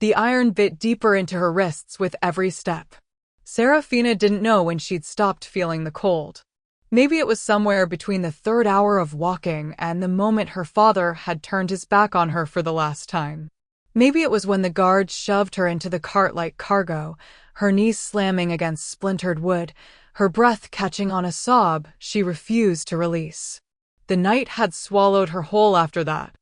The iron bit deeper into her wrists with every step. Saraphina didn't know when she'd stopped feeling the cold. Maybe it was somewhere between the third hour of walking and the moment her father had turned his back on her for the last time. Maybe it was when the guards shoved her into the cart like cargo, her knees slamming against splintered wood, her breath catching on a sob she refused to release. The night had swallowed her whole after that.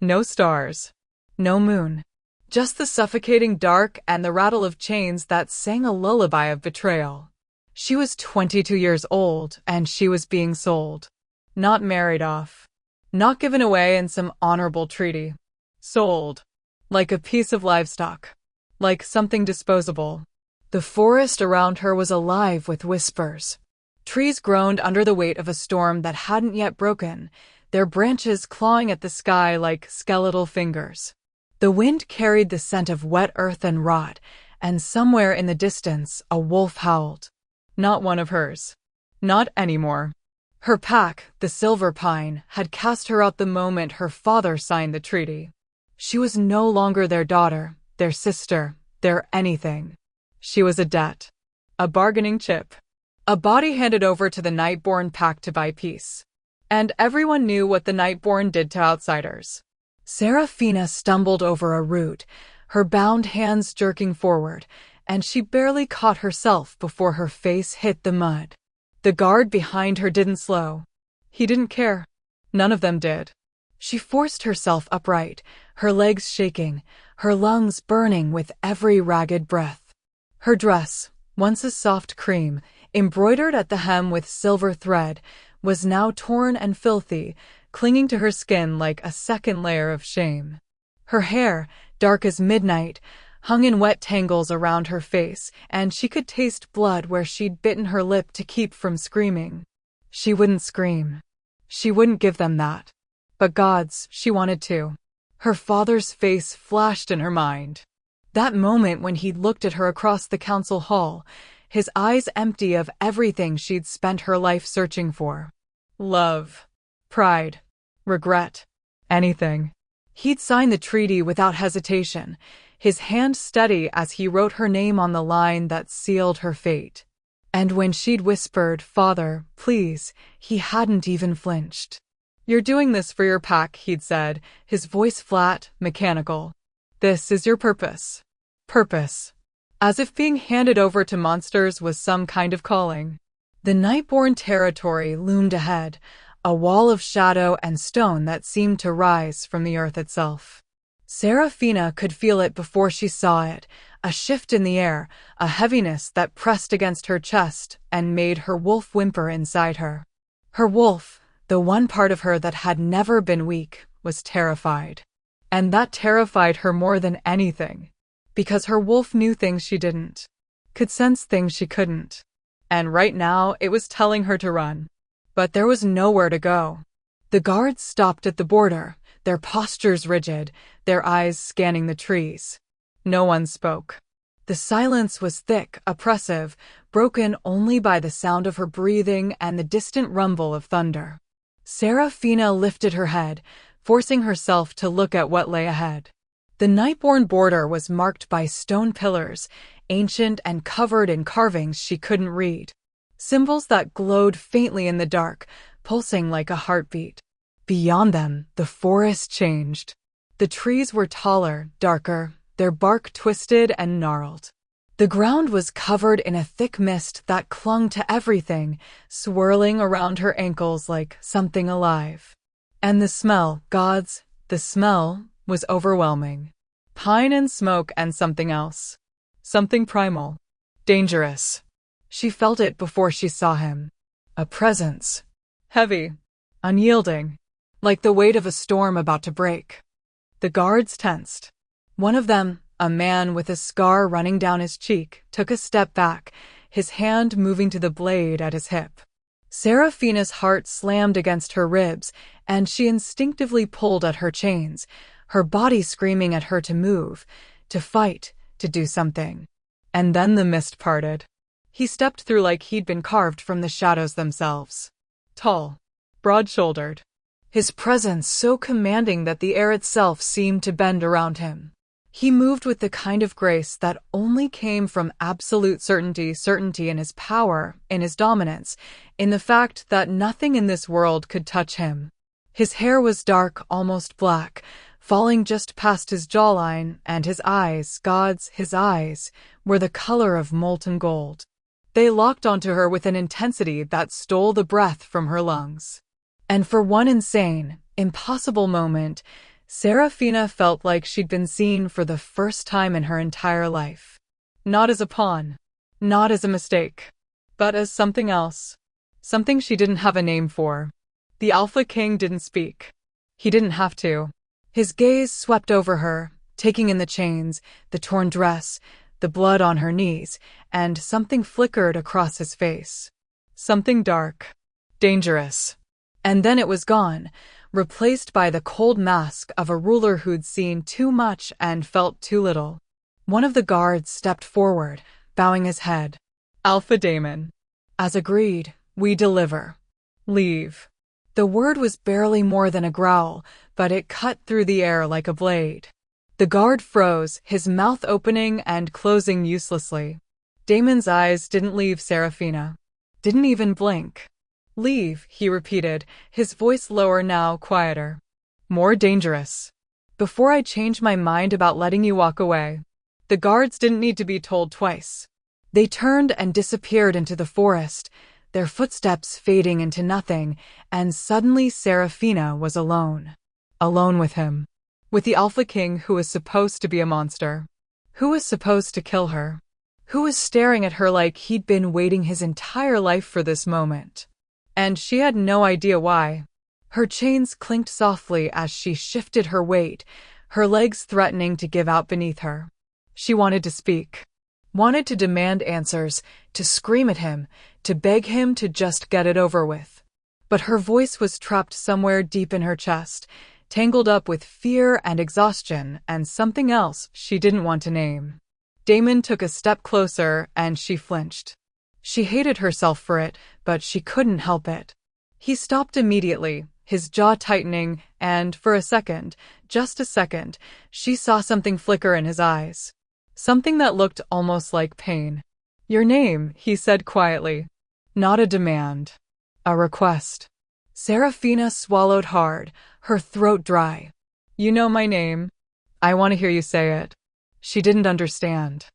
No stars. No moon. Just the suffocating dark and the rattle of chains that sang a lullaby of betrayal. She was 22 years old, and she was being sold. Not married off. Not given away in some honorable treaty. Sold. Like a piece of livestock. Like something disposable. The forest around her was alive with whispers. Trees groaned under the weight of a storm that hadn't yet broken, their branches clawing at the sky like skeletal fingers. The wind carried the scent of wet earth and rot, and somewhere in the distance a wolf howled. Not one of hers. Not anymore. Her pack, the Silver Pine, had cast her out the moment her father signed the treaty. She was no longer their daughter, their sister, their anything. She was a debt. A bargaining chip. A body handed over to the Nightborn pack to buy peace. And everyone knew what the Nightborn did to outsiders. Saraphina stumbled over a root, her bound hands jerking forward, and she barely caught herself before her face hit the mud. The guard behind her didn't slow. He didn't care. None of them did. She forced herself upright, her legs shaking, her lungs burning with every ragged breath. Her dress, once a soft cream, embroidered at the hem with silver thread, was now torn and filthy, clinging to her skin like a second layer of shame. Her hair, dark as midnight, hung in wet tangles around her face, and she could taste blood where she'd bitten her lip to keep from screaming. She wouldn't scream. She wouldn't give them that. But gods, she wanted to. Her father's face flashed in her mind. That moment when he'd looked at her across the council hall, his eyes empty of everything she'd spent her life searching for. Love. Pride. Regret. Anything. He'd signed the treaty without hesitation, his hand steady as he wrote her name on the line that sealed her fate. And when she'd whispered, "Father, please," he hadn't even flinched. "You're doing this for your pack," he'd said, his voice flat, mechanical. "This is your purpose." Purpose. As if being handed over to monsters was some kind of calling. The Nightborn territory loomed ahead, a wall of shadow and stone that seemed to rise from the earth itself. Saraphina could feel it before she saw it, a shift in the air, a heaviness that pressed against her chest and made her wolf whimper inside her. Her wolf, the one part of her that had never been weak, was terrified. And that terrified her more than anything. Because her wolf knew things she didn't. Could sense things she couldn't. And right now it was telling her to run. But there was nowhere to go. The guards stopped at the border, their postures rigid, their eyes scanning the trees. No one spoke. The silence was thick, oppressive, broken only by the sound of her breathing and the distant rumble of thunder. Saraphina lifted her head, forcing herself to look at what lay ahead. The Nightborn border was marked by stone pillars, ancient and covered in carvings she couldn't read. Symbols that glowed faintly in the dark, pulsing like a heartbeat. Beyond them, the forest changed. The trees were taller, darker, their bark twisted and gnarled. The ground was covered in a thick mist that clung to everything, swirling around her ankles like something alive. And the smell, gods, the smell was overwhelming. Pine and smoke and something else. Something primal. Dangerous. She felt it before she saw him. A presence. Heavy. Unyielding. Like the weight of a storm about to break. The guards tensed. One of them, a man with a scar running down his cheek, took a step back, his hand moving to the blade at his hip. Saraphina's heart slammed against her ribs, and she instinctively pulled at her chains, her body screaming at her to move, to fight, to do something. And then the mist parted. He stepped through like he'd been carved from the shadows themselves. Tall. Broad-shouldered. His presence so commanding that the air itself seemed to bend around him. He moved with the kind of grace that only came from absolute certainty in his power, in his dominance, in the fact that nothing in this world could touch him. His hair was dark, almost black, falling just past his jawline, and his eyes, his eyes, were the color of molten gold. They locked onto her with an intensity that stole the breath from her lungs. And for one insane, impossible moment, Saraphina felt like she'd been seen for the first time in her entire life. Not as a pawn, not as a mistake, but as something else. Something she didn't have a name for. The Alpha King didn't speak. He didn't have to. His gaze swept over her, taking in the chains, the torn dress, the blood on her knees, and something flickered across his face. Something dark. Dangerous. And then it was gone, replaced by the cold mask of a ruler who'd seen too much and felt too little. One of the guards stepped forward, bowing his head. Alpha Daemon. As agreed, we deliver. Leave. The word was barely more than a growl, but it cut through the air like a blade. The guard froze, his mouth opening and closing uselessly. Daemon's eyes didn't leave Saraphina. Didn't even blink. Leave, he repeated, his voice lower now, quieter. More dangerous. Before I change my mind about letting you walk away. The guards didn't need to be told twice. They turned and disappeared into the forest, their footsteps fading into nothing, and suddenly Saraphina was alone. Alone with him. With the Alpha King who was supposed to be a monster. Who was supposed to kill her. Who was staring at her like he'd been waiting his entire life for this moment. And she had no idea why. Her chains clinked softly as she shifted her weight, her legs threatening to give out beneath her. She wanted to speak. Wanted to demand answers, to scream at him, to beg him to just get it over with. But her voice was trapped somewhere deep in her chest, tangled up with fear and exhaustion and something else she didn't want to name. Daemon took a step closer and she flinched. She hated herself for it, but she couldn't help it. He stopped immediately, his jaw tightening, and for a second, just a second, she saw something flicker in his eyes. Something that looked almost like pain. Your name, he said quietly. Not a demand. A request. Saraphina swallowed hard, her throat dry. You know my name. I want to hear you say it. She didn't understand.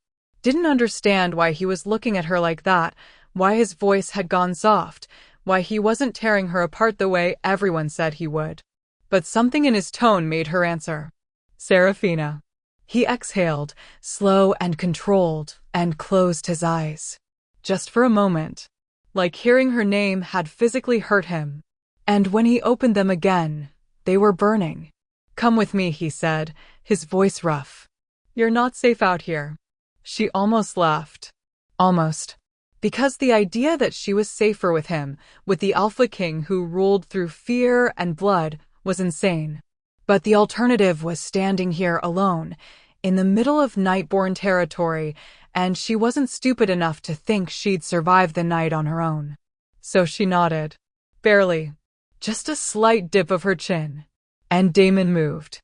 Didn't understand why he was looking at her like that, why his voice had gone soft, why he wasn't tearing her apart the way everyone said he would. But something in his tone made her answer. Saraphina. He exhaled, slow and controlled, and closed his eyes. Just for a moment. Like hearing her name had physically hurt him. And when he opened them again, they were burning. Come with me, he said, his voice rough. You're not safe out here. She almost laughed. Almost. Because the idea that she was safer with him, with the Alpha King who ruled through fear and blood, was insane. But the alternative was standing here alone, in the middle of Nightborn territory, and she wasn't stupid enough to think she'd survive the night on her own. So she nodded. Barely. Just a slight dip of her chin. And Daemon moved.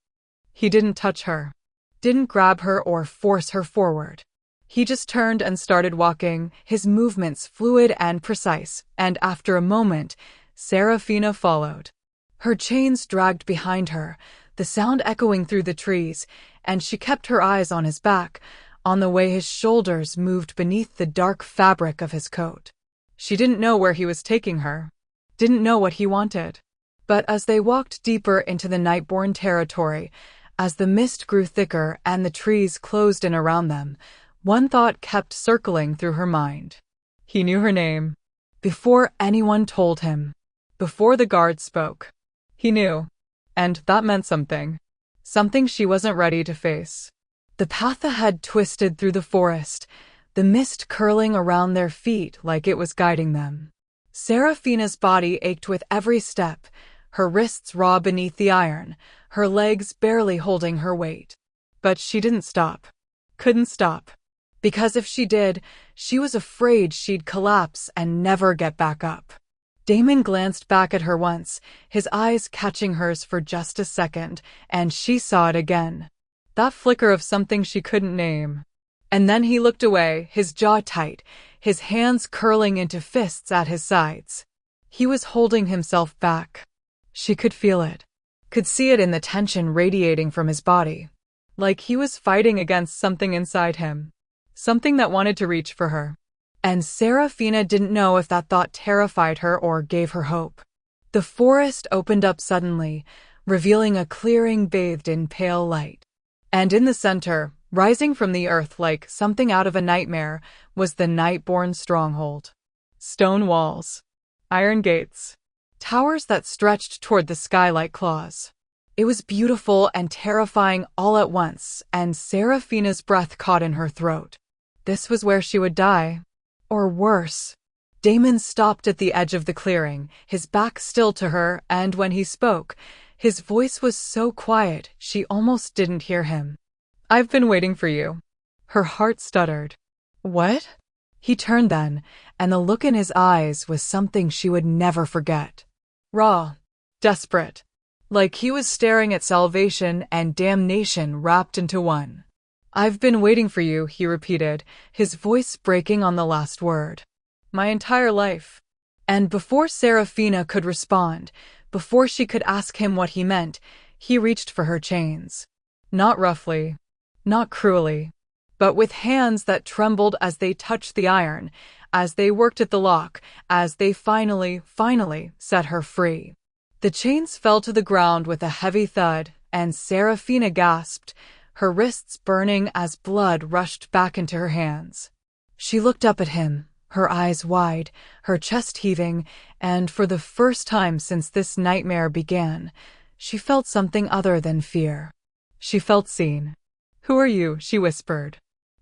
He didn't touch her. Didn't grab her or force her forward. He just turned and started walking, his movements fluid and precise, and after a moment, Saraphina followed. Her chains dragged behind her, the sound echoing through the trees, and she kept her eyes on his back, on the way his shoulders moved beneath the dark fabric of his coat. She didn't know where he was taking her. Didn't know what he wanted. But as they walked deeper into the Nightborn territory, as the mist grew thicker and the trees closed in around them, one thought kept circling through her mind. He knew her name. Before anyone told him. Before the guard spoke. He knew. And that meant something. Something she wasn't ready to face. The path ahead twisted through the forest, the mist curling around their feet like it was guiding them. Saraphina's body ached with every step, her wrists raw beneath the iron, her legs barely holding her weight. But she didn't stop. Couldn't stop. Because if she did, she was afraid she'd collapse and never get back up. Daemon glanced back at her once, his eyes catching hers for just a second, and she saw it again. That flicker of something she couldn't name. And then he looked away, his jaw tight, his hands curling into fists at his sides. He was holding himself back. She could feel it, could see it in the tension radiating from his body. Like he was fighting against something inside him. Something that wanted to reach for her. And Saraphina didn't know if that thought terrified her or gave her hope. The forest opened up suddenly, revealing a clearing bathed in pale light. And in the center, rising from the earth like something out of a nightmare, was the Nightborn stronghold. Stone walls, iron gates, towers that stretched toward the sky like claws. It was beautiful and terrifying all at once, and Seraphina's breath caught in her throat. This was where she would die. Or worse. Damon stopped at the edge of the clearing, his back still to her, and when he spoke, his voice was so quiet she almost didn't hear him. "I've been waiting for you." Her heart stuttered. "What?" He turned then, and the look in his eyes was something she would never forget. Raw, desperate. Like he was staring at salvation and damnation wrapped into one. "I've been waiting for you," he repeated, his voice breaking on the last word. "My entire life." And before Seraphina could respond, before she could ask him what he meant, he reached for her chains. Not roughly, not cruelly, but with hands that trembled as they touched the iron, as they worked at the lock, as they finally set her free. The chains fell to the ground with a heavy thud, and Seraphina gasped, her wrists burning as blood rushed back into her hands. She looked up at him, her eyes wide, her chest heaving, and for the first time since this nightmare began, she felt something other than fear. She felt seen. "Who are you?" she whispered.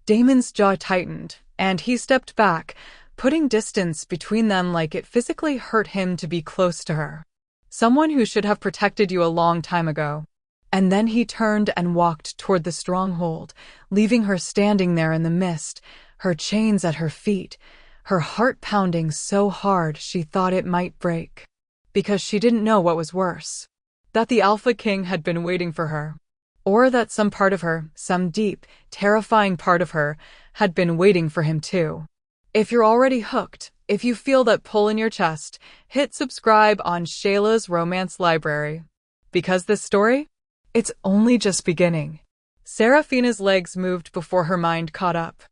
Damon's jaw tightened, and he stepped back, putting distance between them like it physically hurt him to be close to her. "Someone who should have protected you a long time ago." And then he turned and walked toward the stronghold, leaving her standing there in the mist, her chains at her feet, her heart pounding so hard she thought it might break. Because she didn't know what was worse. That the Alpha King had been waiting for her. Or that some part of her, some deep, terrifying part of her, had been waiting for him too. If you're already hooked, if you feel that pull in your chest, hit subscribe on Shayla's Romance Library. Because this story? It's only just beginning. Seraphina's legs moved before her mind caught up.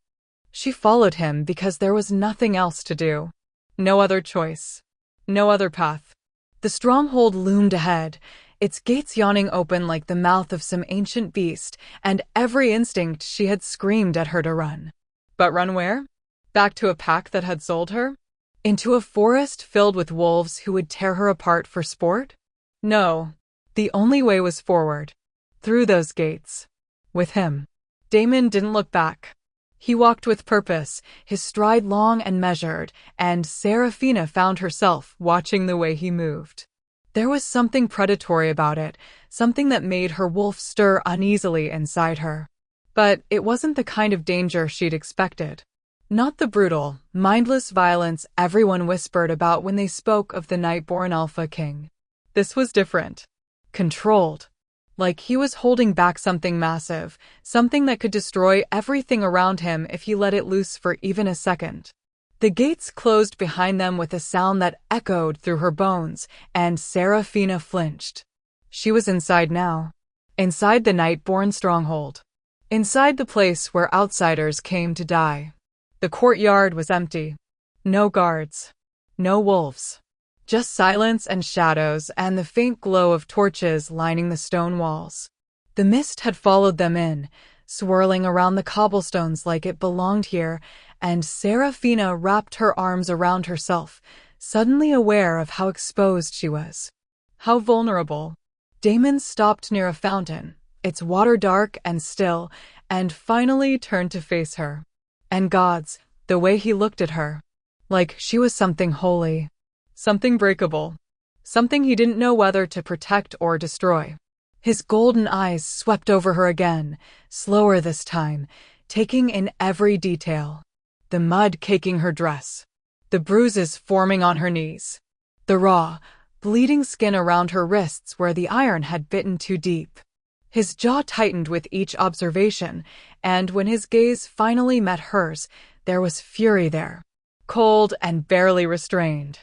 She followed him because there was nothing else to do. No other choice. No other path. The stronghold loomed ahead, its gates yawning open like the mouth of some ancient beast, and every instinct she had screamed at her to run. But run where? Back to a pack that had sold her? Into a forest filled with wolves who would tear her apart for sport? No. The only way was forward. Through those gates. With him. Damon didn't look back. He walked with purpose, his stride long and measured, and Seraphina found herself watching the way he moved. There was something predatory about it, something that made her wolf stir uneasily inside her. But it wasn't the kind of danger she'd expected. Not the brutal, mindless violence everyone whispered about when they spoke of the Nightborn Alpha King. This was different. Controlled. Like he was holding back something massive, something that could destroy everything around him if he let it loose for even a second. The gates closed behind them with a sound that echoed through her bones, and Seraphina flinched. She was inside now. Inside the Nightborn stronghold. Inside the place where outsiders came to die. The courtyard was empty. No guards. No wolves. Just silence and shadows and the faint glow of torches lining the stone walls. The mist had followed them in, swirling around the cobblestones like it belonged here, and Seraphina wrapped her arms around herself, suddenly aware of how exposed she was. How vulnerable. Damon stopped near a fountain, its water dark and still, and finally turned to face her. And God's, the way he looked at her. Like she was something holy. Something breakable. Something he didn't know whether to protect or destroy. His golden eyes swept over her again, slower this time, taking in every detail. The mud caking her dress. The bruises forming on her knees. The raw, bleeding skin around her wrists where the iron had bitten too deep. His jaw tightened with each observation, and when his gaze finally met hers, there was fury there, cold and barely restrained.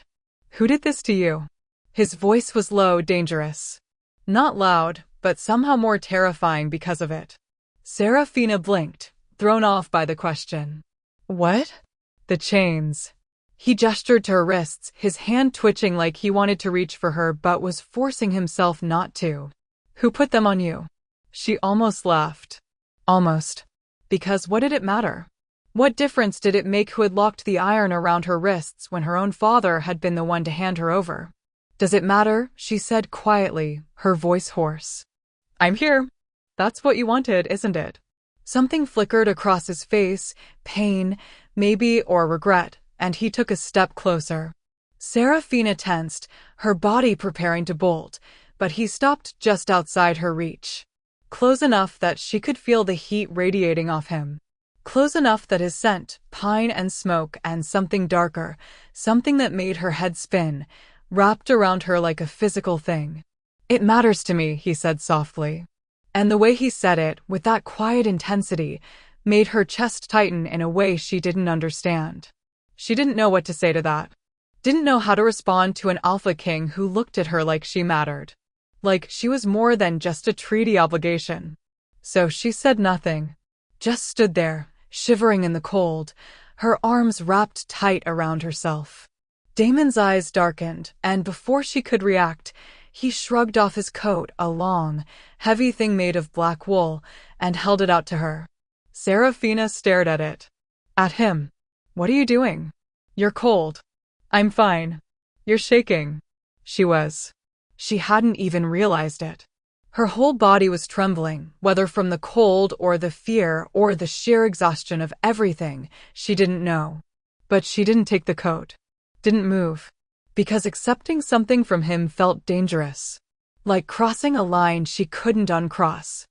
"Who did this to you?" His voice was low, dangerous. Not loud, but somehow more terrifying because of it. Saraphina blinked, thrown off by the question. "What?" "The chains." He gestured to her wrists, his hand twitching like he wanted to reach for her but was forcing himself not to. "Who put them on you?" She almost laughed. Almost. Because what did it matter? What difference did it make who had locked the iron around her wrists when her own father had been the one to hand her over? "Does it matter?" she said quietly, her voice hoarse. "I'm here. That's what you wanted, isn't it?" Something flickered across his face, pain, maybe, or regret, and he took a step closer. Saraphina tensed, her body preparing to bolt, but he stopped just outside her reach. Close enough that she could feel the heat radiating off him. Close enough that his scent, pine and smoke and something darker, something that made her head spin, wrapped around her like a physical thing. "It matters to me," he said softly. And the way he said it, with that quiet intensity, made her chest tighten in a way she didn't understand. She didn't know what to say to that. Didn't know how to respond to an alpha king who looked at her like she mattered. Like she was more than just a treaty obligation. So she said nothing. Just stood there, shivering in the cold, her arms wrapped tight around herself. Damon's eyes darkened, and before she could react, he shrugged off his coat, a long, heavy thing made of black wool, and held it out to her. Saraphina stared at it. At him. "What are you doing?" "You're cold." "I'm fine." "You're shaking." She was. She hadn't even realized it. Her whole body was trembling, whether from the cold or the fear or the sheer exhaustion of everything, she didn't know. But she didn't take the coat. Didn't move. Because accepting something from him felt dangerous. Like crossing a line she couldn't uncross.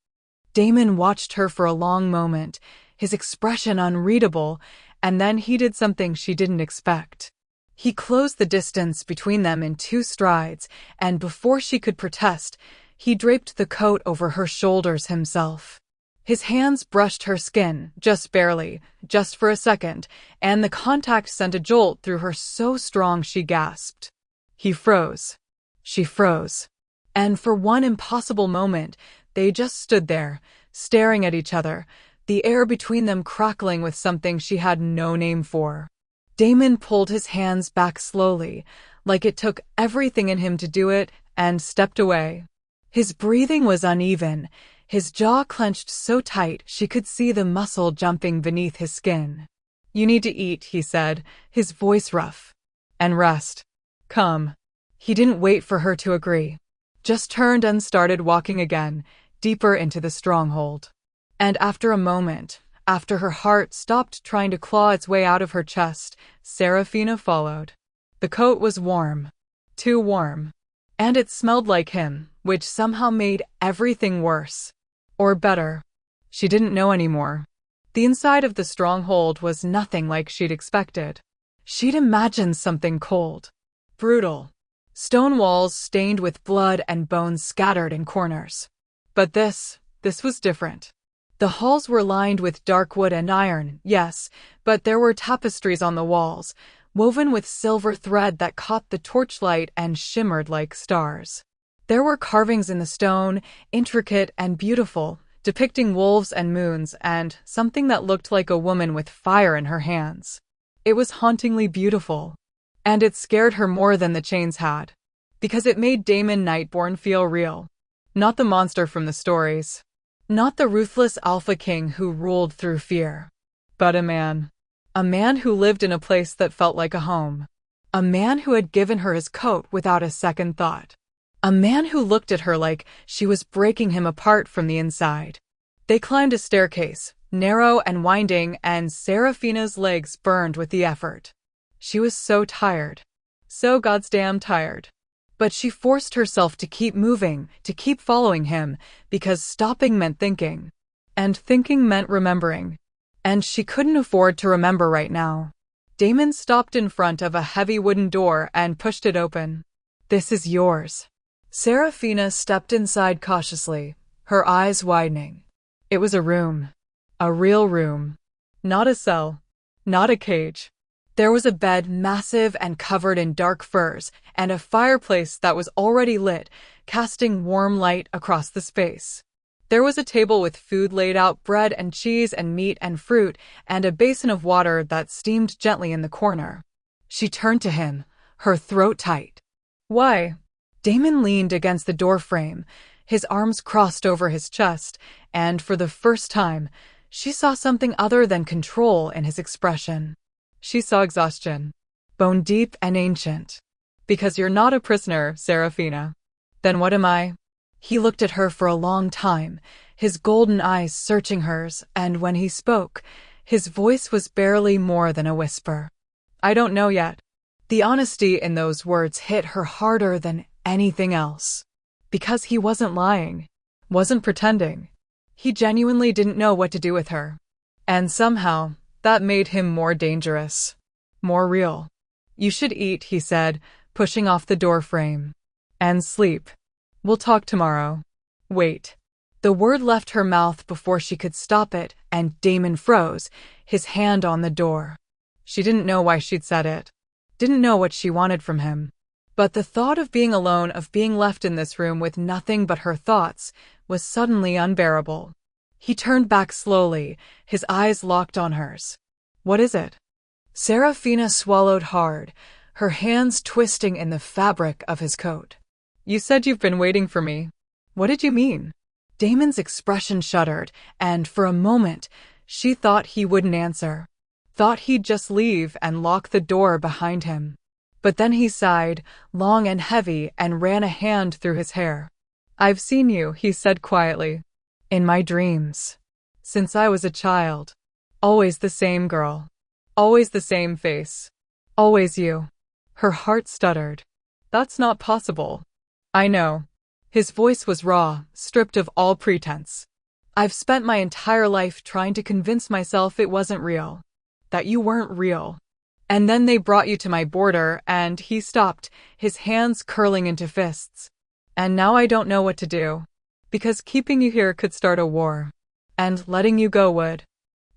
Damon watched her for a long moment, his expression unreadable, and then he did something she didn't expect. He closed the distance between them in 2 strides, and before she could protest, he draped the coat over her shoulders himself. His hands brushed her skin, just barely, just for a second, and the contact sent a jolt through her so strong she gasped. He froze. She froze. And for one impossible moment, they just stood there, staring at each other, the air between them crackling with something she had no name for. Damon pulled his hands back slowly, like it took everything in him to do it, and stepped away. His breathing was uneven, his jaw clenched so tight she could see the muscle jumping beneath his skin. "You need to eat," he said, his voice rough. "And rest. Come." He didn't wait for her to agree. Just turned and started walking again, deeper into the stronghold. And after a moment, after her heart stopped trying to claw its way out of her chest, Saraphina followed. The coat was warm. Too warm. And it smelled like him, which somehow made everything worse. Or better. She didn't know anymore. The inside of the stronghold was nothing like she'd expected. She'd imagined something cold. Brutal. Stone walls stained with blood and bones scattered in corners. But this was different. The halls were lined with dark wood and iron, yes, but there were tapestries on the walls, woven with silver thread that caught the torchlight and shimmered like stars. There were carvings in the stone, intricate and beautiful, depicting wolves and moons and something that looked like a woman with fire in her hands. It was hauntingly beautiful. And it scared her more than the chains had. Because it made Damon Nightborn feel real. Not the monster from the stories. Not the ruthless alpha king who ruled through fear. But a man. A man who lived in a place that felt like a home. A man who had given her his coat without a second thought. A man who looked at her like she was breaking him apart from the inside. They climbed a staircase, narrow and winding, and Saraphina's legs burned with the effort. She was so tired. So goddamn tired. But she forced herself to keep moving, to keep following him, because stopping meant thinking. And thinking meant remembering. And she couldn't afford to remember right now. Damon stopped in front of a heavy wooden door and pushed it open. "This is yours." Saraphina stepped inside cautiously, her eyes widening. It was a room. A real room. Not a cell. Not a cage. There was a bed massive and covered in dark furs, and a fireplace that was already lit, casting warm light across the space. There was a table with food laid out, bread and cheese and meat and fruit, and a basin of water that steamed gently in the corner. She turned to him, her throat tight. "Why?" Damon leaned against the doorframe, his arms crossed over his chest, and for the first time, she saw something other than control in his expression. She saw exhaustion. Bone deep and ancient. "Because you're not a prisoner, Saraphina." "Then what am I?" He looked at her for a long time, his golden eyes searching hers, and when he spoke, his voice was barely more than a whisper. "I don't know yet." The honesty in those words hit her harder than anything else. Because he wasn't lying. Wasn't pretending. He genuinely didn't know what to do with her. And somehow, that made him more dangerous. More real. "You should eat," he said, pushing off the doorframe. "And sleep. We'll talk tomorrow." "Wait." The word left her mouth before she could stop it, and Damon froze, his hand on the door. She didn't know why she'd said it. Didn't know what she wanted from him. But the thought of being alone, of being left in this room with nothing but her thoughts, was suddenly unbearable. He turned back slowly, his eyes locked on hers. "What is it?" Saraphina swallowed hard, her hands twisting in the fabric of his coat. "You said you've been waiting for me. What did you mean?" Damon's expression shuddered, and for a moment, she thought he wouldn't answer. Thought he'd just leave and lock the door behind him. But then he sighed, long and heavy, and ran a hand through his hair. "I've seen you," he said quietly. "In my dreams. Since I was a child. Always the same girl. Always the same face. Always you." Her heart stuttered. "That's not possible." "I know." His voice was raw, stripped of all pretense. "I've spent my entire life trying to convince myself it wasn't real. That you weren't real. And then they brought you to my border," and he stopped, his hands curling into fists. "And now I don't know what to do. Because keeping you here could start a war. And letting you go would."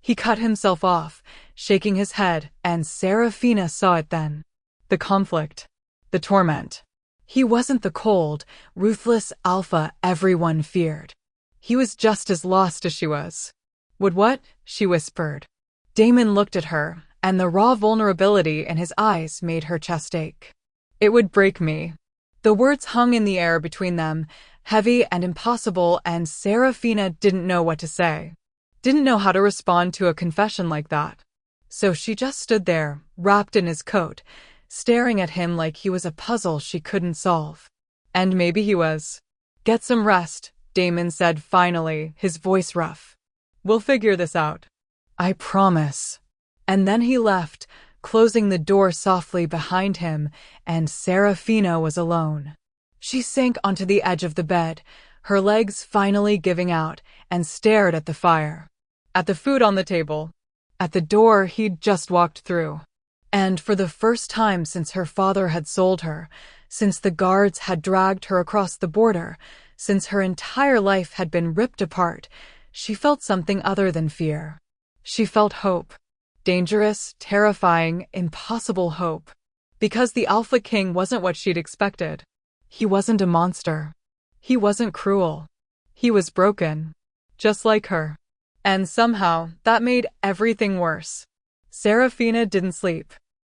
He cut himself off, shaking his head, and Saraphina saw it then. The conflict. The torment. He wasn't the cold, ruthless alpha everyone feared. He was just as lost as she was. "Would what?" she whispered. Damon looked at her, and the raw vulnerability in his eyes made her chest ache. "It would break me." The words hung in the air between them, heavy and impossible, and Saraphina didn't know what to say. Didn't know how to respond to a confession like that. So she just stood there, wrapped in his coat, staring at him like he was a puzzle she couldn't solve. And maybe he was. "Get some rest," Damon said finally, his voice rough. "We'll figure this out. I promise." And then he left, closing the door softly behind him, and Saraphina was alone. She sank onto the edge of the bed, her legs finally giving out, and stared at the fire. At the food on the table. At the door he'd just walked through. And for the first time since her father had sold her, since the guards had dragged her across the border, since her entire life had been ripped apart, she felt something other than fear. She felt hope. Dangerous, terrifying, impossible hope. Because the Alpha King wasn't what she'd expected. He wasn't a monster. He wasn't cruel. He was broken. Just like her. And somehow, that made everything worse. Saraphina didn't sleep.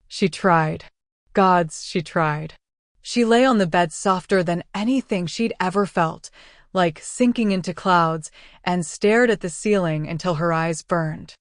She tried. Gods, she tried. She lay on the bed softer than anything she'd ever felt, like sinking into clouds, and stared at the ceiling until her eyes burned.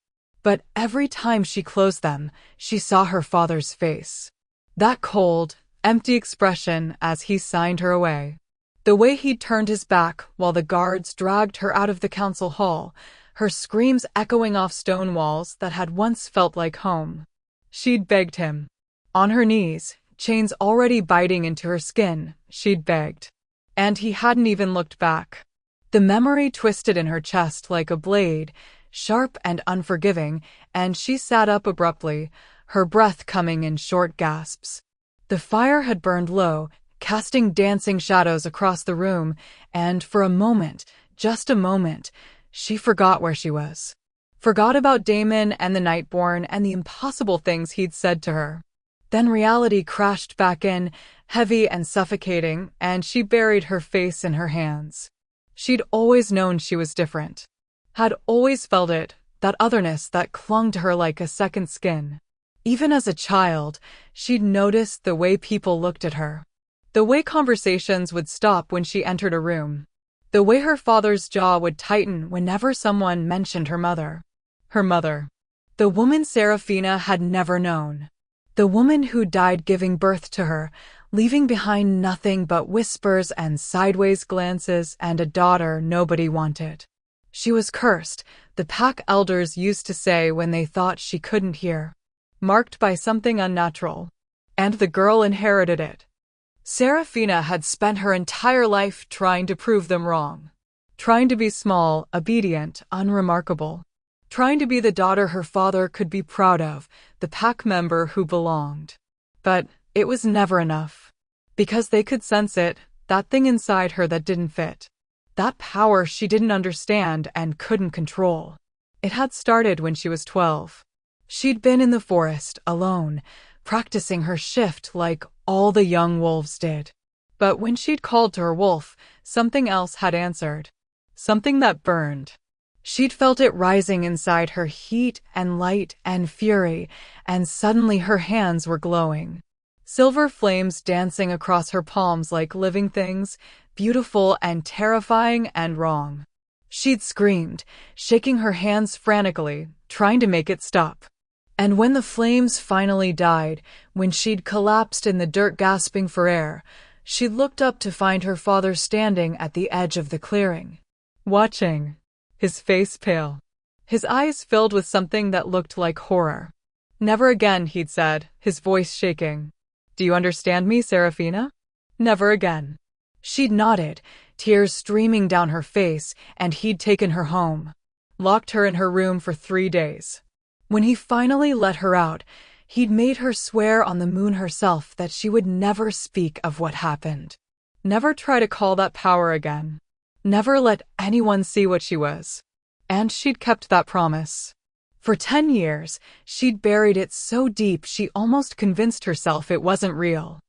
But every time she closed them, she saw her father's face. That cold, empty expression as he signed her away. The way he'd turned his back while the guards dragged her out of the council hall, her screams echoing off stone walls that had once felt like home. She'd begged him. On her knees, chains already biting into her skin, she'd begged. And he hadn't even looked back. The memory twisted in her chest like a blade, sharp and unforgiving, and she sat up abruptly, her breath coming in short gasps. The fire had burned low, casting dancing shadows across the room, and for a moment, just a moment, she forgot where she was. Forgot about Damon and the Nightborn and the impossible things he'd said to her. Then reality crashed back in, heavy and suffocating, and she buried her face in her hands. She'd always known she was different. Had always felt it, that otherness that clung to her like a second skin. Even as a child, she'd noticed the way people looked at her. The way conversations would stop when she entered a room. The way her father's jaw would tighten whenever someone mentioned her mother. Her mother. The woman Saraphina had never known. The woman who died giving birth to her, leaving behind nothing but whispers and sideways glances and a daughter nobody wanted. She was cursed, the pack elders used to say when they thought she couldn't hear. Marked by something unnatural. And the girl inherited it. Saraphina had spent her entire life trying to prove them wrong. Trying to be small, obedient, unremarkable. Trying to be the daughter her father could be proud of, the pack member who belonged. But it was never enough. Because they could sense it, that thing inside her that didn't fit. That power she didn't understand and couldn't control. It had started when she was 12. She'd been in the forest, alone, practicing her shift like all the young wolves did. But when she'd called to her wolf, something else had answered. Something that burned. She'd felt it rising inside her, heat and light and fury, and suddenly her hands were glowing. Silver flames dancing across her palms like living things, beautiful and terrifying and wrong. She'd screamed, shaking her hands frantically, trying to make it stop. And when the flames finally died, when she'd collapsed in the dirt gasping for air, she looked up to find her father standing at the edge of the clearing. Watching. His face pale. His eyes filled with something that looked like horror. Never again, he'd said, his voice shaking. Do you understand me, Saraphina? Never again. She'd nodded, tears streaming down her face, and he'd taken her home. Locked her in her room for 3 days. When he finally let her out, he'd made her swear on the moon herself that she would never speak of what happened. Never try to call that power again. Never let anyone see what she was. And she'd kept that promise. For 10 years, she'd buried it so deep she almost convinced herself it wasn't real.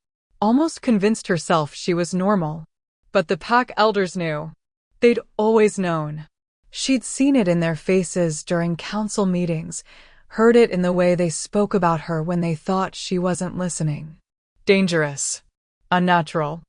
Almost convinced herself she was normal. But the pack elders knew. They'd always known. She'd seen it in their faces during council meetings, heard it in the way they spoke about her when they thought she wasn't listening. Dangerous. Unnatural.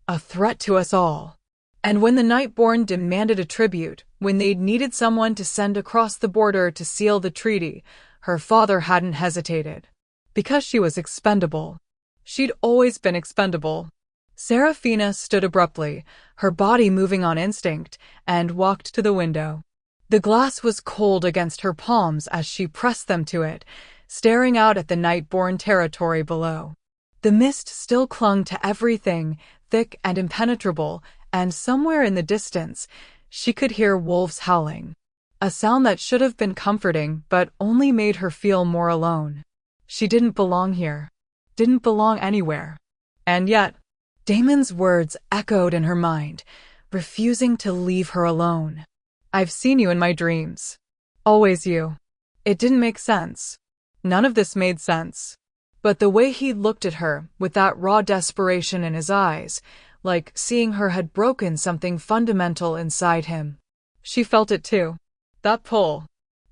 A threat to us all. And when the Nightborn demanded a tribute, when they'd needed someone to send across the border to seal the treaty, her father hadn't hesitated. Because she was expendable. She'd always been expendable. Saraphina stood abruptly, her body moving on instinct, and walked to the window. The glass was cold against her palms as she pressed them to it, staring out at the Nightborn territory below. The mist still clung to everything, thick and impenetrable, and somewhere in the distance, she could hear wolves howling. A sound that should have been comforting but only made her feel more alone. She didn't belong here. Didn't belong anywhere. And yet, Damon's words echoed in her mind, refusing to leave her alone. I've seen you in my dreams. Always you. It didn't make sense. None of this made sense. But the way he looked at her, with that raw desperation in his eyes, like seeing her had broken something fundamental inside him. She felt it too. That pull.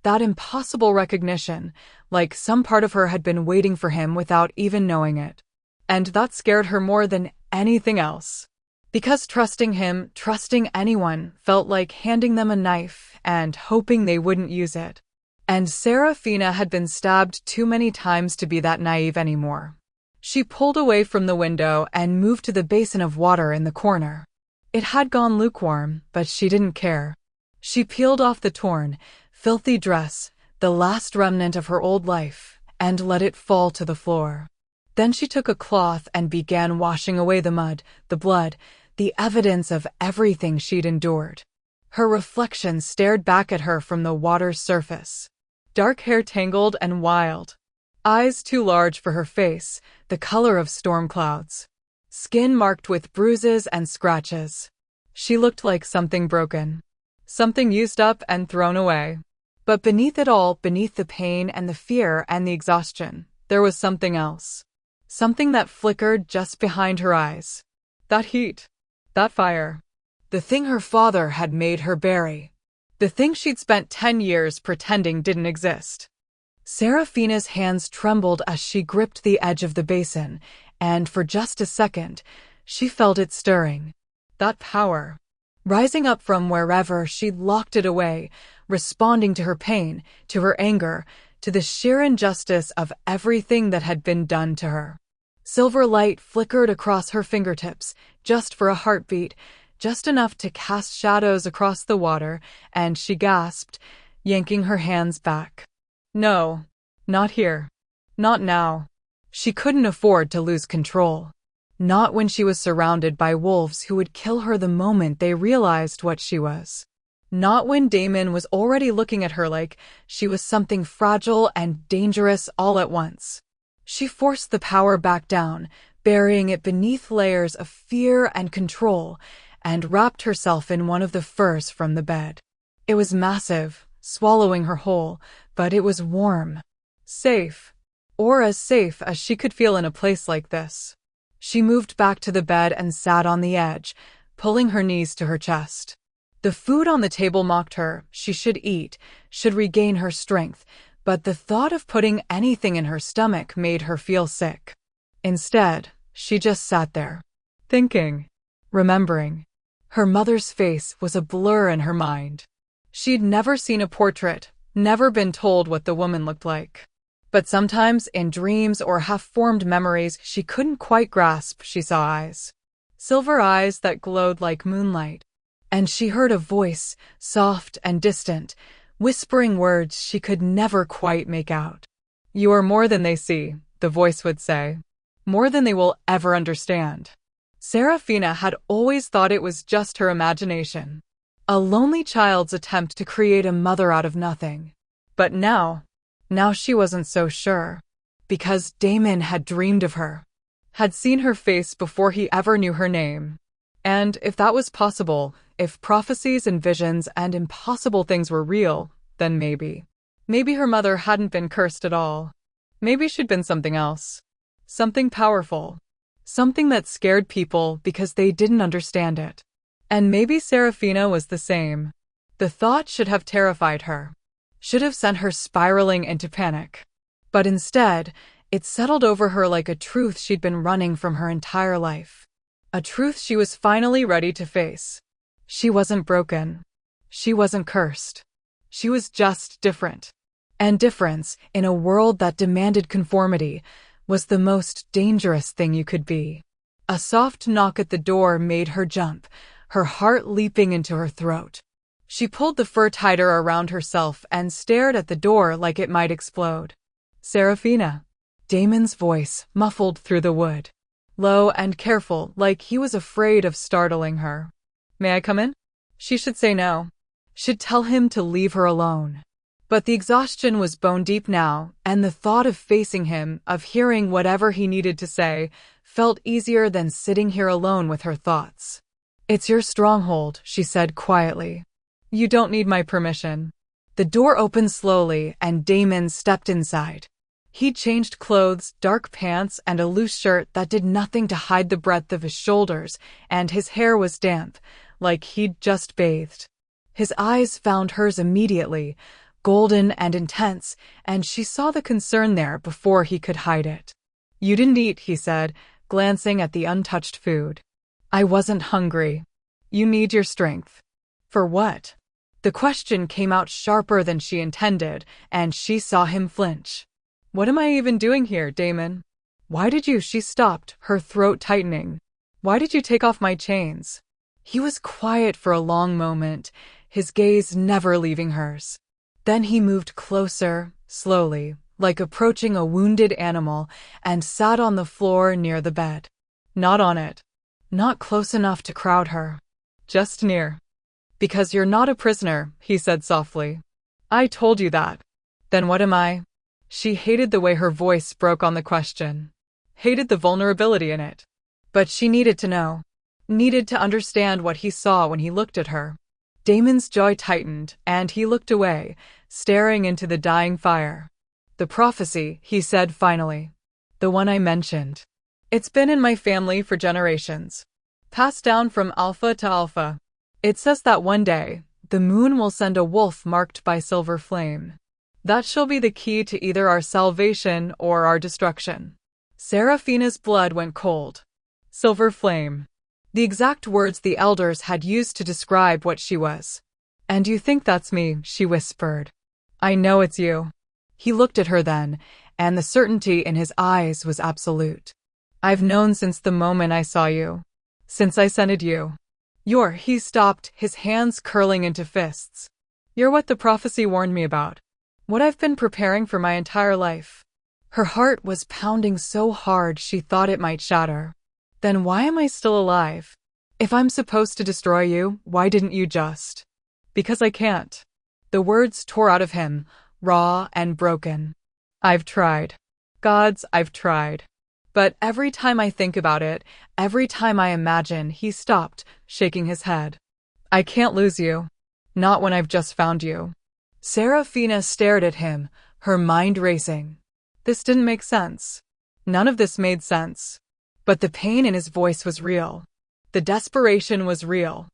That impossible recognition, like some part of her had been waiting for him without even knowing it. And that scared her more than anything else. Because trusting him, trusting anyone, felt like handing them a knife and hoping they wouldn't use it. And Saraphina had been stabbed too many times to be that naive anymore. She pulled away from the window and moved to the basin of water in the corner. It had gone lukewarm, but she didn't care. She peeled off the torn, filthy dress, the last remnant of her old life, and let it fall to the floor. Then she took a cloth and began washing away the mud, the blood, the evidence of everything she'd endured. Her reflection stared back at her from the water's surface. Dark hair tangled and wild. Eyes too large for her face, the color of storm clouds. Skin marked with bruises and scratches. She looked like something broken. Something used up and thrown away. But beneath it all, beneath the pain and the fear and the exhaustion, there was something else. Something that flickered just behind her eyes. That heat. That fire. The thing her father had made her bury. The thing she'd spent 10 years pretending didn't exist. Saraphina's hands trembled as she gripped the edge of the basin, and for just a second, she felt it stirring. That power. Rising up from wherever she'd locked it away, responding to her pain, to her anger, to the sheer injustice of everything that had been done to her. Silver light flickered across her fingertips, just for a heartbeat, just enough to cast shadows across the water, and she gasped, yanking her hands back. No, not here. Not now. She couldn't afford to lose control. Not when she was surrounded by wolves who would kill her the moment they realized what she was. Not when Damon was already looking at her like she was something fragile and dangerous all at once. She forced the power back down, burying it beneath layers of fear and control, and wrapped herself in one of the furs from the bed. It was massive, swallowing her whole, but it was warm. Safe. Or as safe as she could feel in a place like this. She moved back to the bed and sat on the edge, pulling her knees to her chest. The food on the table mocked her. She should eat, should regain her strength, but the thought of putting anything in her stomach made her feel sick. Instead, she just sat there, thinking, remembering. Her mother's face was a blur in her mind. She'd never seen a portrait, never been told what the woman looked like. But sometimes, in dreams or half-formed memories, she couldn't quite grasp, she saw eyes. Silver eyes that glowed like moonlight. And she heard a voice, soft and distant, whispering words she could never quite make out. You are more than they see, the voice would say. More than they will ever understand. Saraphina had always thought it was just her imagination. A lonely child's attempt to create a mother out of nothing. But now she wasn't so sure. Because Damon had dreamed of her. Had seen her face before he ever knew her name. And if that was possible, if prophecies and visions and impossible things were real, then maybe her mother hadn't been cursed at all. Maybe she'd been something else. Something powerful. Something that scared people because they didn't understand it. And maybe Saraphina was the same. The thought should have terrified her. Should have sent her spiraling into panic. But instead, it settled over her like a truth she'd been running from her entire life. A truth she was finally ready to face. She wasn't broken. She wasn't cursed. She was just different. And difference, in a world that demanded conformity, was the most dangerous thing you could be. A soft knock at the door made her jump, her heart leaping into her throat. She pulled the fur tighter around herself and stared at the door like it might explode. Saraphina. Damon's voice, muffled through the wood. Low and careful, like he was afraid of startling her. May I come in? She should say no. Should tell him to leave her alone. But the exhaustion was bone deep now, and the thought of facing him, of hearing whatever he needed to say, felt easier than sitting here alone with her thoughts. It's your stronghold, she said quietly. You don't need my permission. The door opened slowly, and Damon stepped inside. He'd changed clothes, dark pants, and a loose shirt that did nothing to hide the breadth of his shoulders, and his hair was damp, like he'd just bathed. His eyes found hers immediately, golden and intense, and she saw the concern there before he could hide it. You didn't eat, he said, glancing at the untouched food. I wasn't hungry. You need your strength. For what? The question came out sharper than she intended, and she saw him flinch. What am I even doing here, Damon? Why did you? She stopped, her throat tightening. Why did you take off my chains? He was quiet for a long moment, his gaze never leaving hers. Then he moved closer, slowly, like approaching a wounded animal, and sat on the floor near the bed. Not on it. Not close enough to crowd her. Just near. Because you're not a prisoner, he said softly. I told you that. Then what am I? She hated the way her voice broke on the question. Hated the vulnerability in it. But she needed to know. Needed to understand what he saw when he looked at her. Damon's jaw tightened, and he looked away, staring into the dying fire. The prophecy, he said finally. The one I mentioned. It's been in my family for generations. Passed down from alpha to alpha. It says that one day, the moon will send a wolf marked by silver flame. That shall be the key to either our salvation or our destruction. Saraphina's blood went cold. Silver flame. The exact words the elders had used to describe what she was. And you think that's me, she whispered. I know it's you. He looked at her then, and the certainty in his eyes was absolute. I've known since the moment I saw you. Since I scented you. He stopped, his hands curling into fists. You're what the prophecy warned me about. What I've been preparing for my entire life. Her heart was pounding so hard she thought it might shatter. Then why am I still alive? If I'm supposed to destroy you, why didn't you just? Because I can't. The words tore out of him, raw and broken. I've tried. Gods, I've tried. But every time I think about it, every time I imagine, he stopped, shaking his head. I can't lose you. Not when I've just found you. Saraphina stared at him, her mind racing. This didn't make sense. None of this made sense. But the pain in his voice was real. The desperation was real.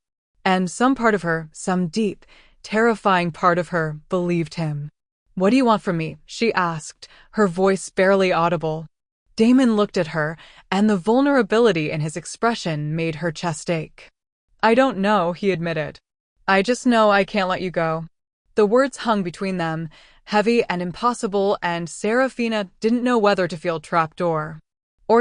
And some part of her, some deep, terrifying part of her, believed him. What do you want from me? She asked, her voice barely audible. Damon looked at her, and the vulnerability in his expression made her chest ache. I don't know, he admitted. I just know I can't let you go. The words hung between them, heavy and impossible, and Saraphina didn't know whether to feel trapped or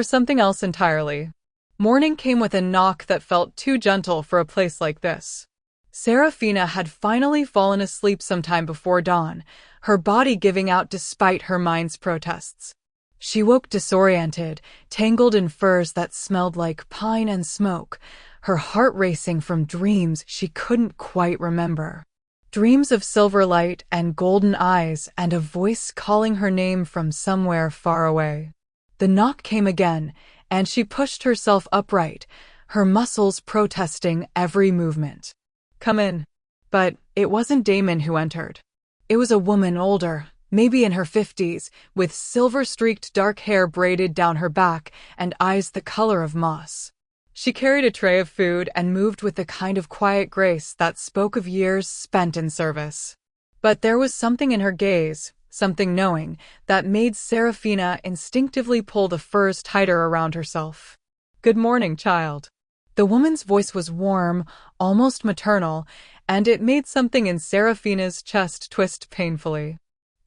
something else entirely. Morning came with a knock that felt too gentle for a place like this. Saraphina had finally fallen asleep sometime before dawn, her body giving out despite her mind's protests. She woke disoriented, tangled in furs that smelled like pine and smoke, her heart racing from dreams she couldn't quite remember. Dreams of silver light and golden eyes and a voice calling her name from somewhere far away. The knock came again, and she pushed herself upright, her muscles protesting every movement. Come in. But it wasn't Damon who entered. It was a woman older, maybe in her 50s, with silver-streaked dark hair braided down her back and eyes the color of moss. She carried a tray of food and moved with the kind of quiet grace that spoke of years spent in service. But there was something in her gaze, something knowing, that made Saraphina instinctively pull the furs tighter around herself. Good morning, child. The woman's voice was warm, almost maternal, and it made something in Saraphina's chest twist painfully.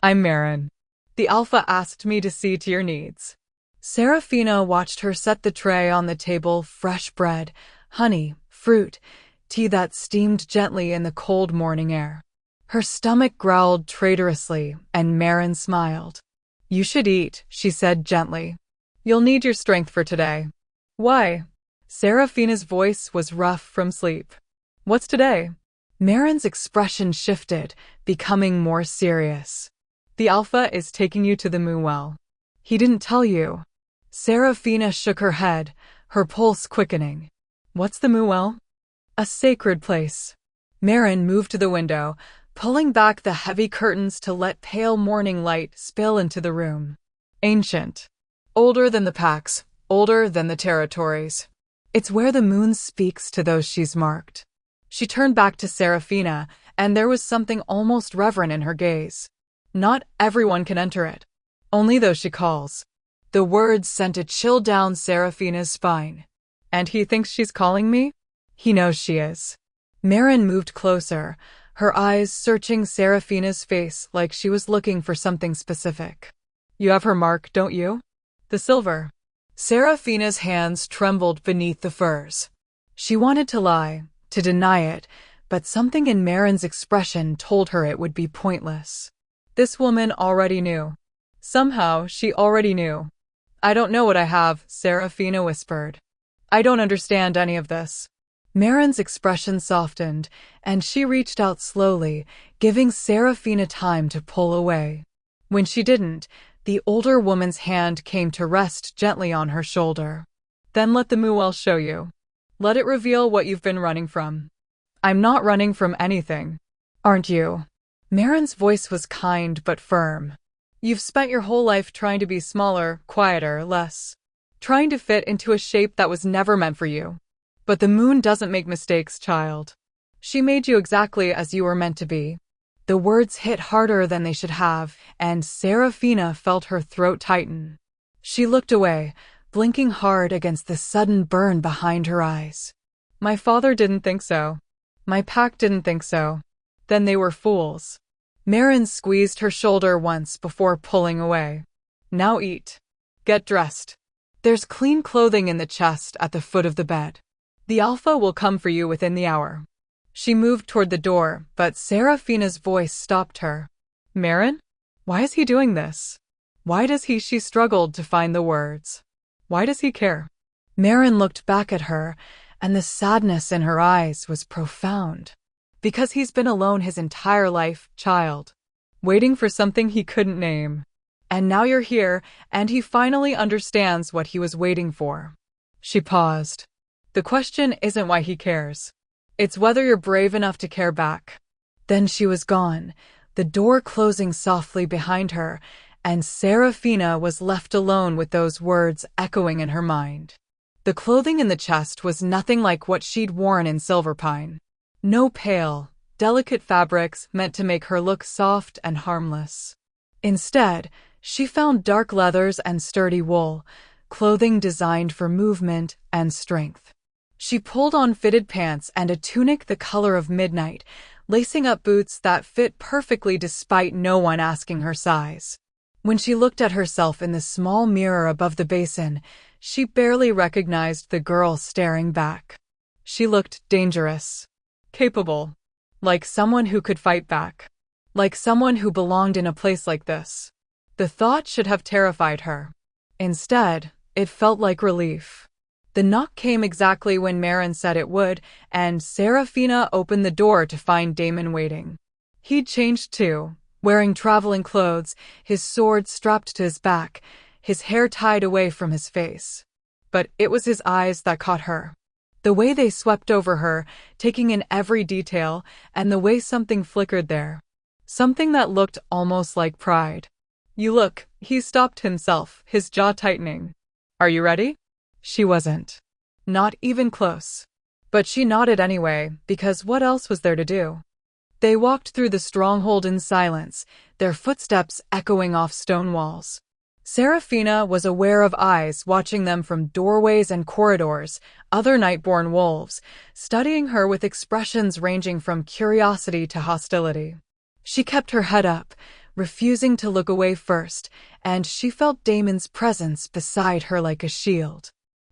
I'm Marin. The Alpha asked me to see to your needs. Saraphina watched her set the tray on the table, fresh bread, honey, fruit, tea that steamed gently in the cold morning air. Her stomach growled traitorously, and Marin smiled. You should eat, she said gently. You'll need your strength for today. Why? Saraphina's voice was rough from sleep. What's today? Marin's expression shifted, becoming more serious. The Alpha is taking you to the moon well. He didn't tell you. Saraphina shook her head, her pulse quickening. What's the moon well? A sacred place. Marin moved to the window, pulling back the heavy curtains to let pale morning light spill into the room. Ancient. Older than the packs, older than the territories. It's where the moon speaks to those she's marked. She turned back to Saraphina, and there was something almost reverent in her gaze. Not everyone can enter it. Only those she calls. The words sent a chill down Saraphina's spine. And he thinks she's calling me? He knows she is. Marin moved closer, her eyes searching Saraphina's face like she was looking for something specific. You have her mark, don't you? The silver. Saraphina's hands trembled beneath the furs. She wanted to lie, to deny it, but something in Marin's expression told her it would be pointless. This woman already knew. Somehow, she already knew. I don't know what I have, Saraphina whispered. I don't understand any of this. Marin's expression softened, and she reached out slowly, giving Saraphina time to pull away. When she didn't, the older woman's hand came to rest gently on her shoulder. Then let the Muel show you. Let it reveal what you've been running from. I'm not running from anything. Aren't you? Marin's voice was kind but firm. You've spent your whole life trying to be smaller, quieter, less. Trying to fit into a shape that was never meant for you. But the moon doesn't make mistakes, child. She made you exactly as you were meant to be. The words hit harder than they should have, and Saraphina felt her throat tighten. She looked away, blinking hard against the sudden burn behind her eyes. My father didn't think so. My pack didn't think so. Then they were fools. Marin squeezed her shoulder once before pulling away. Now eat. Get dressed. There's clean clothing in the chest at the foot of the bed. The Alpha will come for you within the hour. She moved toward the door, but Saraphina's voice stopped her. Marin? Why is he doing this? Why does he? She struggled to find the words. Why does he care? Marin looked back at her, and the sadness in her eyes was profound. Because he's been alone his entire life, child. Waiting for something he couldn't name. And now you're here, and he finally understands what he was waiting for. She paused. The question isn't why he cares. It's whether you're brave enough to care back. Then she was gone, the door closing softly behind her, and Saraphina was left alone with those words echoing in her mind. The clothing in the chest was nothing like what she'd worn in Silverpine. No pale, delicate fabrics meant to make her look soft and harmless. Instead, she found dark leathers and sturdy wool, clothing designed for movement and strength. She pulled on fitted pants and a tunic the color of midnight, lacing up boots that fit perfectly despite no one asking her size. When she looked at herself in the small mirror above the basin, she barely recognized the girl staring back. She looked dangerous, capable, like someone who could fight back, like someone who belonged in a place like this. The thought should have terrified her. Instead, it felt like relief. The knock came exactly when Marin said it would, and Saraphina opened the door to find Damon waiting. He'd changed too, wearing traveling clothes, his sword strapped to his back, his hair tied away from his face. But it was his eyes that caught her. The way they swept over her, taking in every detail, and the way something flickered there. Something that looked almost like pride. You look, he stopped himself, his jaw tightening. Are you ready? She wasn't. Not even close. But she nodded anyway, because what else was there to do? They walked through the stronghold in silence, their footsteps echoing off stone walls. Saraphina was aware of eyes watching them from doorways and corridors, other Nightborn wolves, studying her with expressions ranging from curiosity to hostility. She kept her head up, refusing to look away first, and she felt Damon's presence beside her like a shield.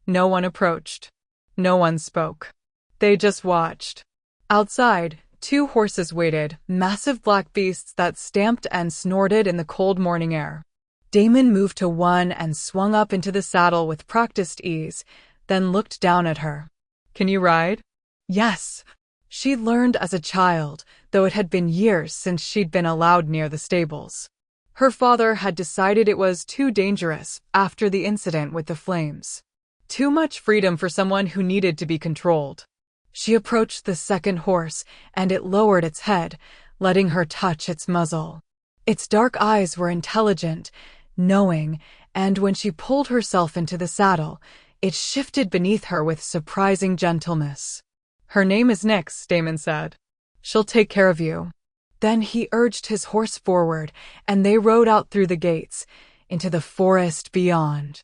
No one approached. No one spoke. They just watched. Outside, 2 horses waited, massive black beasts that stamped and snorted in the cold morning air. Damon moved to one and swung up into the saddle with practiced ease, then looked down at her. Can you ride? Yes. She'd learned as a child, though it had been years since she'd been allowed near the stables. Her father had decided it was too dangerous after the incident with the flames. Too much freedom for someone who needed to be controlled. She approached the second horse, and it lowered its head, letting her touch its muzzle. Its dark eyes were intelligent, knowing, and when she pulled herself into the saddle, it shifted beneath her with surprising gentleness. Her name is Nyx, Damon said. She'll take care of you. Then he urged his horse forward, and they rode out through the gates, into the forest beyond.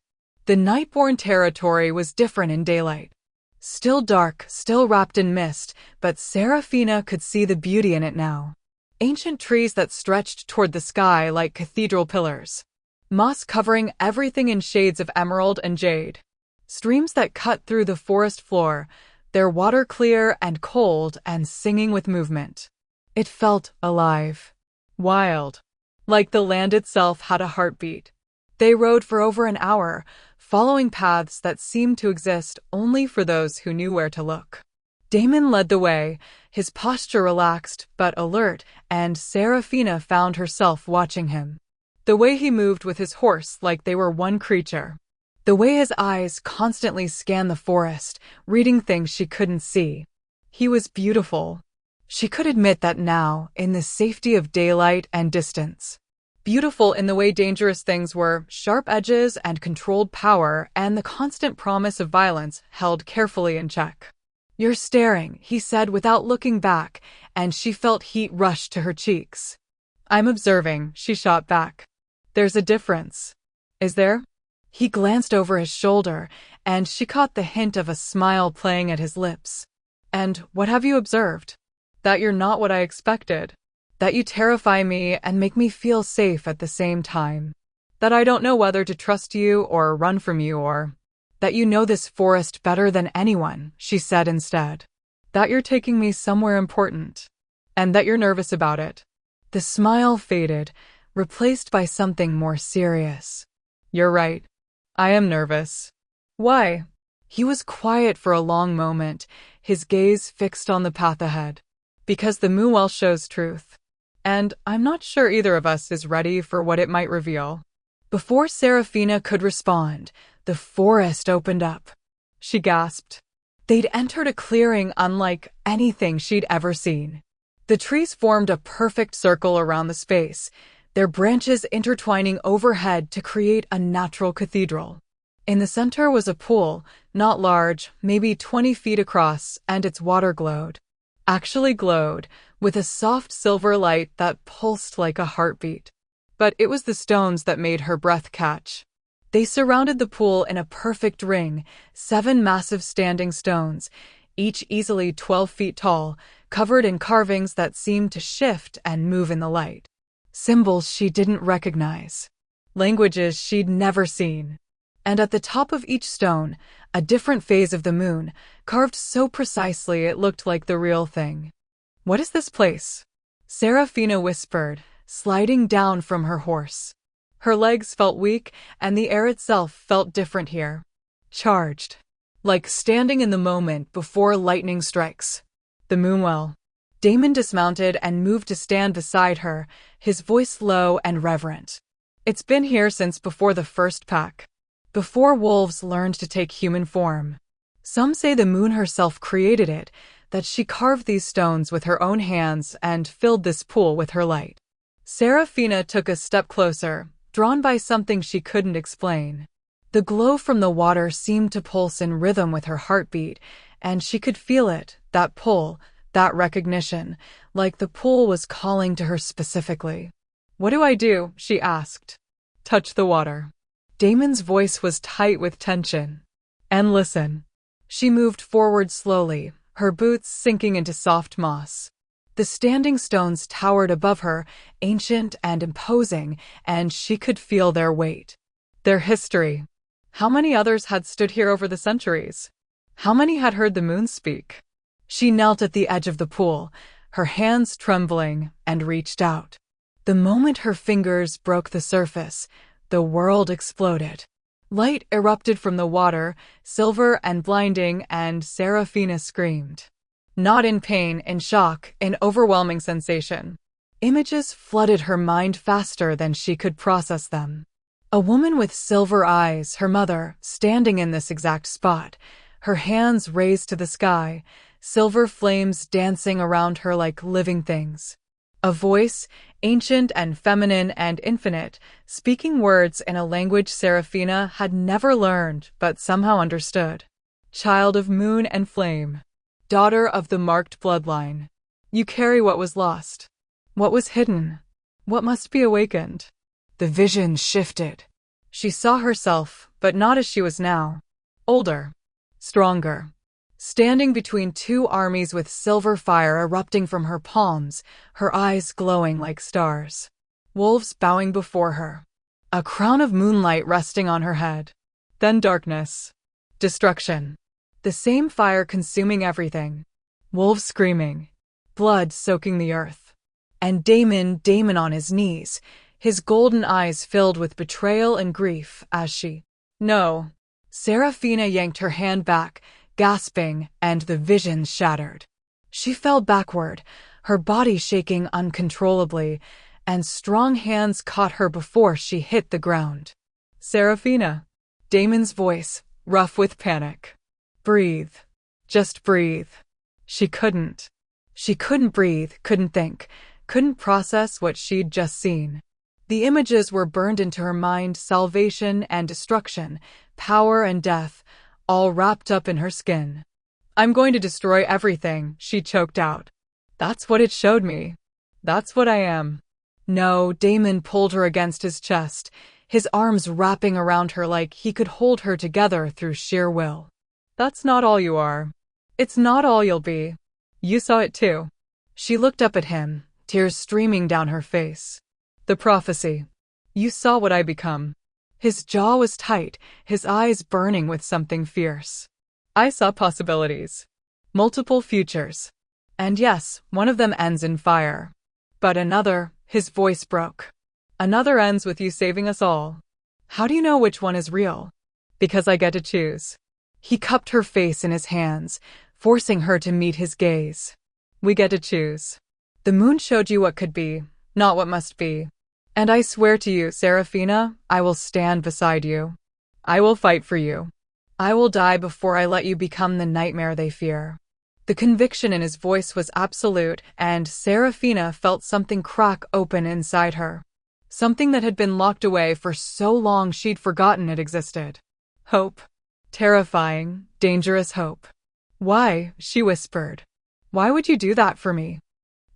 The Nightborn territory was different in daylight. Still dark, still wrapped in mist, but Saraphina could see the beauty in it now. Ancient trees that stretched toward the sky like cathedral pillars. Moss covering everything in shades of emerald and jade. Streams that cut through the forest floor, their water clear and cold and singing with movement. It felt alive. Wild. Like the land itself had a heartbeat. They rode for over an hour, following paths that seemed to exist only for those who knew where to look. Damon led the way, his posture relaxed but alert, and Saraphina found herself watching him. The way he moved with his horse like they were one creature. The way his eyes constantly scanned the forest, reading things she couldn't see. He was beautiful. She could admit that now, in the safety of daylight and distance. Beautiful in the way dangerous things were, sharp edges and controlled power, and the constant promise of violence held carefully in check. "You're staring," he said without looking back, and she felt heat rush to her cheeks. "I'm observing," she shot back. "There's a difference." "Is there?" He glanced over his shoulder, and she caught the hint of a smile playing at his lips. "And what have you observed?" "That you're not what I expected. That you terrify me and make me feel safe at the same time. That I don't know whether to trust you or run from you or that you know this forest better than anyone," she said instead. "That you're taking me somewhere important. And that you're nervous about it." The smile faded, replaced by something more serious. "You're right. I am nervous." "Why?" He was quiet for a long moment, his gaze fixed on the path ahead. "Because the moonwell shows truth. And I'm not sure either of us is ready for what it might reveal." Before Saraphina could respond, the forest opened up. She gasped. They'd entered a clearing unlike anything she'd ever seen. The trees formed a perfect circle around the space, their branches intertwining overhead to create a natural cathedral. In the center was a pool, not large, maybe 20 feet across, and its water glowed. Actually glowed, with a soft silver light that pulsed like a heartbeat. But it was the stones that made her breath catch. They surrounded the pool in a perfect ring, 7 massive standing stones, each easily 12 feet tall, covered in carvings that seemed to shift and move in the light. Symbols she didn't recognize. Languages she'd never seen. And at the top of each stone, a different phase of the moon, carved so precisely it looked like the real thing. "What is this place?" Saraphina whispered, sliding down from her horse. Her legs felt weak, and the air itself felt different here. Charged. Like standing in the moment before lightning strikes. "The moonwell." Damon dismounted and moved to stand beside her, his voice low and reverent. "It's been here since before the first pack. Before wolves learned to take human form. Some say the moon herself created it, that she carved these stones with her own hands and filled this pool with her light." Saraphina took a step closer, drawn by something she couldn't explain. The glow from the water seemed to pulse in rhythm with her heartbeat, and she could feel it, that pull, that recognition, like the pool was calling to her specifically. "What do I do?" she asked. "Touch the water." Damon's voice was tight with tension. "And listen." She moved forward slowly, her boots sinking into soft moss. The standing stones towered above her, ancient and imposing, and she could feel their weight. Their history. How many others had stood here over the centuries? How many had heard the moon speak? She knelt at the edge of the pool, her hands trembling, and reached out. The moment her fingers broke the surface, the world exploded. Light erupted from the water, silver and blinding, and Saraphina screamed. Not in pain, in shock, in overwhelming sensation. Images flooded her mind faster than she could process them. A woman with silver eyes, her mother, standing in this exact spot, her hands raised to the sky, silver flames dancing around her like living things. A voice, ancient and feminine and infinite, speaking words in a language Saraphina had never learned but somehow understood. "Child of moon and flame. Daughter of the marked bloodline. You carry what was lost. What was hidden. What must be awakened." The vision shifted. She saw herself, but not as she was now. Older. Stronger. Standing between 2 armies with silver fire erupting from her palms, her eyes glowing like stars. Wolves bowing before her. A crown of moonlight resting on her head. Then darkness. Destruction. The same fire consuming everything. Wolves screaming. Blood soaking the earth. And Damon on his knees, his golden eyes filled with betrayal and grief as she... "No." Saraphina yanked her hand back, gasping, and the vision shattered. She fell backward, her body shaking uncontrollably, and strong hands caught her before she hit the ground. "Saraphina." Damon's voice, rough with panic. "Breathe. Just breathe." She couldn't. She couldn't breathe, couldn't think, couldn't process what she'd just seen. The images were burned into her mind, salvation and destruction, power and death, all wrapped up in her skin. I'm going to destroy everything, she choked out. That's what it showed me. That's what I am. No, Damon pulled her against his chest, his arms wrapping around her like he could hold her together through sheer will. That's not all you are. It's not all you'll be. You saw it too. She looked up at him, tears streaming down her face. The prophecy. You saw what I become. His jaw was tight, his eyes burning with something fierce. I saw possibilities. Multiple futures. And yes, one of them ends in fire. But another, his voice broke. Another ends with you saving us all. How do you know which one is real? Because I get to choose. He cupped her face in his hands, forcing her to meet his gaze. We get to choose. The moon showed you what could be, not what must be. And I swear to you, Saraphina, I will stand beside you. I will fight for you. I will die before I let you become the nightmare they fear. The conviction in his voice was absolute, and Saraphina felt something crack open inside her. Something that had been locked away for so long she'd forgotten it existed. Hope. Terrifying, dangerous hope. Why? She whispered. Why would you do that for me?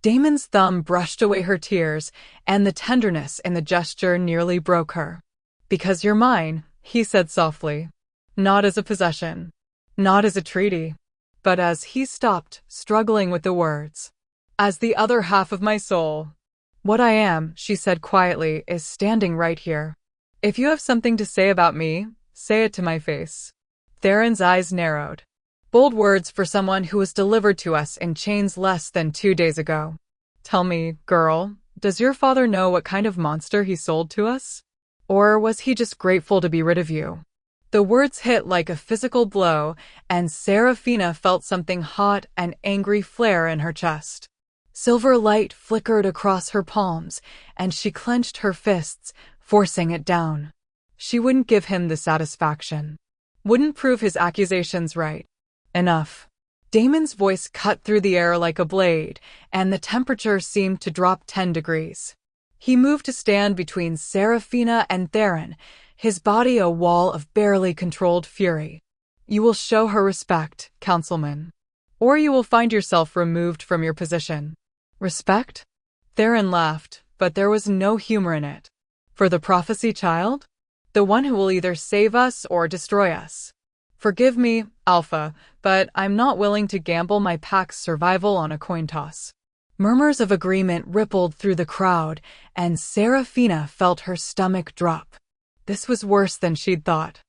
Damon's thumb brushed away her tears, and the tenderness in the gesture nearly broke her. Because you're mine, he said softly. Not as a possession. Not as a treaty. But as he stopped, struggling with the words. As the other half of my soul. What I am, she said quietly, is standing right here. If you have something to say about me, say it to my face. Theron's eyes narrowed. Bold words for someone who was delivered to us in chains less than 2 days ago. Tell me, girl, does your father know what kind of monster he sold to us? Or was he just grateful to be rid of you? The words hit like a physical blow, and Saraphina felt something hot and angry flare in her chest. Silver light flickered across her palms, and she clenched her fists, forcing it down. She wouldn't give him the satisfaction. Wouldn't prove his accusations right. Enough. Damon's voice cut through the air like a blade, and the temperature seemed to drop 10 degrees. He moved to stand between Saraphina and Theron, his body a wall of barely controlled fury. You will show her respect, councilman. Or you will find yourself removed from your position. Respect? Theron laughed, but there was no humor in it. For the prophecy child? The one who will either save us or destroy us. Forgive me, Alpha, but I'm not willing to gamble my pack's survival on a coin toss. Murmurs of agreement rippled through the crowd, and Saraphina felt her stomach drop. This was worse than she'd thought.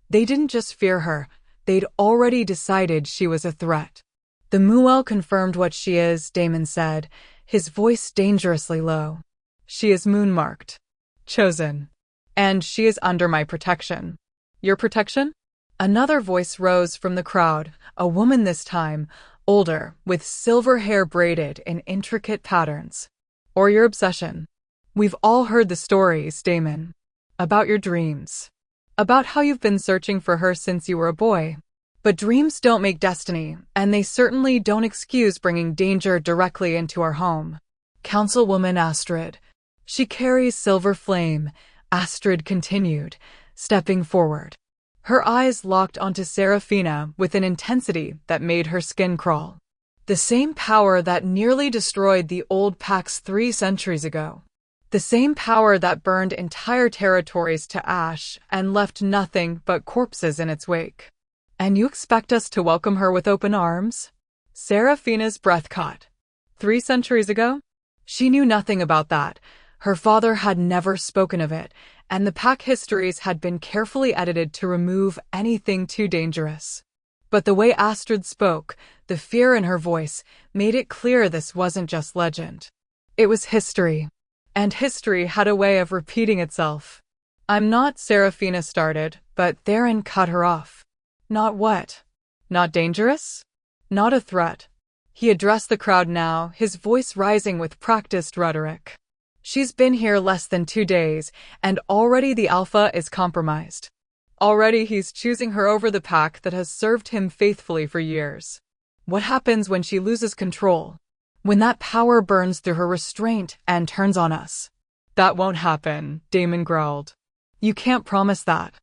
They didn't just fear her, they'd already decided she was a threat. The Muel confirmed what she is, Damon said, his voice dangerously low. She is moon-marked. Chosen. And she is under my protection. Your protection? Another voice rose from the crowd, a woman this time, older, with silver hair braided in intricate patterns. Or your obsession. We've all heard the stories, Damon. About your dreams. About how you've been searching for her since you were a boy. But dreams don't make destiny, and they certainly don't excuse bringing danger directly into our home. Councilwoman Astrid. She carries silver flame, Astrid continued, stepping forward. Her eyes locked onto Saraphina with an intensity that made her skin crawl. The same power that nearly destroyed the old Pax 3 centuries ago. The same power that burned entire territories to ash and left nothing but corpses in its wake. And you expect us to welcome her with open arms? Saraphina's breath caught. 3 centuries ago? She knew nothing about that. Her father had never spoken of it, and the pack histories had been carefully edited to remove anything too dangerous. But the way Astrid spoke, the fear in her voice, made it clear this wasn't just legend. It was history. And history had a way of repeating itself. I'm not, Saraphina started, but Theron cut her off. Not what? Not dangerous? Not a threat. He addressed the crowd now, his voice rising with practiced rhetoric. She's been here less than 2 days, and already the Alpha is compromised. Already he's choosing her over the pack that has served him faithfully for years. What happens when she loses control? When that power burns through her restraint and turns on us? That won't happen, Damon growled. You can't promise that.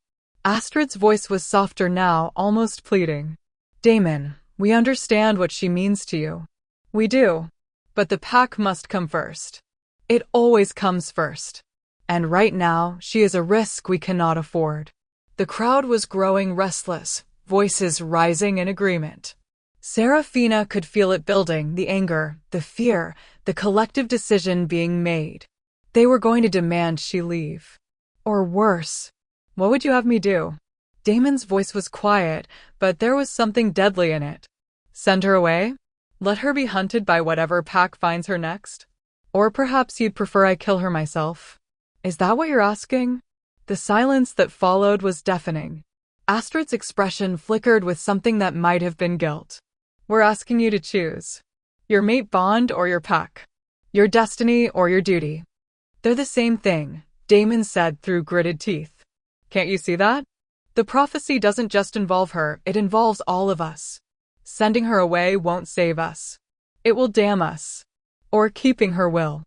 Astrid's voice was softer now, almost pleading. Damon, we understand what she means to you. We do. But the pack must come first. It always comes first. And right now, she is a risk we cannot afford. The crowd was growing restless, voices rising in agreement. Saraphina could feel it building, the anger, the fear, the collective decision being made. They were going to demand she leave. Or worse. What would you have me do? Damon's voice was quiet, but there was something deadly in it. Send her away? Let her be hunted by whatever pack finds her next? Or perhaps you'd prefer I kill her myself? Is that what you're asking? The silence that followed was deafening. Astrid's expression flickered with something that might have been guilt. We're asking you to choose. Your mate bond or your pack. Your destiny or your duty. They're the same thing, Damon said through gritted teeth. Can't you see that? The prophecy doesn't just involve her, it involves all of us. Sending her away won't save us. It will damn us. Or keeping her will.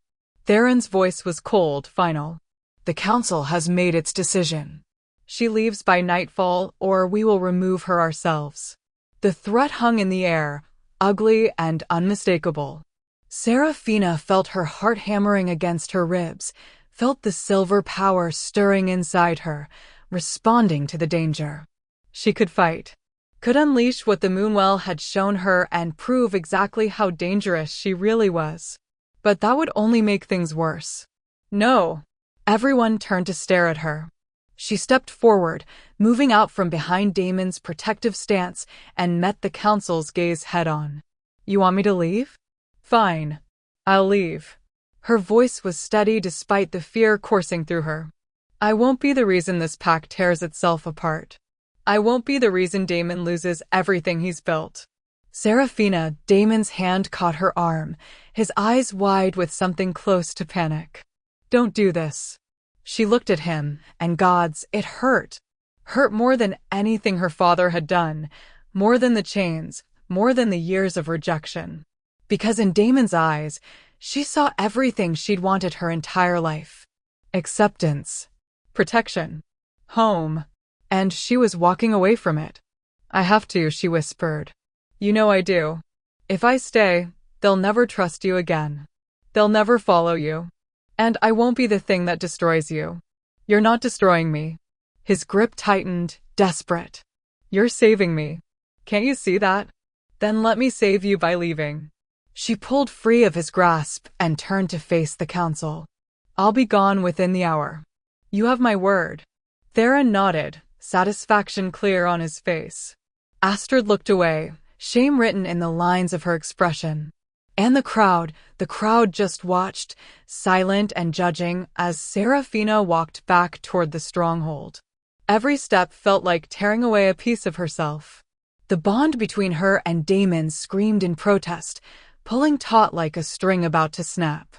Theron's voice was cold, final. The council has made its decision. She leaves by nightfall, or we will remove her ourselves. The threat hung in the air, ugly and unmistakable. Saraphina felt her heart hammering against her ribs, felt the silver power stirring inside her, responding to the danger. She could fight. Could unleash what the Moonwell had shown her and prove exactly how dangerous she really was. But that would only make things worse. No. Everyone turned to stare at her. She stepped forward, moving out from behind Damon's protective stance, and met the council's gaze head-on. You want me to leave? Fine. I'll leave. Her voice was steady despite the fear coursing through her. I won't be the reason this pack tears itself apart. I won't be the reason Damon loses everything he's built. Saraphina, Damon's hand caught her arm, his eyes wide with something close to panic. Don't do this. She looked at him, and gods, it hurt. Hurt more than anything her father had done, more than the chains, more than the years of rejection. Because in Damon's eyes, she saw everything she'd wanted her entire life. Acceptance. Protection. Home. And she was walking away from it. I have to, she whispered. You know I do. If I stay, they'll never trust you again. They'll never follow you. And I won't be the thing that destroys you. You're not destroying me. His grip tightened, desperate. You're saving me. Can't you see that? Then let me save you by leaving. She pulled free of his grasp and turned to face the council. I'll be gone within the hour. You have my word. Theron nodded, satisfaction clear on his face. Astrid looked away, shame written in the lines of her expression. And the crowd just watched, silent and judging, as Saraphina walked back toward the stronghold. Every step felt like tearing away a piece of herself. The bond between her and Damon screamed in protest, pulling taut like a string about to snap.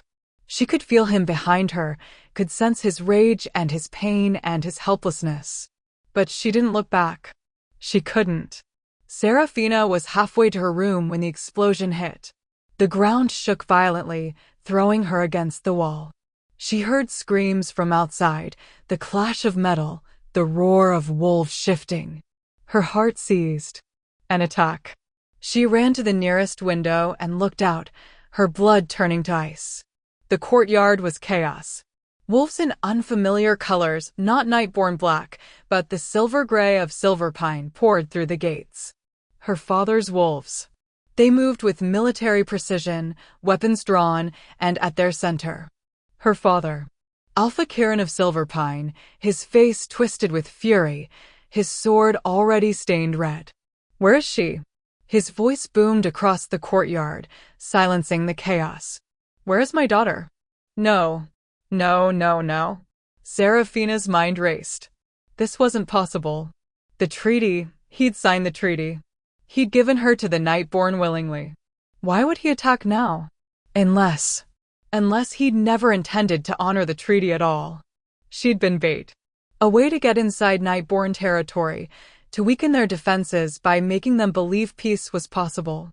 She could feel him behind her, could sense his rage and his pain and his helplessness. But she didn't look back. She couldn't. Saraphina was halfway to her room when the explosion hit. The ground shook violently, throwing her against the wall. She heard screams from outside, the clash of metal, the roar of wolves shifting. Her heart seized. An attack. She ran to the nearest window and looked out, her blood turning to ice. The courtyard was chaos. Wolves in unfamiliar colors, not Nightborn black, but the silver gray of Silverpine poured through the gates. Her father's wolves. They moved with military precision, weapons drawn, and at their center. Her father. Alpha Kirin of Silverpine, his face twisted with fury, his sword already stained red. Where is she? His voice boomed across the courtyard, silencing the chaos. Where is my daughter? No. No. Saraphina's mind raced. This wasn't possible. The treaty, he'd signed the treaty. He'd given her to the Nightborn willingly. Why would he attack now? Unless he'd never intended to honor the treaty at all. She'd been bait. A way to get inside Nightborn territory, to weaken their defenses by making them believe peace was possible.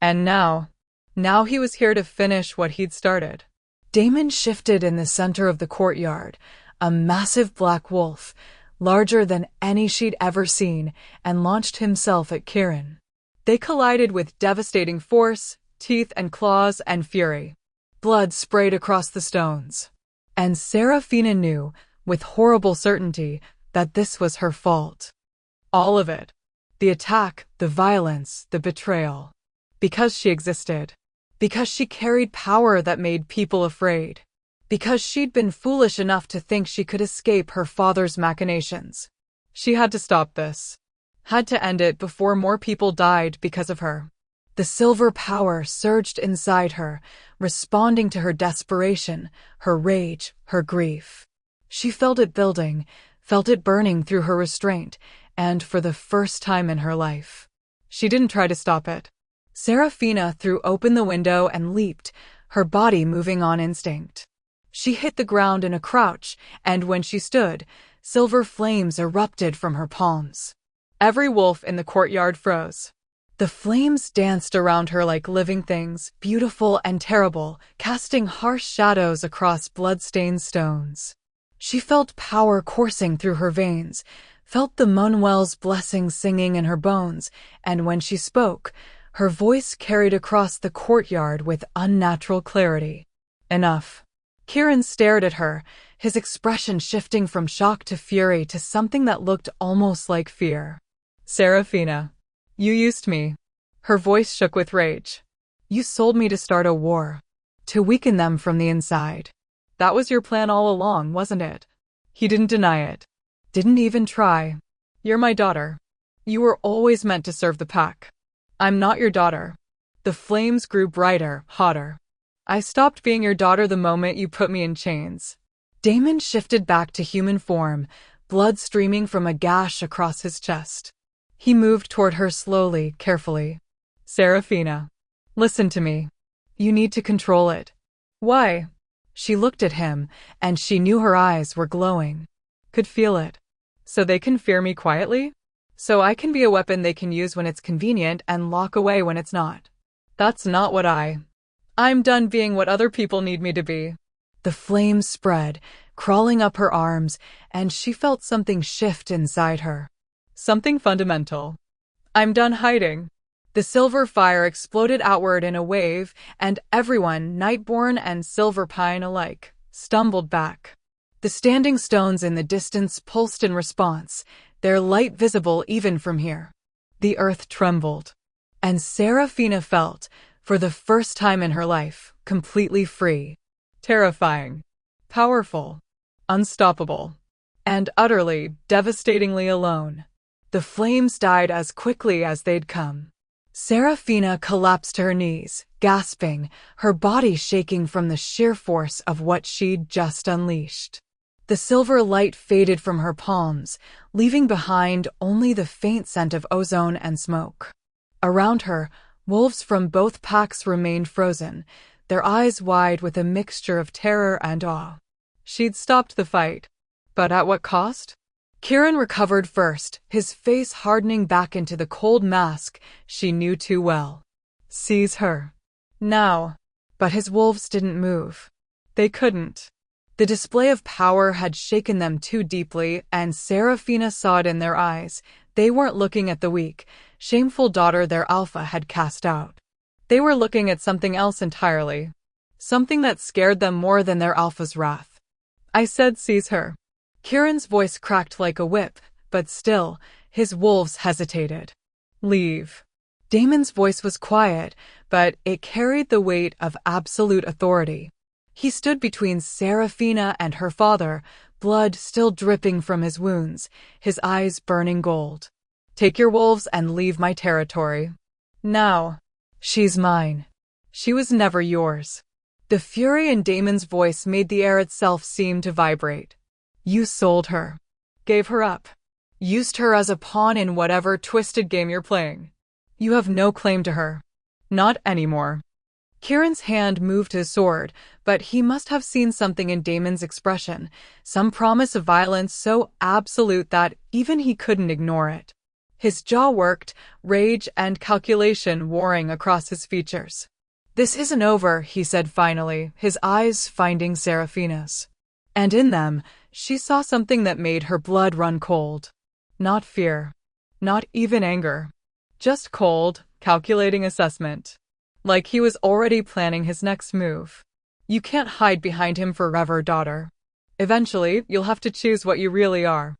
And now he was here to finish what he'd started. Damon shifted in the center of the courtyard, a massive black wolf, larger than any she'd ever seen, and launched himself at Kieran. They collided with devastating force, teeth and claws and fury. Blood sprayed across the stones. And Saraphina knew, with horrible certainty, that this was her fault. All of it. The attack, the violence, the betrayal. Because she existed. Because she carried power that made people afraid. Because she'd been foolish enough to think she could escape her father's machinations. She had to stop this. Had to end it before more people died because of her. The silver power surged inside her, responding to her desperation, her rage, her grief. She felt it building, felt it burning through her restraint, and for the first time in her life, she didn't try to stop it. Saraphina threw open the window and leaped, her body moving on instinct. She hit the ground in a crouch, and when she stood, silver flames erupted from her palms. Every wolf in the courtyard froze. The flames danced around her like living things, beautiful and terrible, casting harsh shadows across blood-stained stones. She felt power coursing through her veins, felt the Manuel's blessing singing in her bones, and when she spoke, her voice carried across the courtyard with unnatural clarity. Enough. Kieran stared at her, his expression shifting from shock to fury to something that looked almost like fear. Saraphina, you used me. Her voice shook with rage. You sold me to start a war. To weaken them from the inside. That was your plan all along, wasn't it? He didn't deny it. Didn't even try. You're my daughter. You were always meant to serve the pack. I'm not your daughter. The flames grew brighter, hotter. I stopped being your daughter the moment you put me in chains. Damon shifted back to human form, blood streaming from a gash across his chest. He moved toward her slowly, carefully. Saraphina, listen to me. You need to control it. Why? She looked at him, and she knew her eyes were glowing. Could feel it. So they can fear me quietly? So I can be a weapon they can use when it's convenient and lock away when it's not. That's not what I'm done being what other people need me to be. The flames spread, crawling up her arms, and she felt something shift inside her. Something fundamental. I'm done hiding. The silver fire exploded outward in a wave, and everyone, Nightborn and Silverpine alike, stumbled back. The standing stones in the distance pulsed in response, their light visible even from here. The earth trembled. And Saraphina felt, for the first time in her life, completely free. Terrifying. Powerful. Unstoppable. And utterly, devastatingly alone. The flames died as quickly as they'd come. Saraphina collapsed to her knees, gasping, her body shaking from the sheer force of what she'd just unleashed. The silver light faded from her palms, leaving behind only the faint scent of ozone and smoke. Around her, wolves from both packs remained frozen, their eyes wide with a mixture of terror and awe. She'd stopped the fight. But at what cost? Kieran recovered first, his face hardening back into the cold mask she knew too well. Seize her. Now. But his wolves didn't move. They couldn't. The display of power had shaken them too deeply, and Saraphina saw it in their eyes. They weren't looking at the weak, shameful daughter their alpha had cast out. They were looking at something else entirely. Something that scared them more than their alpha's wrath. I said seize her. Kieran's voice cracked like a whip, but still, his wolves hesitated. Leave. Damon's voice was quiet, but it carried the weight of absolute authority. He stood between Saraphina and her father, blood still dripping from his wounds, his eyes burning gold. Take your wolves and leave my territory. Now. She's mine. She was never yours. The fury in Damon's voice made the air itself seem to vibrate. You sold her. Gave her up. Used her as a pawn in whatever twisted game you're playing. You have no claim to her. Not anymore. Kieran's hand moved his sword, but he must have seen something in Damon's expression, some promise of violence so absolute that even he couldn't ignore it. His jaw worked, rage and calculation warring across his features. "This isn't over," he said finally, his eyes finding Saraphina's. And in them, she saw something that made her blood run cold. Not fear. Not even anger. Just cold, calculating assessment. Like he was already planning his next move. "You can't hide behind him forever, daughter. Eventually, you'll have to choose what you really are."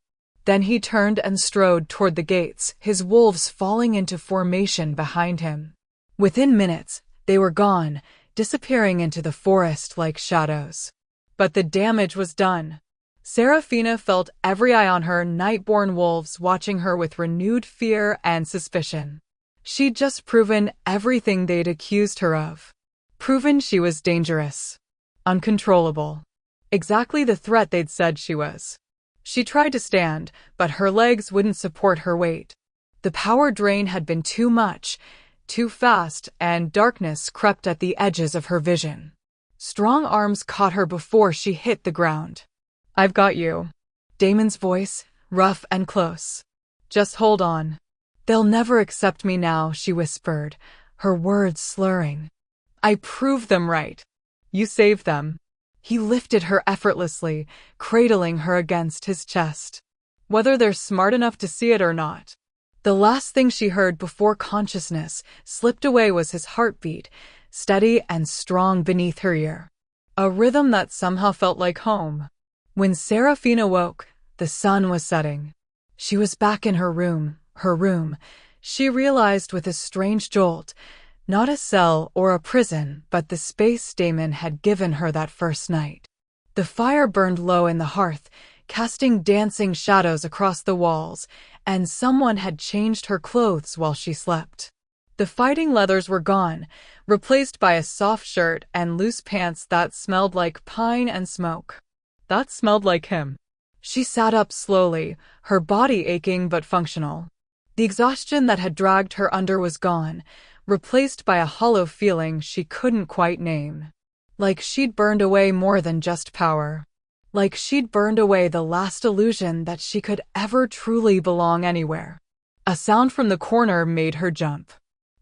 Then he turned and strode toward the gates, his wolves falling into formation behind him. Within minutes, they were gone, disappearing into the forest like shadows. But the damage was done. Saraphina felt every eye on her night-born wolves watching her with renewed fear and suspicion. She'd just proven everything they'd accused her of. Proven she was dangerous. Uncontrollable. Exactly the threat they'd said she was. She tried to stand, but her legs wouldn't support her weight. The power drain had been too much, too fast, and darkness crept at the edges of her vision. Strong arms caught her before she hit the ground. "I've got you." Damon's voice, rough and close. "Just hold on." "They'll never accept me now," she whispered, her words slurring. "I proved them right. You saved them." He lifted her effortlessly, cradling her against his chest. Whether they're smart enough to see it or not. The last thing she heard before consciousness slipped away was his heartbeat, steady and strong beneath her ear. A rhythm that somehow felt like home. When Saraphina woke, the sun was setting. She was back in her room, she realized with a strange jolt. Not a cell or a prison, but the space Damon had given her that first night. The fire burned low in the hearth, casting dancing shadows across the walls, and someone had changed her clothes while she slept. The fighting leathers were gone, replaced by a soft shirt and loose pants that smelled like pine and smoke. That smelled like him. She sat up slowly, her body aching but functional. The exhaustion that had dragged her under was gone, replaced by a hollow feeling she couldn't quite name. Like she'd burned away more than just power. Like she'd burned away the last illusion that she could ever truly belong anywhere. A sound from the corner made her jump.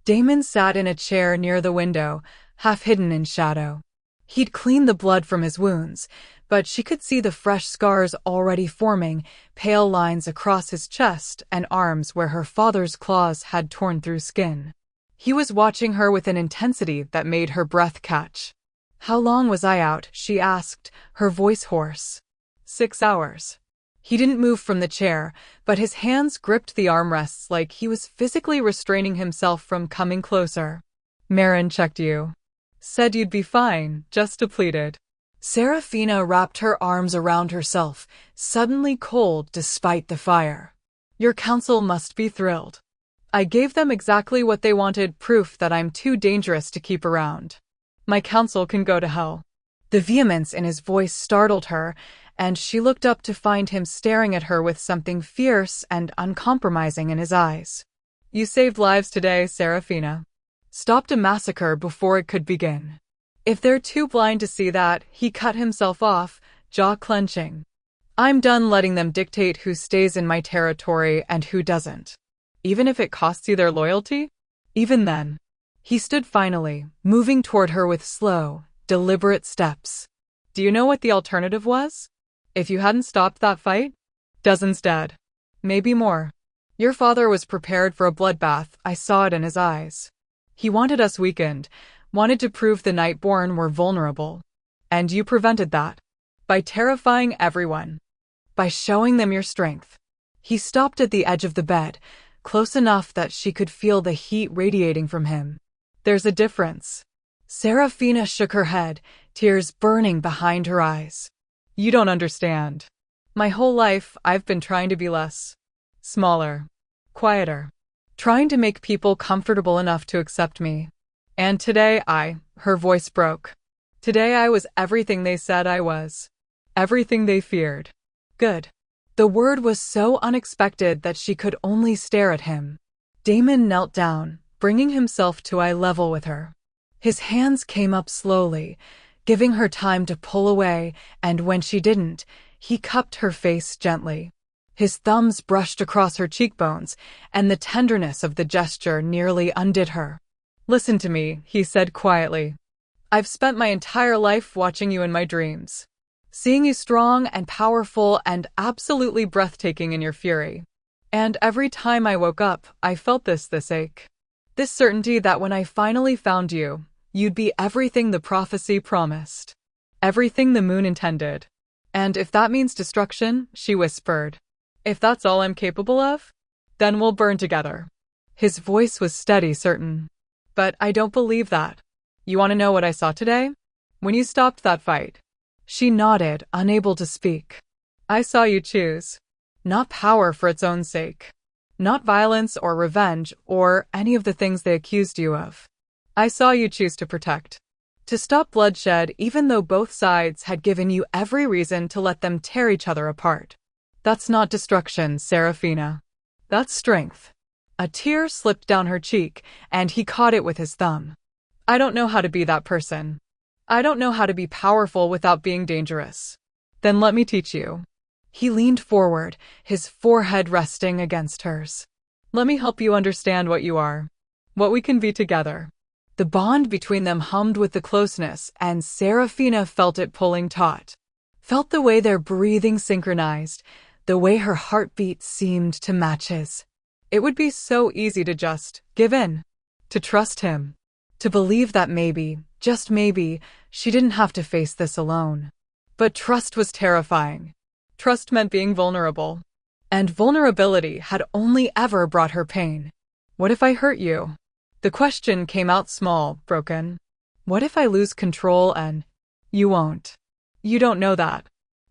Damon sat in a chair near the window, half hidden in shadow. He'd cleaned the blood from his wounds, but she could see the fresh scars already forming, pale lines across his chest and arms where her father's claws had torn through skin. He was watching her with an intensity that made her breath catch. "How long was I out?" she asked, her voice hoarse. 6 hours. He didn't move from the chair, but his hands gripped the armrests like he was physically restraining himself from coming closer. "Marin checked you. Said you'd be fine, just depleted." Saraphina wrapped her arms around herself, suddenly cold despite the fire. "Your council must be thrilled. I gave them exactly what they wanted, proof that I'm too dangerous to keep around. My counsel can go to hell." The vehemence in his voice startled her, and she looked up to find him staring at her with something fierce and uncompromising in his eyes. "You saved lives today, Saraphina. Stopped a massacre before it could begin." If they're too blind to see that, he cut himself off, jaw clenching. "I'm done letting them dictate who stays in my territory and who doesn't. Even if it costs you their loyalty?" Even then. He stood finally, moving toward her with slow, deliberate steps. "Do you know what the alternative was? If you hadn't stopped that fight? Dozens dead. Maybe more. Your father was prepared for a bloodbath, I saw it in his eyes. He wanted us weakened, wanted to prove the Nightborn were vulnerable. And you prevented that. By terrifying everyone. By showing them your strength." He stopped at the edge of the bed, close enough that she could feel the heat radiating from him. "There's a difference." Saraphina shook her head, tears burning behind her eyes. "You don't understand. My whole life, I've been trying to be less. Smaller. Quieter. Trying to make people comfortable enough to accept me. And today her voice broke. Today I was everything they said I was. Everything they feared. Good." The word was so unexpected that she could only stare at him. Damon knelt down, bringing himself to eye level with her. His hands came up slowly, giving her time to pull away, and when she didn't, he cupped her face gently. His thumbs brushed across her cheekbones, and the tenderness of the gesture nearly undid her. "Listen to me," he said quietly. "I've spent my entire life watching you in my dreams, seeing you strong and powerful and absolutely breathtaking in your fury. And every time I woke up, I felt this ache. This certainty that when I finally found you, you'd be everything the prophecy promised. Everything the moon intended. And if that means destruction," she whispered, "if that's all I'm capable of, then we'll burn together." His voice was steady, certain. "But I don't believe that. You want to know what I saw today? When you stopped that fight?" She nodded, unable to speak. "I saw you choose. Not power for its own sake. Not violence or revenge or any of the things they accused you of. I saw you choose to protect. To stop bloodshed even though both sides had given you every reason to let them tear each other apart. That's not destruction, Saraphina. That's strength." A tear slipped down her cheek, and he caught it with his thumb. "I don't know how to be that person. I don't know how to be powerful without being dangerous. Then let me teach you." He leaned forward, his forehead resting against hers. "Let me help you understand what you are, what we can be together." The bond between them hummed with the closeness, and Saraphina felt it pulling taut. Felt the way their breathing synchronized, the way her heartbeat seemed to match his. It would be so easy to just give in, to trust him, to believe that maybe, just maybe, she didn't have to face this alone. But trust was terrifying. Trust meant being vulnerable. And vulnerability had only ever brought her pain. "What if I hurt you?" The question came out small, broken. "What if I lose control and you won't? You don't know that.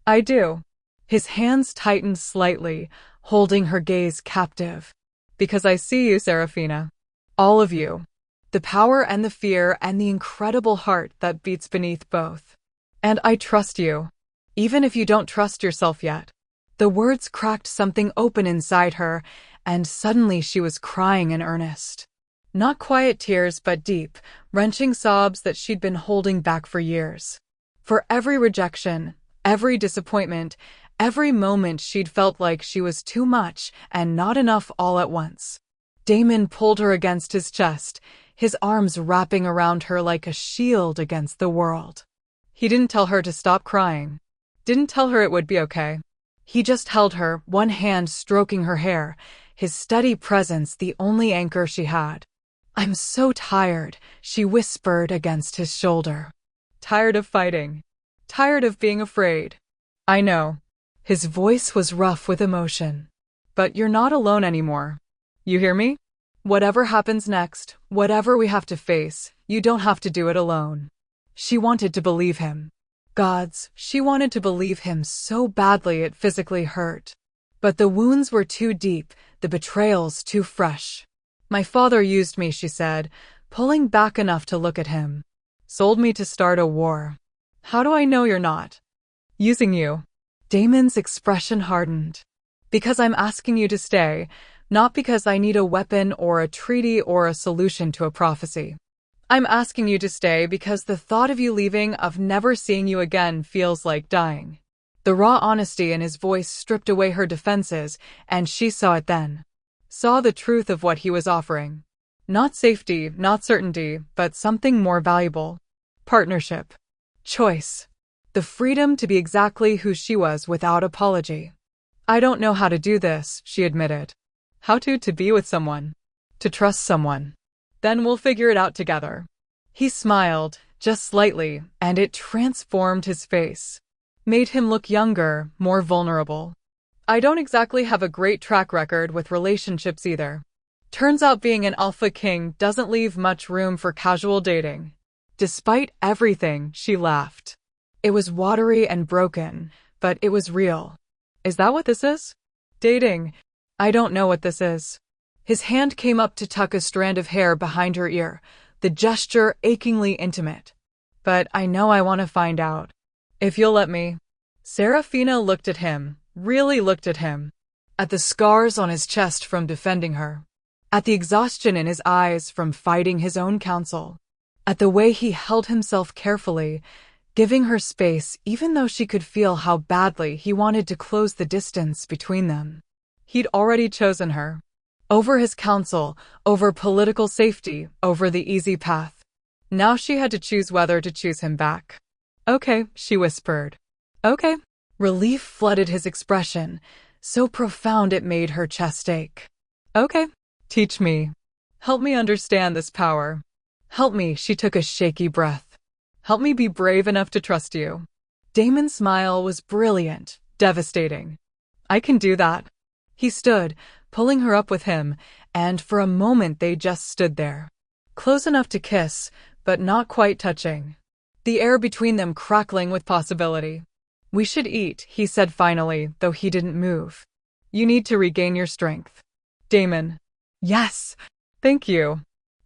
I do." His hands tightened slightly, holding her gaze captive. "Because I see you, Saraphina. All of you. The power and the fear and the incredible heart that beats beneath both. And I trust you. Even if you don't trust yourself yet." The words cracked something open inside her, and suddenly she was crying in earnest. Not quiet tears, but deep, wrenching sobs that she'd been holding back for years. For every rejection, every disappointment, every moment she'd felt like she was too much and not enough all at once. Damon pulled her against his chest, his arms wrapping around her like a shield against the world. He didn't tell her to stop crying. Didn't tell her it would be okay. He just held her, one hand stroking her hair, his steady presence the only anchor she had. "I'm so tired," she whispered against his shoulder. "Tired of fighting. Tired of being afraid." "I know." His voice was rough with emotion. "But you're not alone anymore. You hear me? Whatever happens next, whatever we have to face, you don't have to do it alone." She wanted to believe him. Gods, she wanted to believe him so badly it physically hurt. But the wounds were too deep, the betrayals too fresh. "My father used me," she said, pulling back enough to look at him. "Sold me to start a war. How do I know you're not using you?" Damon's expression hardened. "Because I'm asking you to stay, not because I need a weapon or a treaty or a solution to a prophecy. I'm asking you to stay because the thought of you leaving, of never seeing you again, feels like dying." The raw honesty in his voice stripped away her defenses, and she saw it then. Saw the truth of what he was offering. Not safety, not certainty, but something more valuable. Partnership. Choice. The freedom to be exactly who she was without apology. "I don't know how to do this," she admitted. "How to be with someone. To trust someone. Then we'll figure it out together." He smiled, just slightly, and it transformed his face. Made him look younger, more vulnerable. "I don't exactly have a great track record with relationships either. Turns out being an alpha king doesn't leave much room for casual dating." Despite everything, she laughed. It was watery and broken, but it was real. "Is that what this is? Dating? I don't know what this is." His hand came up to tuck a strand of hair behind her ear, the gesture achingly intimate. "But I know I want to find out. If you'll let me." Saraphina looked at him, really looked at him. At the scars on his chest from defending her. At the exhaustion in his eyes from fighting his own counsel. At the way he held himself carefully, giving her space even though she could feel how badly he wanted to close the distance between them. He'd already chosen her. Over his counsel, over political safety, over the easy path. Now she had to choose whether to choose him back. Okay, she whispered. Okay. Relief flooded his expression, so profound it made her chest ache. Okay. Teach me. Help me understand this power. Help me, she took a shaky breath. Help me be brave enough to trust you. Damon's smile was brilliant, devastating. I can do that. He stood, pulling her up with him, and for a moment they just stood there. Close enough to kiss, but not quite touching. The air between them crackling with possibility. We should eat, he said finally, though he didn't move. You need to regain your strength. Damon. Yes. Thank you.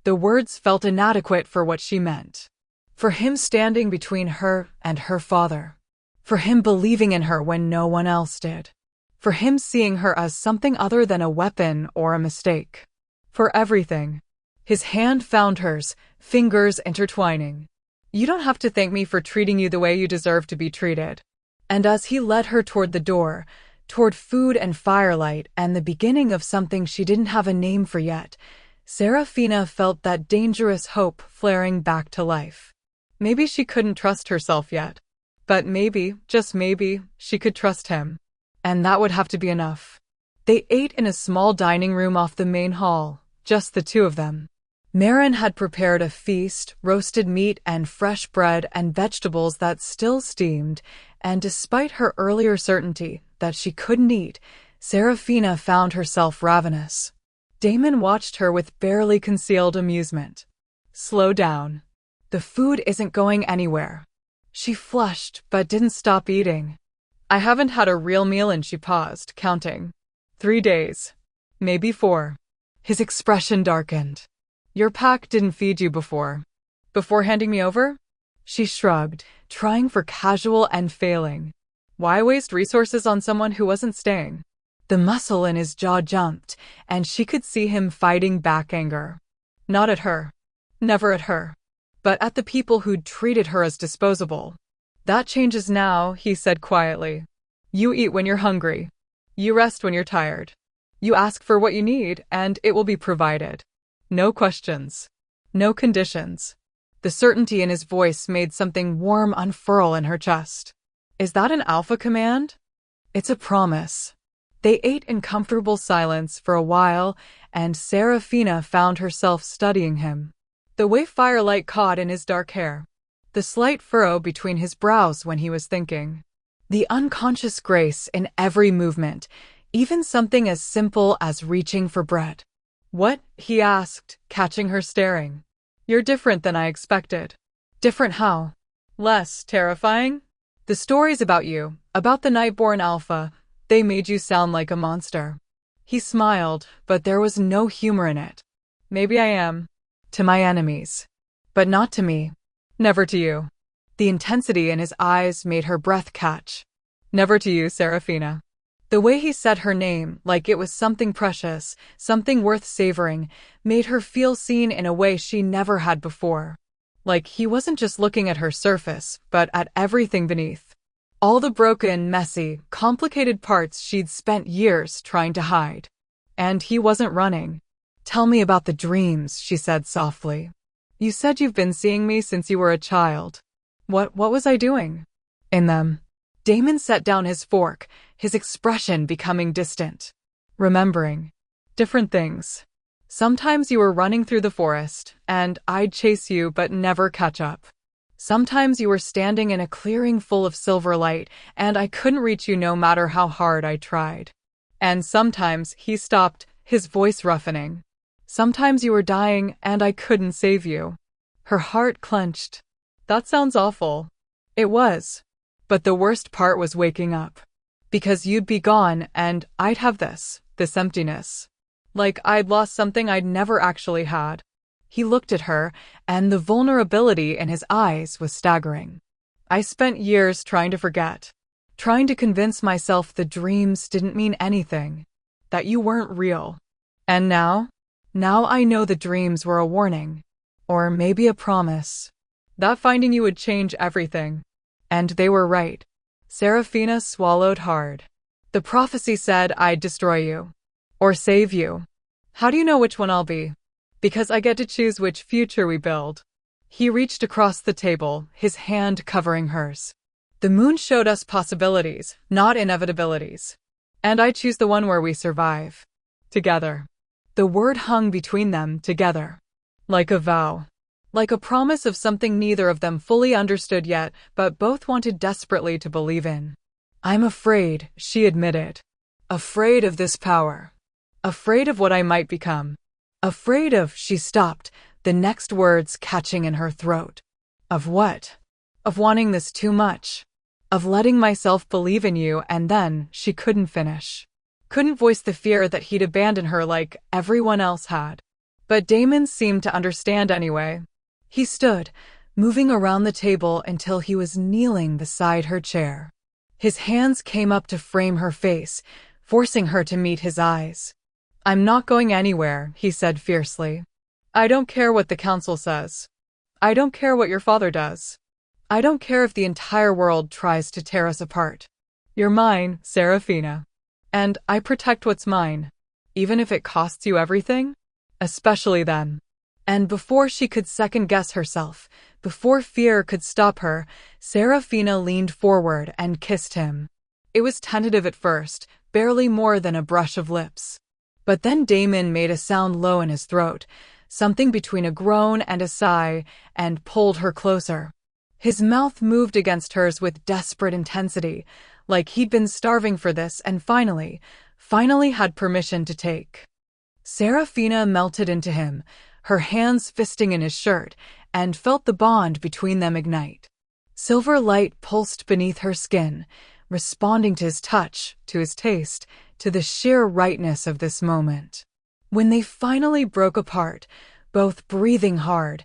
The words felt inadequate for what she meant. For him standing between her and her father. For him believing in her when no one else did. For him seeing her as something other than a weapon or a mistake. For everything. His hand found hers, fingers intertwining. You don't have to thank me for treating you the way you deserve to be treated. And as he led her toward the door, toward food and firelight and the beginning of something she didn't have a name for yet, Saraphina felt that dangerous hope flaring back to life. Maybe she couldn't trust herself yet. But maybe, just maybe, she could trust him. And that would have to be enough. They ate in a small dining room off the main hall, just the two of them. Marin had prepared a feast, roasted meat and fresh bread and vegetables that still steamed, and despite her earlier certainty that she couldn't eat, Saraphina found herself ravenous. Damon watched her with barely concealed amusement. Slow down. The food isn't going anywhere. She flushed, but didn't stop eating. I haven't had a real meal, and she paused, counting. 3 days. Maybe 4. His expression darkened. Your pack didn't feed you before. Before handing me over? She shrugged, trying for casual and failing. Why waste resources on someone who wasn't staying? The muscle in his jaw jumped, and she could see him fighting back anger. Not at her. Never at her. But at the people who'd treated her as disposable. That changes now, he said quietly. You eat when you're hungry. You rest when you're tired. You ask for what you need, and it will be provided. No questions. No conditions. The certainty in his voice made something warm unfurl in her chest. Is that an alpha command? It's a promise. They ate in comfortable silence for a while, and Saraphina found herself studying him. The way firelight caught in his dark hair. The slight furrow between his brows when he was thinking. The unconscious grace in every movement, even something as simple as reaching for bread. What? He asked, catching her staring. You're different than I expected. Different how? Less terrifying? The stories about you, about the Nightborn Alpha, they made you sound like a monster. He smiled, but there was no humor in it. Maybe I am. To my enemies. But not to me. Never to you. The intensity in his eyes made her breath catch. Never to you, Saraphina. The way he said her name, like it was something precious, something worth savoring, made her feel seen in a way she never had before. Like he wasn't just looking at her surface, but at everything beneath. All the broken, messy, complicated parts she'd spent years trying to hide. And he wasn't running. Tell me about the dreams, she said softly. You said you've been seeing me since you were a child. What was I doing? In them. Damon set down his fork, his expression becoming distant. Remembering. Different things. Sometimes you were running through the forest, and I'd chase you but never catch up. Sometimes you were standing in a clearing full of silver light, and I couldn't reach you no matter how hard I tried. And sometimes, he stopped, his voice roughening. Sometimes you were dying, and I couldn't save you. Her heart clenched. That sounds awful. It was. But the worst part was waking up. Because you'd be gone, and I'd have this emptiness. Like I'd lost something I'd never actually had. He looked at her, and the vulnerability in his eyes was staggering. I spent years trying to forget. Trying to convince myself the dreams didn't mean anything. That you weren't real. And now? Now I know the dreams were a warning. Or maybe a promise. That finding you would change everything. And they were right. Saraphina swallowed hard. The prophecy said I'd destroy you. Or save you. How do you know which one I'll be? Because I get to choose which future we build. He reached across the table, his hand covering hers. The moon showed us possibilities, not inevitabilities. And I choose the one where we survive. Together. The word hung between them, together. Like a vow. Like a promise of something neither of them fully understood yet, but both wanted desperately to believe in. I'm afraid, she admitted. Afraid of this power. Afraid of what I might become. Afraid of, she stopped, the next words catching in her throat. Of what? Of wanting this too much. Of letting myself believe in you, and then she couldn't finish. Couldn't voice the fear that he'd abandon her like everyone else had. But Damon seemed to understand anyway. He stood, moving around the table until he was kneeling beside her chair. His hands came up to frame her face, forcing her to meet his eyes. I'm not going anywhere, he said fiercely. I don't care what the council says. I don't care what your father does. I don't care if the entire world tries to tear us apart. You're mine, Saraphina. And I protect what's mine. Even if it costs you everything? Especially then. And before she could second-guess herself, before fear could stop her, Saraphina leaned forward and kissed him. It was tentative at first, barely more than a brush of lips. But then Damon made a sound low in his throat, something between a groan and a sigh, and pulled her closer. His mouth moved against hers with desperate intensity, like he'd been starving for this and finally had permission to take. Saraphina melted into him, her hands fisting in his shirt, and felt the bond between them ignite. Silver light pulsed beneath her skin, responding to his touch, to his taste, to the sheer rightness of this moment. When they finally broke apart, both breathing hard,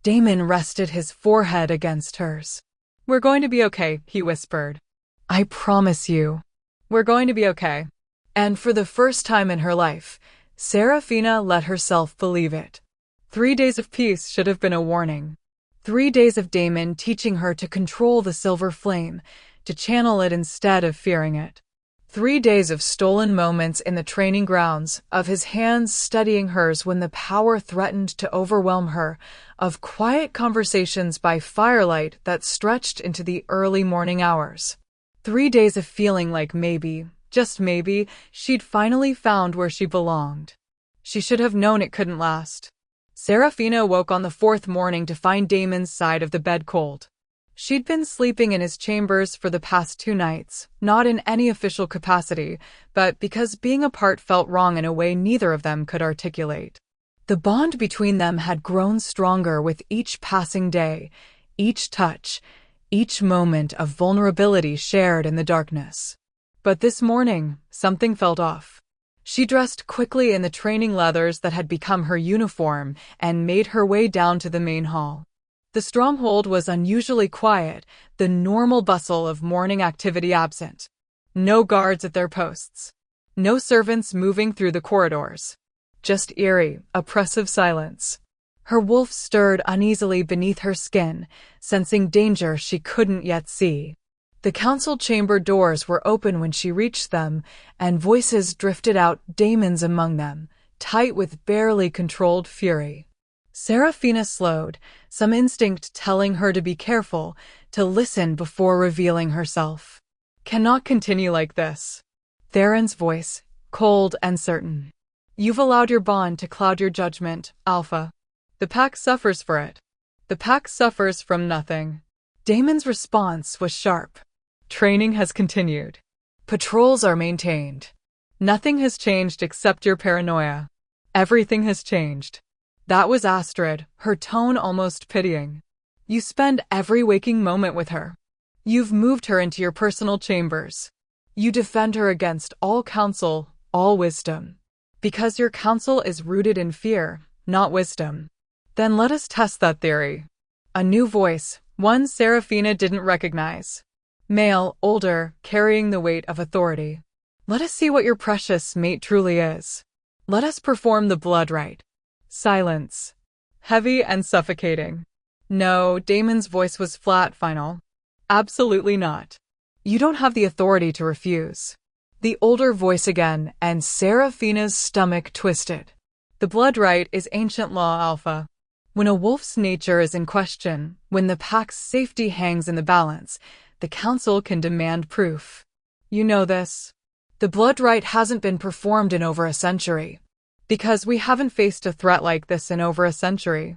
Damon rested his forehead against hers. We're going to be okay, he whispered. I promise you. We're going to be okay. And for the first time in her life, Saraphina let herself believe it. 3 days of peace should have been a warning. 3 days of Damon teaching her to control the silver flame, to channel it instead of fearing it. 3 days of stolen moments in the training grounds, of his hands steadying hers when the power threatened to overwhelm her, of quiet conversations by firelight that stretched into the early morning hours. 3 days of feeling like maybe, just maybe, she'd finally found where she belonged. She should have known it couldn't last. Saraphina woke on the 4th morning to find Damon's side of the bed cold. She'd been sleeping in his chambers for the past 2 nights, not in any official capacity, but because being apart felt wrong in a way neither of them could articulate. The bond between them had grown stronger with each passing day, each touch, each moment of vulnerability shared in the darkness. But this morning, something felt off. She dressed quickly in the training leathers that had become her uniform and made her way down to the main hall. The stronghold was unusually quiet, the normal bustle of morning activity absent. No guards at their posts. No servants moving through the corridors. Just eerie, oppressive silence. Her wolf stirred uneasily beneath her skin, sensing danger she couldn't yet see. The council chamber doors were open when she reached them, and voices drifted out, Damon's among them, tight with barely controlled fury. Saraphina slowed, some instinct telling her to be careful, to listen before revealing herself. Cannot continue like this. Theron's voice, cold and certain. You've allowed your bond to cloud your judgment, Alpha. The pack suffers for it. The pack suffers from nothing. Damon's response was sharp. Training has continued. Patrols are maintained. Nothing has changed except your paranoia. Everything has changed. That was Astrid, her tone almost pitying. You spend every waking moment with her. You've moved her into your personal chambers. You defend her against all counsel, all wisdom. Because your counsel is rooted in fear, not wisdom. Then let us test that theory. A new voice, one Saraphina didn't recognize. Male, older, carrying the weight of authority. Let us see what your precious mate truly is. Let us perform the blood rite. Silence. Heavy and suffocating. No, Damon's voice was flat, final. Absolutely not. You don't have the authority to refuse. The older voice again, and Saraphina's stomach twisted. The blood right is ancient law, Alpha. When a wolf's nature is in question, when the pack's safety hangs in the balance, the council can demand proof. You know this. The blood right hasn't been performed in over a century. Because we haven't faced a threat like this in over a century.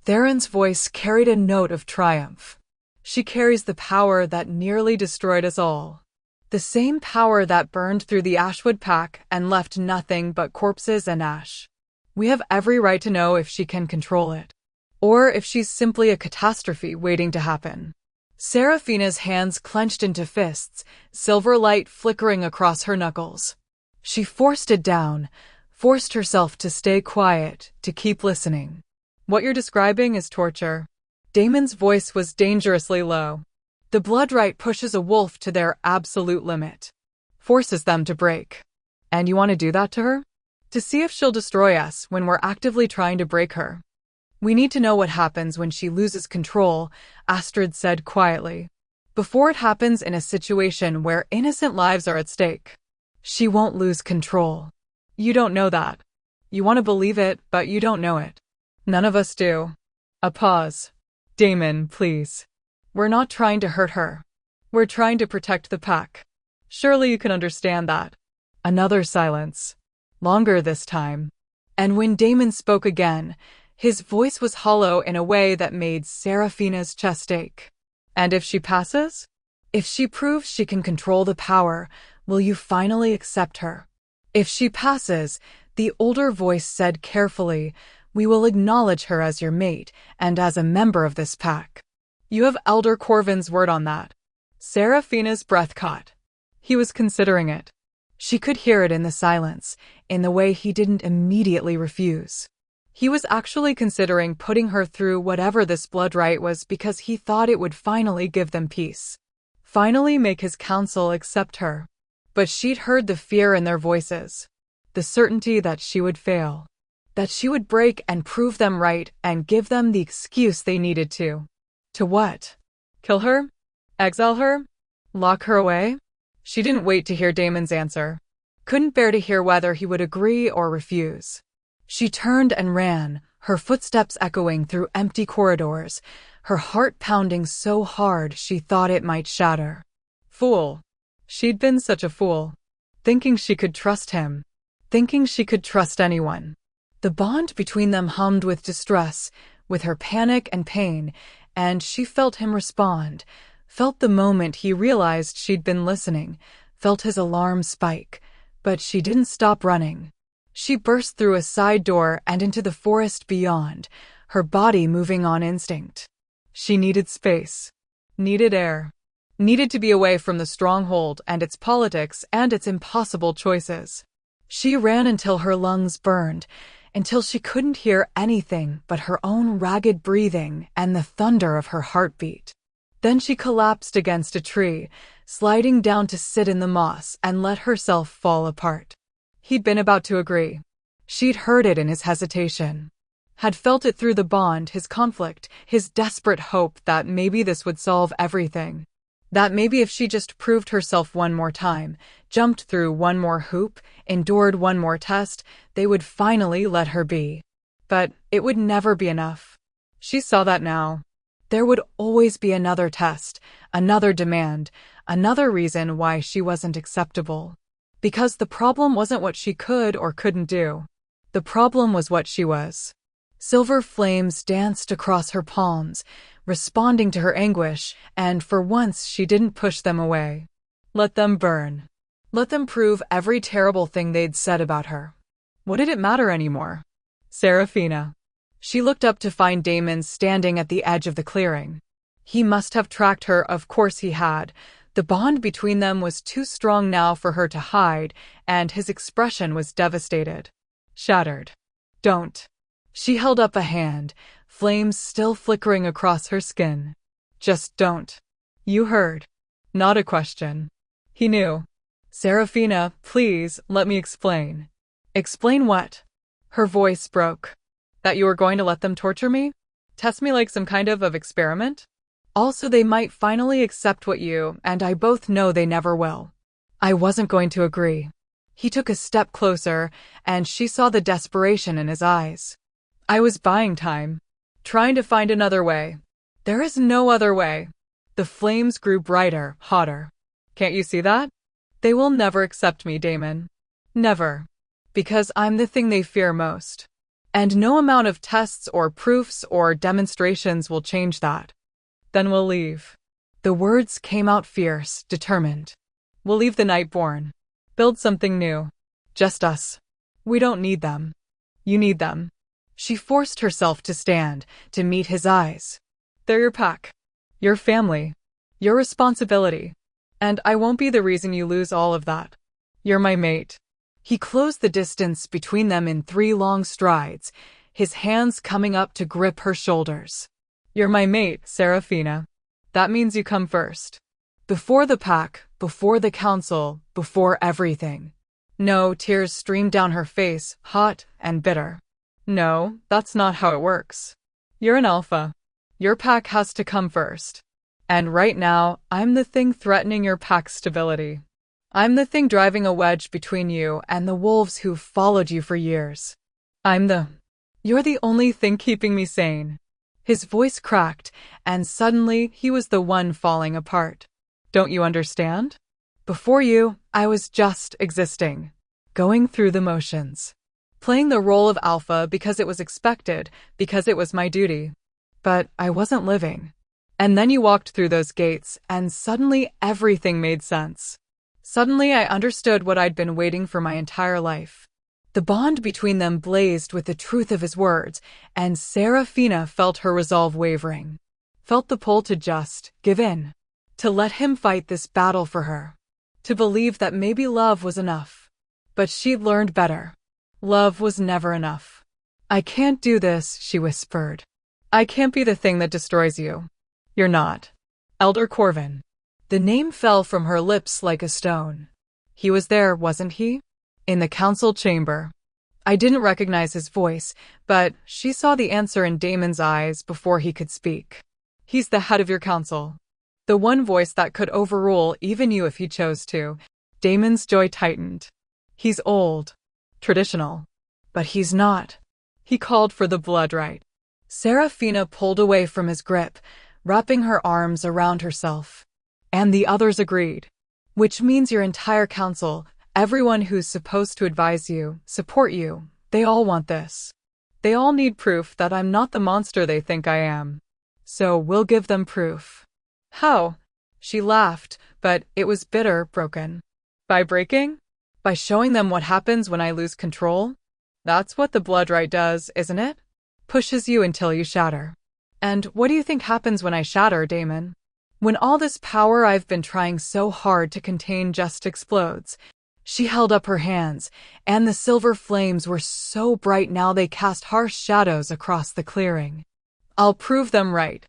Theron's voice carried a note of triumph. She carries the power that nearly destroyed us all. The same power that burned through the Ashwood pack and left nothing but corpses and ash. We have every right to know if she can control it. Or if she's simply a catastrophe waiting to happen. Saraphina's hands clenched into fists, silver light flickering across her knuckles. She forced it down, forced herself to stay quiet, to keep listening. What you're describing is torture. Damon's voice was dangerously low. The blood right pushes a wolf to their absolute limit. Forces them to break. And you want to do that to her? To see if she'll destroy us when we're actively trying to break her. We need to know what happens when she loses control, Astrid said quietly. Before it happens in a situation where innocent lives are at stake. She won't lose control. You don't know that. You want to believe it, but you don't know it. None of us do. A pause. Damon, please. We're not trying to hurt her. We're trying to protect the pack. Surely you can understand that. Another silence. Longer this time. And when Damon spoke again, his voice was hollow in a way that made Saraphina's chest ache. And if she passes? If she proves she can control the power, will you finally accept her? If she passes, the older voice said carefully, we will acknowledge her as your mate and as a member of this pack. You have Elder Corvin's word on that. Saraphina's breath caught. He was considering it. She could hear it in the silence, in the way he didn't immediately refuse. He was actually considering putting her through whatever this blood right was because he thought it would finally give them peace. Finally make his council accept her. But she'd heard the fear in their voices. The certainty that she would fail. That she would break and prove them right and give them the excuse they needed to. To what? Kill her? Exile her? Lock her away? She didn't wait to hear Damon's answer. Couldn't bear to hear whether he would agree or refuse. She turned and ran, her footsteps echoing through empty corridors, her heart pounding so hard she thought it might shatter. Fool. She'd been such a fool. Thinking she could trust him. Thinking she could trust anyone. The bond between them hummed with distress, with her panic and pain, and she felt him respond, felt the moment he realized she'd been listening, felt his alarm spike, but she didn't stop running. She burst through a side door and into the forest beyond, her body moving on instinct. She needed space, needed air, needed to be away from the stronghold and its politics and its impossible choices. She ran until her lungs burned, until she couldn't hear anything but her own ragged breathing and the thunder of her heartbeat. Then she collapsed against a tree, sliding down to sit in the moss and let herself fall apart. He'd been about to agree. She'd heard it in his hesitation. Had felt it through the bond, his conflict, his desperate hope that maybe this would solve everything. That maybe if she just proved herself one more time, jumped through one more hoop, endured one more test, they would finally let her be. But it would never be enough. She saw that now. There would always be another test, another demand, another reason why she wasn't acceptable. Because the problem wasn't what she could or couldn't do. The problem was what she was. Silver flames danced across her palms, responding to her anguish, and for once she didn't push them away. Let them burn. Let them prove every terrible thing they'd said about her. What did it matter anymore? Saraphina. She looked up to find Damon standing at the edge of the clearing. He must have tracked her, of course he had. The bond between them was too strong now for her to hide, and his expression was devastated. Shattered. Don't. She held up a hand, flames still flickering across her skin. Just don't. You heard. Not a question. He knew. Saraphina, please, let me explain. Explain what? Her voice broke. That you were going to let them torture me? Test me like some kind of experiment? Also, they might finally accept what you and I both know they never will. I wasn't going to agree. He took a step closer, and she saw the desperation in his eyes. I was buying time, trying to find another way. There is no other way. The flames grew brighter, hotter. Can't you see that? They will never accept me, Damon. Never. Because I'm the thing they fear most. And no amount of tests or proofs or demonstrations will change that. Then we'll leave. The words came out fierce, determined. We'll leave the Nightborn. Build something new. Just us. We don't need them. You need them. She forced herself to stand, to meet his eyes. They're your pack. Your family. Your responsibility. And I won't be the reason you lose all of that. You're my mate. He closed the distance between them in 3 long strides, his hands coming up to grip her shoulders. You're my mate, Saraphina. That means you come first. Before the pack, before the council, before everything. No, tears streamed down her face, hot and bitter. No, that's not how it works. You're an alpha. Your pack has to come first. And right now, I'm the thing threatening your pack's stability. I'm the thing driving a wedge between you and the wolves who've followed you for years. You're the only thing keeping me sane. His voice cracked, and suddenly he was the one falling apart. Don't you understand? Before you, I was just existing. Going through the motions. Playing the role of alpha because it was expected, because it was my duty. But I wasn't living. And then you walked through those gates, and suddenly everything made sense. Suddenly I understood what I'd been waiting for my entire life. The bond between them blazed with the truth of his words, and Saraphina felt her resolve wavering. Felt the pull to just give in. To let him fight this battle for her. To believe that maybe love was enough. But she'd learned better. Love was never enough. I can't do this, she whispered. I can't be the thing that destroys you. You're not. Elder Corvin. The name fell from her lips like a stone. He was there, wasn't he? In the council chamber. I didn't recognize his voice, but she saw the answer in Damon's eyes before he could speak. He's the head of your council. The one voice that could overrule even you if he chose to. Damon's jaw tightened. He's old. Traditional. But he's not. He called for the blood right. Saraphina pulled away from his grip, wrapping her arms around herself. And the others agreed. Which means your entire council, everyone who's supposed to advise you, support you, they all want this. They all need proof that I'm not the monster they think I am. So we'll give them proof. How? She laughed, but it was bitter, broken. By breaking? By showing them what happens when I lose control? That's what the blood right does, isn't it? Pushes you until you shatter. And what do you think happens when I shatter, Damon? When all this power I've been trying so hard to contain just explodes. She held up her hands, and the silver flames were so bright now they cast harsh shadows across the clearing. I'll prove them right.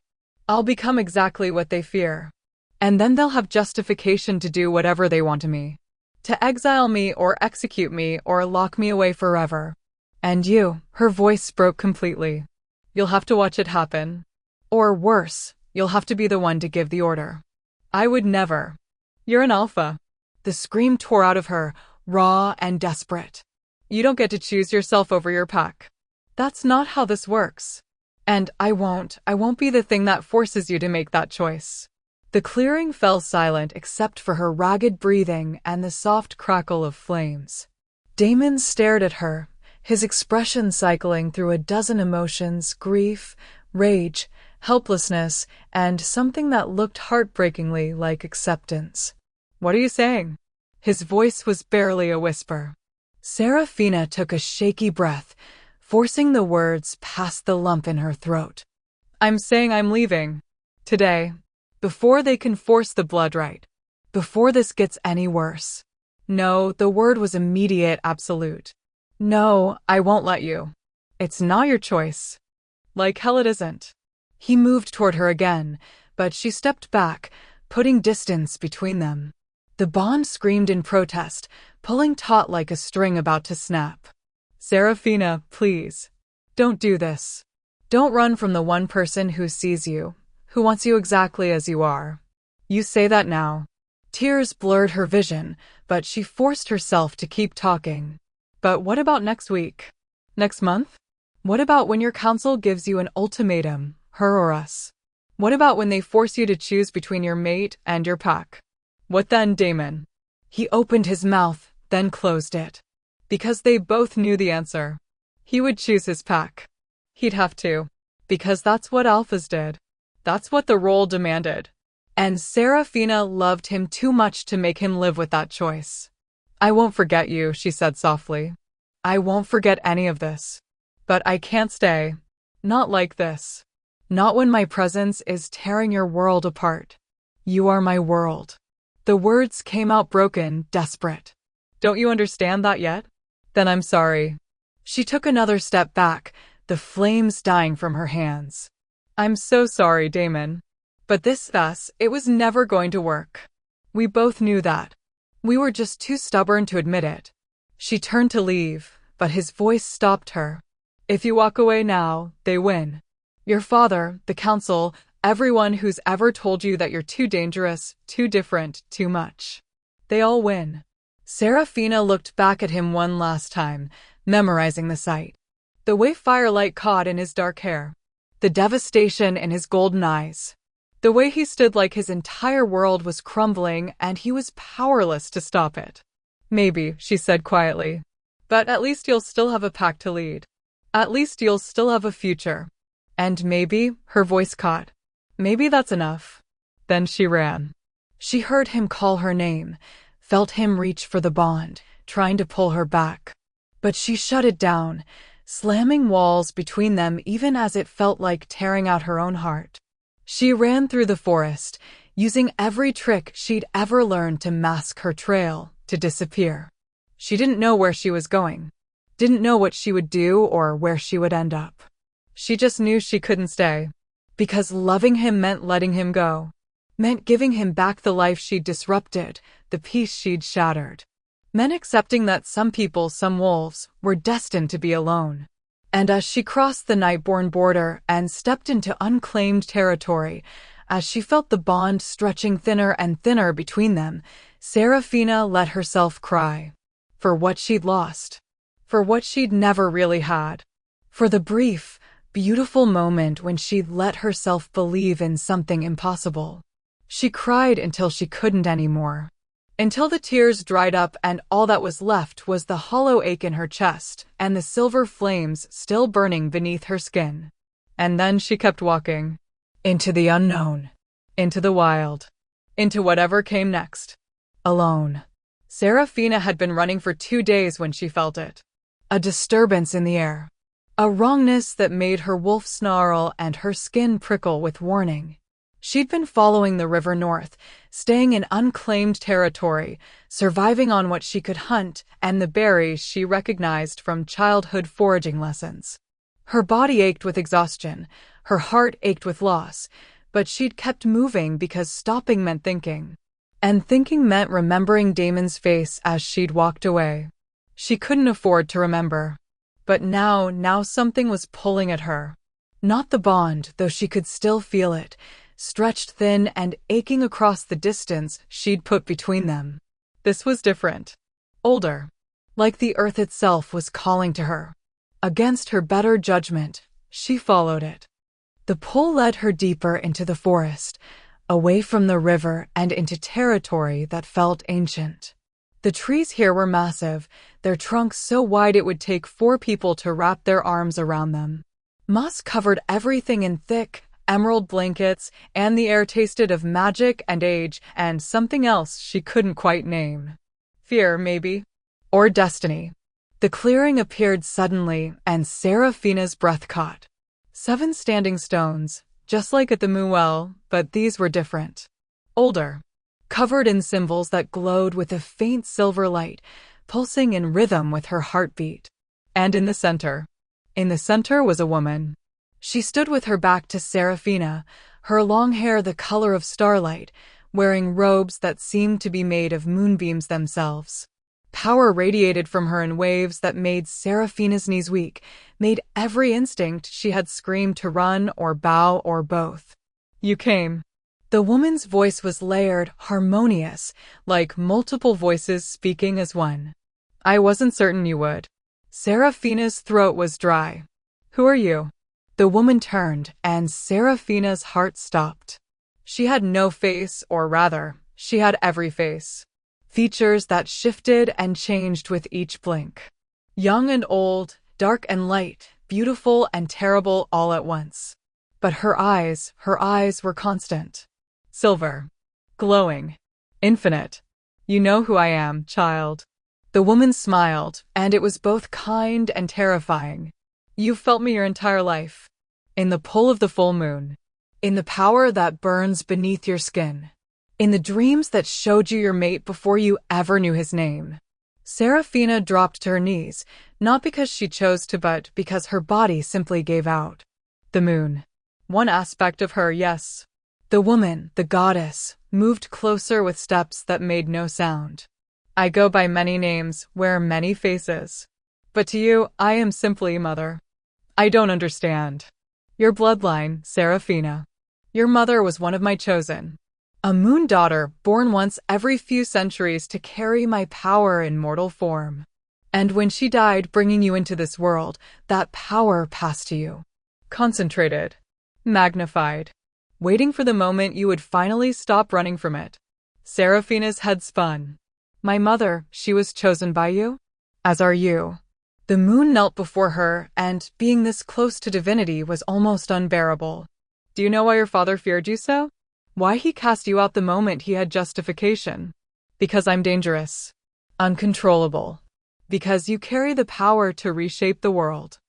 I'll become exactly what they fear. And then they'll have justification to do whatever they want to me. To exile me or execute me or lock me away forever. And you, her voice broke completely. You'll have to watch it happen. Or worse, you'll have to be the one to give the order. I would never. You're an alpha. The scream tore out of her, raw and desperate. You don't get to choose yourself over your pack. That's not how this works. And I won't be the thing that forces you to make that choice. The clearing fell silent except for her ragged breathing and the soft crackle of flames. Damon stared at her, his expression cycling through a dozen emotions: grief, rage, helplessness, and something that looked heartbreakingly like acceptance. What are you saying? His voice was barely a whisper. Saraphina took a shaky breath, forcing the words past the lump in her throat. I'm saying I'm leaving. Today. Before they can force the blood right. Before this gets any worse. No, the word was immediate, absolute. No, I won't let you. It's not your choice. Like hell it isn't. He moved toward her again, but she stepped back, putting distance between them. The bond screamed in protest, pulling taut like a string about to snap. Saraphina, please. Don't do this. Don't run from the one person who sees you, who wants you exactly as you are. You say that now. Tears blurred her vision, but she forced herself to keep talking. But what about next week? Next month? What about when your council gives you an ultimatum, her or us? What about when they force you to choose between your mate and your pack? What then, Damon? He opened his mouth, then closed it. Because they both knew the answer. He would choose his pack. He'd have to. Because that's what alphas did. That's what the role demanded. And Saraphina loved him too much to make him live with that choice. I won't forget you, she said softly. I won't forget any of this. But I can't stay. Not like this. Not when my presence is tearing your world apart. You are my world. The words came out broken, desperate. Don't you understand that yet? Then I'm sorry. She took another step back, the flames dying from her hands. I'm so sorry, Damon. But it was never going to work. We both knew that. We were just too stubborn to admit it. She turned to leave, but his voice stopped her. If you walk away now, they win. Your father, the council, everyone who's ever told you that you're too dangerous, too different, too much. They all win. Saraphina looked back at him one last time, memorizing the sight. The way firelight caught in his dark hair. The devastation in his golden eyes. The way he stood like his entire world was crumbling and he was powerless to stop it. Maybe, she said quietly. But at least you'll still have a pack to lead. At least you'll still have a future. And maybe, her voice caught. Maybe that's enough. Then she ran. She heard him call her name, felt him reach for the bond, trying to pull her back. But she shut it down, slamming walls between them even as it felt like tearing out her own heart. She ran through the forest, using every trick she'd ever learned to mask her trail, to disappear. She didn't know where she was going. Didn't know what she would do or where she would end up. She just knew she couldn't stay. Because loving him meant letting him go. Meant giving him back the life she'd disrupted, the peace she'd shattered. Meant accepting that some people, some wolves, were destined to be alone. And as she crossed the Nightborn border and stepped into unclaimed territory, as she felt the bond stretching thinner and thinner between them, Saraphina let herself cry. For what she'd lost. For what she'd never really had. For the brief, beautiful moment when she'd let herself believe in something impossible. She cried until she couldn't anymore. Until the tears dried up and all that was left was the hollow ache in her chest and the silver flames still burning beneath her skin. And then she kept walking. Into the unknown. Into the wild. Into whatever came next. Alone. Saraphina had been running for 2 days when she felt it. A disturbance in the air. A wrongness that made her wolf snarl and her skin prickle with warning. She'd been following the river north, staying in unclaimed territory, surviving on what she could hunt and the berries she recognized from childhood foraging lessons. Her body ached with exhaustion, her heart ached with loss, but she'd kept moving because stopping meant thinking. And thinking meant remembering Damon's face as she'd walked away. She couldn't afford to remember. But now something was pulling at her. Not the bond, though she could still feel it, stretched thin and aching across the distance she'd put between them. This was different. Older. Like the earth itself was calling to her. Against her better judgment, she followed it. The pull led her deeper into the forest, away from the river and into territory that felt ancient. The trees here were massive, their trunks so wide it would take 4 people to wrap their arms around them. Moss covered everything in thick, emerald blankets, and the air tasted of magic and age and something else she couldn't quite name. Fear, maybe. Or destiny. The clearing appeared suddenly, and Saraphina's breath caught. 7 standing stones, just like at the Muel, but these were different. Older. Covered in symbols that glowed with a faint silver light, pulsing in rhythm with her heartbeat. And in the center was a woman. She stood with her back to Saraphina, her long hair the color of starlight, wearing robes that seemed to be made of moonbeams themselves. Power radiated from her in waves that made Saraphina's knees weak, made every instinct she had screamed to run or bow or both. You came. The woman's voice was layered, harmonious, like multiple voices speaking as one. I wasn't certain you would. Saraphina's throat was dry. Who are you? The woman turned, and Saraphina's heart stopped. She had no face, or rather, she had every face. Features that shifted and changed with each blink. Young and old, dark and light, beautiful and terrible all at once. But her eyes were constant. Silver. Glowing. Infinite. You know who I am, child. The woman smiled, and it was both kind and terrifying. You've felt me your entire life. In the pull of the full moon. In the power that burns beneath your skin. In the dreams that showed you your mate before you ever knew his name. Saraphina dropped to her knees, not because she chose to but because her body simply gave out. The moon. One aspect of her, yes. The woman, the goddess, moved closer with steps that made no sound. I go by many names, wear many faces. But to you, I am simply mother. I don't understand. Your bloodline, Saraphina. Your mother was one of my chosen. A moon daughter, born once every few centuries to carry my power in mortal form. And when she died bringing you into this world, that power passed to you. Concentrated. Magnified. Waiting for the moment you would finally stop running from it. Saraphina's head spun. My mother, she was chosen by you? As are you. The moon knelt before her, and being this close to divinity was almost unbearable. Do you know why your father feared you so? Why he cast you out the moment he had justification? Because I'm dangerous. Uncontrollable. Because you carry the power to reshape the world.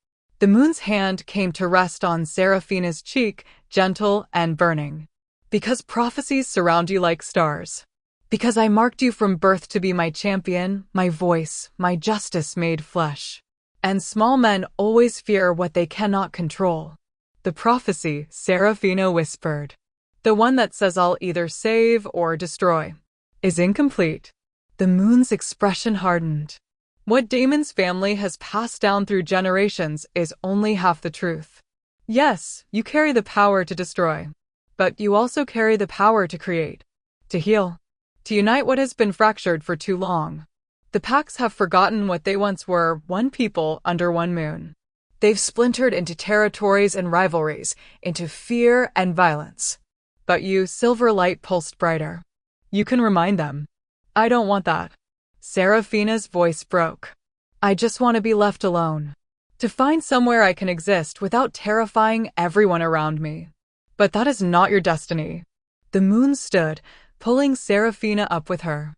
The moon's hand came to rest on Saraphina's cheek, gentle and burning. Because prophecies surround you like stars. Because I marked you from birth to be my champion, my voice, my justice made flesh. And small men always fear what they cannot control. The prophecy, Saraphina whispered. The one that says I'll either save or destroy. Is incomplete. The moon's expression hardened. What Damon's family has passed down through generations is only half the truth. Yes, you carry the power to destroy. But you also carry the power to create. To heal. To unite what has been fractured for too long. The packs have forgotten what they once were, one people under one moon. They've splintered into territories and rivalries, into fear and violence. But you, silver light pulsed brighter. You can remind them. I don't want that. Saraphina's voice broke. I just want to be left alone. To find somewhere I can exist without terrifying everyone around me. But that is not your destiny. The moon stood, pulling Saraphina up with her.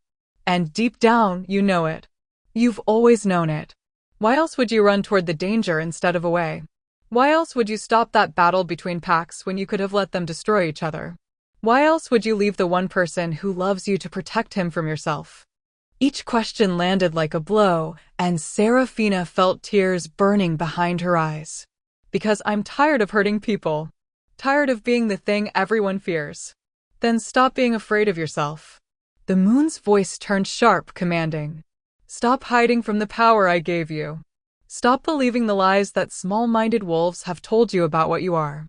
And deep down, you know it. You've always known it. Why else would you run toward the danger instead of away? Why else would you stop that battle between packs when you could have let them destroy each other? Why else would you leave the one person who loves you to protect him from yourself? Each question landed like a blow, and Saraphina felt tears burning behind her eyes. Because I'm tired of hurting people. Tired of being the thing everyone fears. Then stop being afraid of yourself. The moon's voice turned sharp, commanding. Stop hiding from the power I gave you. Stop believing the lies that small-minded wolves have told you about what you are.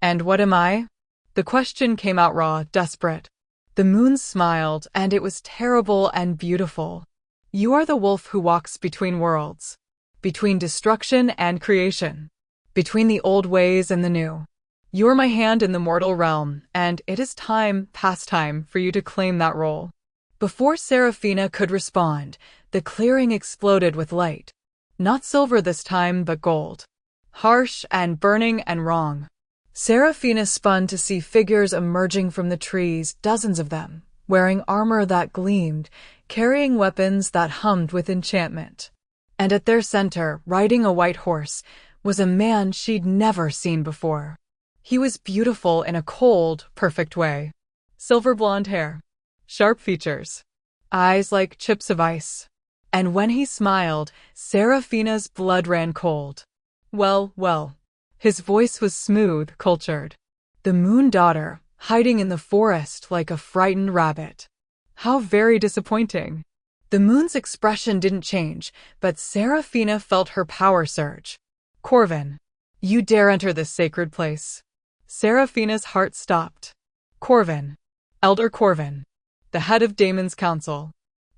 And what am I? The question came out raw, desperate. The moon smiled, and it was terrible and beautiful. You are the wolf who walks between worlds. Between destruction and creation. Between the old ways and the new. You are my hand in the mortal realm, and it is time, past time, for you to claim that role. Before Saraphina could respond, the clearing exploded with light. Not silver this time, but gold. Harsh and burning and wrong. Saraphina spun to see figures emerging from the trees, dozens of them, wearing armor that gleamed, carrying weapons that hummed with enchantment. And at their center, riding a white horse, was a man she'd never seen before. He was beautiful in a cold, perfect way. Silver blonde hair. Sharp features. Eyes like chips of ice. And when he smiled, Saraphina's blood ran cold. Well, well. His voice was smooth, cultured. The moon daughter, hiding in the forest like a frightened rabbit. How very disappointing. The moon's expression didn't change, but Saraphina felt her power surge. Corvin, you dare enter this sacred place. Saraphina's heart stopped. Corvin. Elder Corvin. The head of Damon's council.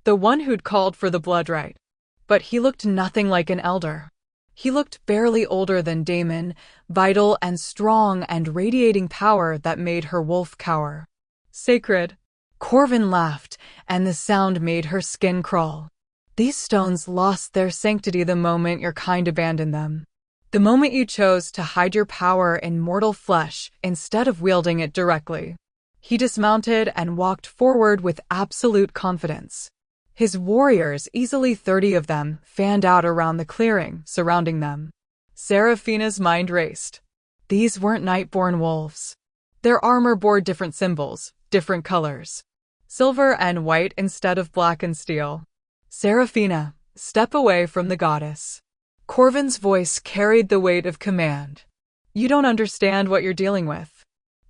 The one who'd called for the blood right. But he looked nothing like an elder. He looked barely older than Damon, vital and strong and radiating power that made her wolf cower. Sacred. Corvin laughed, and the sound made her skin crawl. These stones lost their sanctity the moment your kind abandoned them. The moment you chose to hide your power in mortal flesh instead of wielding it directly. He dismounted and walked forward with absolute confidence. His warriors, easily 30 of them, fanned out around the clearing, surrounding them. Saraphina's mind raced. These weren't Nightborn wolves. Their armor bore different symbols, different colors. Silver and white instead of black and steel. Saraphina, step away from the goddess. Corvin's voice carried the weight of command. You don't understand what you're dealing with.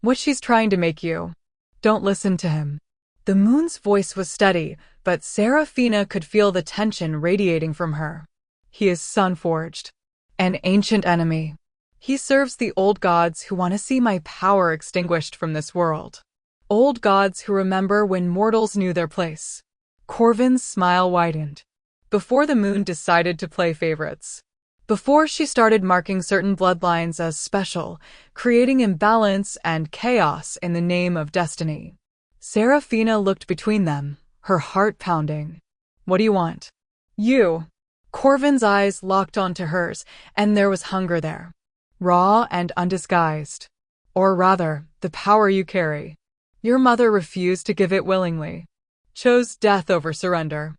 What she's trying to make you. Don't listen to him. The moon's voice was steady, but Saraphina could feel the tension radiating from her. He is sun-forged. An ancient enemy. He serves the old gods who want to see my power extinguished from this world. Old gods who remember when mortals knew their place. Corvin's smile widened. Before the moon decided to play favorites. Before she started marking certain bloodlines as special, creating imbalance and chaos in the name of destiny. Saraphina looked between them, her heart pounding. What do you want? You. Corvin's eyes locked onto hers, and there was hunger there. Raw and undisguised. Or rather, the power you carry. Your mother refused to give it willingly. Chose death over surrender.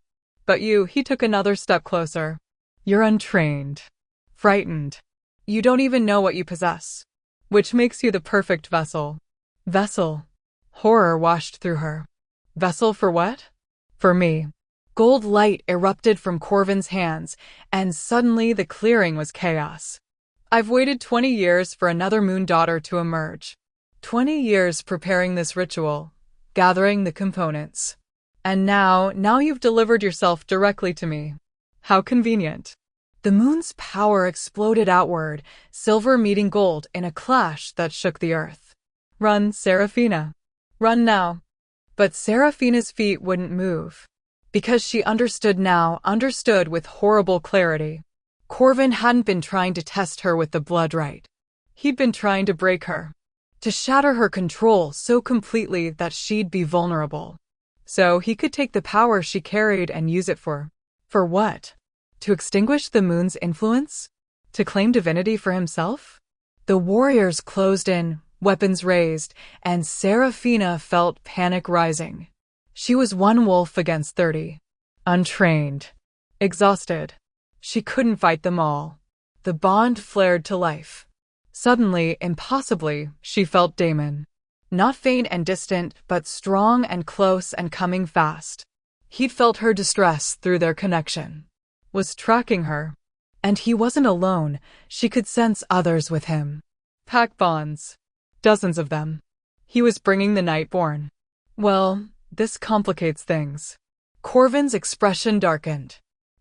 But you, he took another step closer. You're untrained. Frightened. You don't even know what you possess. Which makes you the perfect vessel. Vessel. Horror washed through her. Vessel for what? For me. Gold light erupted from Corvin's hands, and suddenly the clearing was chaos. I've waited 20 years for another moon daughter to emerge. 20 years preparing this ritual, gathering the components. And now you've delivered yourself directly to me. How convenient. The moon's power exploded outward, silver meeting gold in a clash that shook the earth. Run, Saraphina. Run now. But Saraphina's feet wouldn't move. Because she understood with horrible clarity. Corvin hadn't been trying to test her with the blood right. He'd been trying to break her. To shatter her control so completely that she'd be vulnerable. So he could take the power she carried and use it for what? To extinguish the moon's influence? To claim divinity for himself? The warriors closed in, weapons raised, and Saraphina felt panic rising. She was one wolf against 30. Untrained. Exhausted. She couldn't fight them all. The bond flared to life. Suddenly, impossibly, she felt Damon. Not faint and distant, but strong and close and coming fast. He'd felt her distress through their connection. Was tracking her. And he wasn't alone, she could sense others with him. Pack bonds. Dozens of them. He was bringing the Nightborn. Well, this complicates things. Corvin's expression darkened.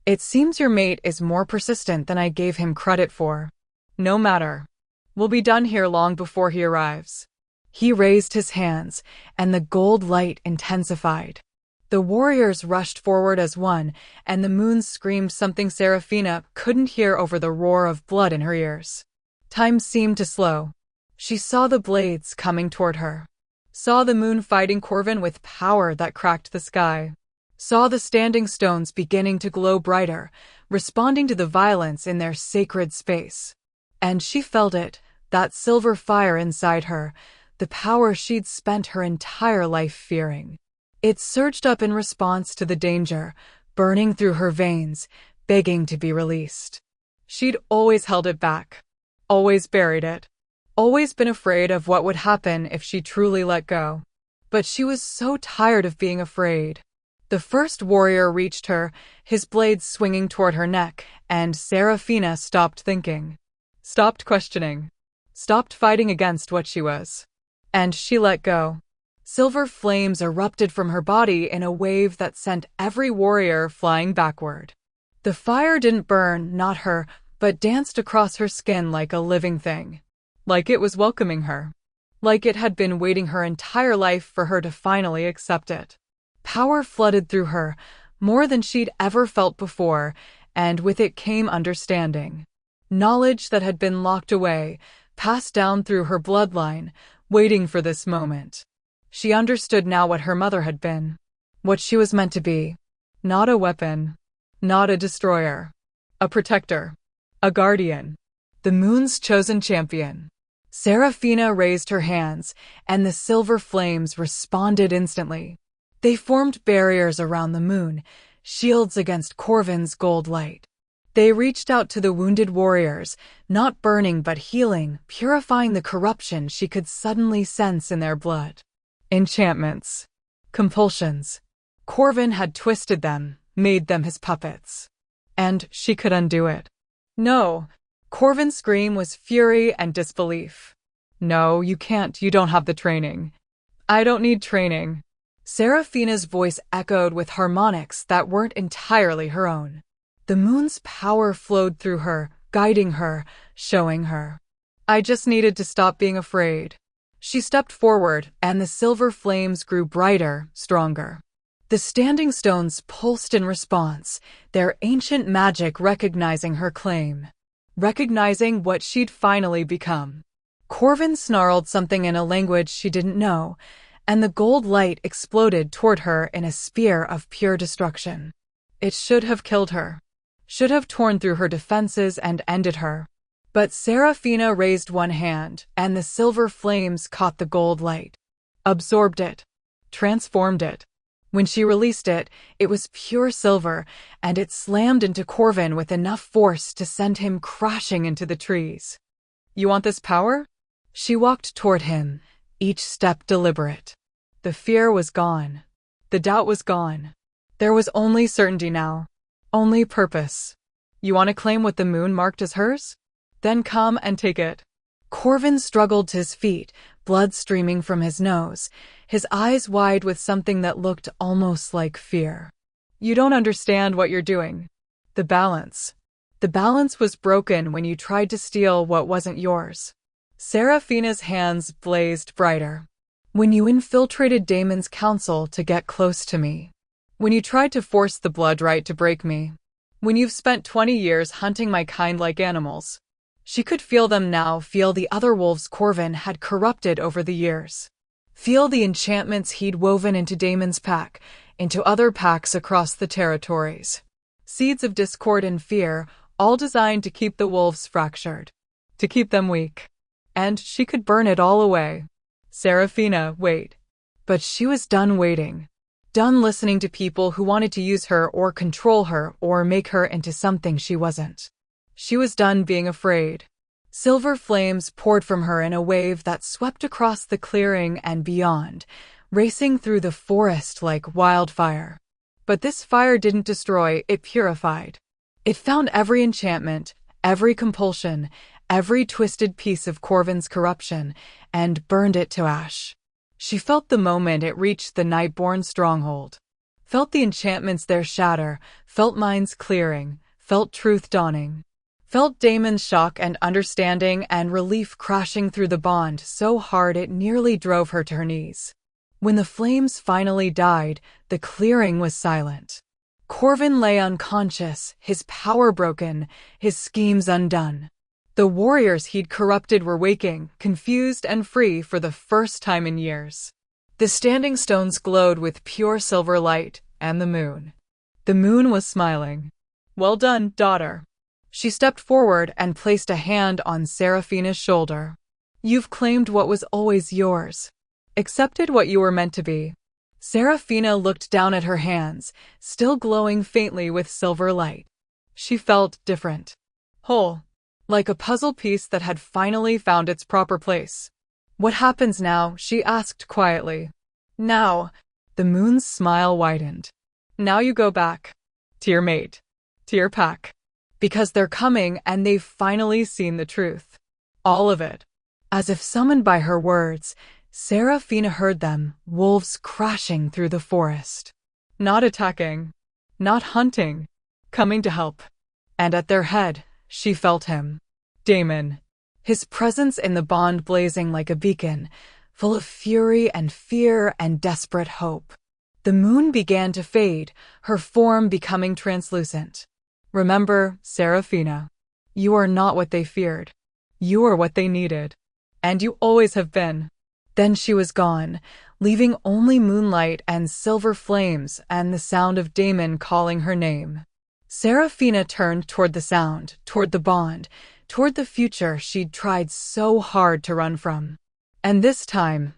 It seems your mate is more persistent than I gave him credit for. No matter. We'll be done here long before he arrives. He raised his hands, and the gold light intensified. The warriors rushed forward as one, and the moon screamed something Saraphina couldn't hear over the roar of blood in her ears. Time seemed to slow. She saw the blades coming toward her. Saw the moon fighting Corvin with power that cracked the sky. Saw the standing stones beginning to glow brighter, responding to the violence in their sacred space. And she felt it, that silver fire inside her, the power she'd spent her entire life fearing. It surged up in response to the danger, burning through her veins, begging to be released. She'd always held it back. Always buried it. Always been afraid of what would happen if she truly let go. But she was so tired of being afraid. The first warrior reached her, his blades swinging toward her neck, and Saraphina stopped thinking. Stopped questioning. Stopped fighting against what she was. And she let go. Silver flames erupted from her body in a wave that sent every warrior flying backward. The fire didn't burn, not her, but danced across her skin like a living thing. Like it was welcoming her. like it had been waiting her entire life for her to finally accept it. Power flooded through her, more than she'd ever felt before, and with it came understanding. Knowledge that had been locked away, passed down through her bloodline, waiting for this moment. She understood now what her mother had been, what she was meant to be. Not a weapon, not a destroyer, a protector, a guardian, the moon's chosen champion. Saraphina raised her hands, and the silver flames responded instantly. They formed barriers around the moon, shields against Corvin's gold light. They reached out to the wounded warriors, not burning but healing, purifying the corruption she could suddenly sense in their blood. Enchantments. Compulsions. Corvin had twisted them, made them his puppets. And she could undo it. No. Corvin's scream was fury and disbelief. No, you can't. You don't have the training. I don't need training. Saraphina's voice echoed with harmonics that weren't entirely her own. The moon's power flowed through her, guiding her, showing her. I just needed to stop being afraid. She stepped forward, and the silver flames grew brighter, stronger. The standing stones pulsed in response, their ancient magic recognizing her claim. Recognizing what she'd finally become. Corvin snarled something in a language she didn't know, and the gold light exploded toward her in a spear of pure destruction. It should have killed her. Should have torn through her defenses and ended her. But Saraphina raised one hand, and the silver flames caught the gold light. Absorbed it. Transformed it. When she released it, it was pure silver, and it slammed into Corvin with enough force to send him crashing into the trees. You want this power? She walked toward him, each step deliberate. The fear was gone. The doubt was gone. There was only certainty now. Only purpose. You want to claim what the moon marked as hers? Then come and take it. Corvin struggled to his feet, blood streaming from his nose, his eyes wide with something that looked almost like fear. You don't understand what you're doing. The balance. The balance was broken when you tried to steal what wasn't yours. Saraphina's hands blazed brighter. When you infiltrated Damon's council to get close to me. When you tried to force the blood right to break me. When you've spent 20 years hunting my kind like animals. She could feel them now, feel the other wolves Corvin had corrupted over the years. Feel the enchantments he'd woven into Damon's pack, into other packs across the territories. Seeds of discord and fear, all designed to keep the wolves fractured. To keep them weak. And she could burn it all away. Saraphina, wait. But she was done waiting. Done listening to people who wanted to use her or control her or make her into something she wasn't. She was done being afraid. Silver flames poured from her in a wave that swept across the clearing and beyond, racing through the forest like wildfire. But this fire didn't destroy, it purified. It found every enchantment, every compulsion, every twisted piece of Corvin's corruption, and burned it to ash. She felt the moment it reached the Nightborn stronghold. Felt the enchantments there shatter, felt minds clearing, felt truth dawning. Felt Damon's shock and understanding and relief crashing through the bond so hard it nearly drove her to her knees. When the flames finally died, the clearing was silent. Corvin lay unconscious, his power broken, his schemes undone. The warriors he'd corrupted were waking, confused and free for the first time in years. The standing stones glowed with pure silver light, and the moon. The moon was smiling. Well done, daughter. She stepped forward and placed a hand on Saraphina's shoulder. You've claimed what was always yours. Accepted what you were meant to be. Saraphina looked down at her hands, still glowing faintly with silver light. She felt different. Whole. Like a puzzle piece that had finally found its proper place. What happens now? She asked quietly. Now. The moon's smile widened. Now you go back. To your mate. To your pack. Because they're coming and they've finally seen the truth. All of it. As if summoned by her words, Saraphina heard them, wolves crashing through the forest. Not attacking. Not hunting. Coming to help. And at their head, she felt him. Damon. his presence in the bond blazing like a beacon, full of fury and fear and desperate hope. The moon began to fade, her form becoming translucent. Remember, Saraphina, you are not what they feared. You are what they needed. And you always have been. Then she was gone, leaving only moonlight and silver flames and the sound of Damon calling her name. Saraphina turned toward the sound, toward the bond, toward the future she'd tried so hard to run from. And this time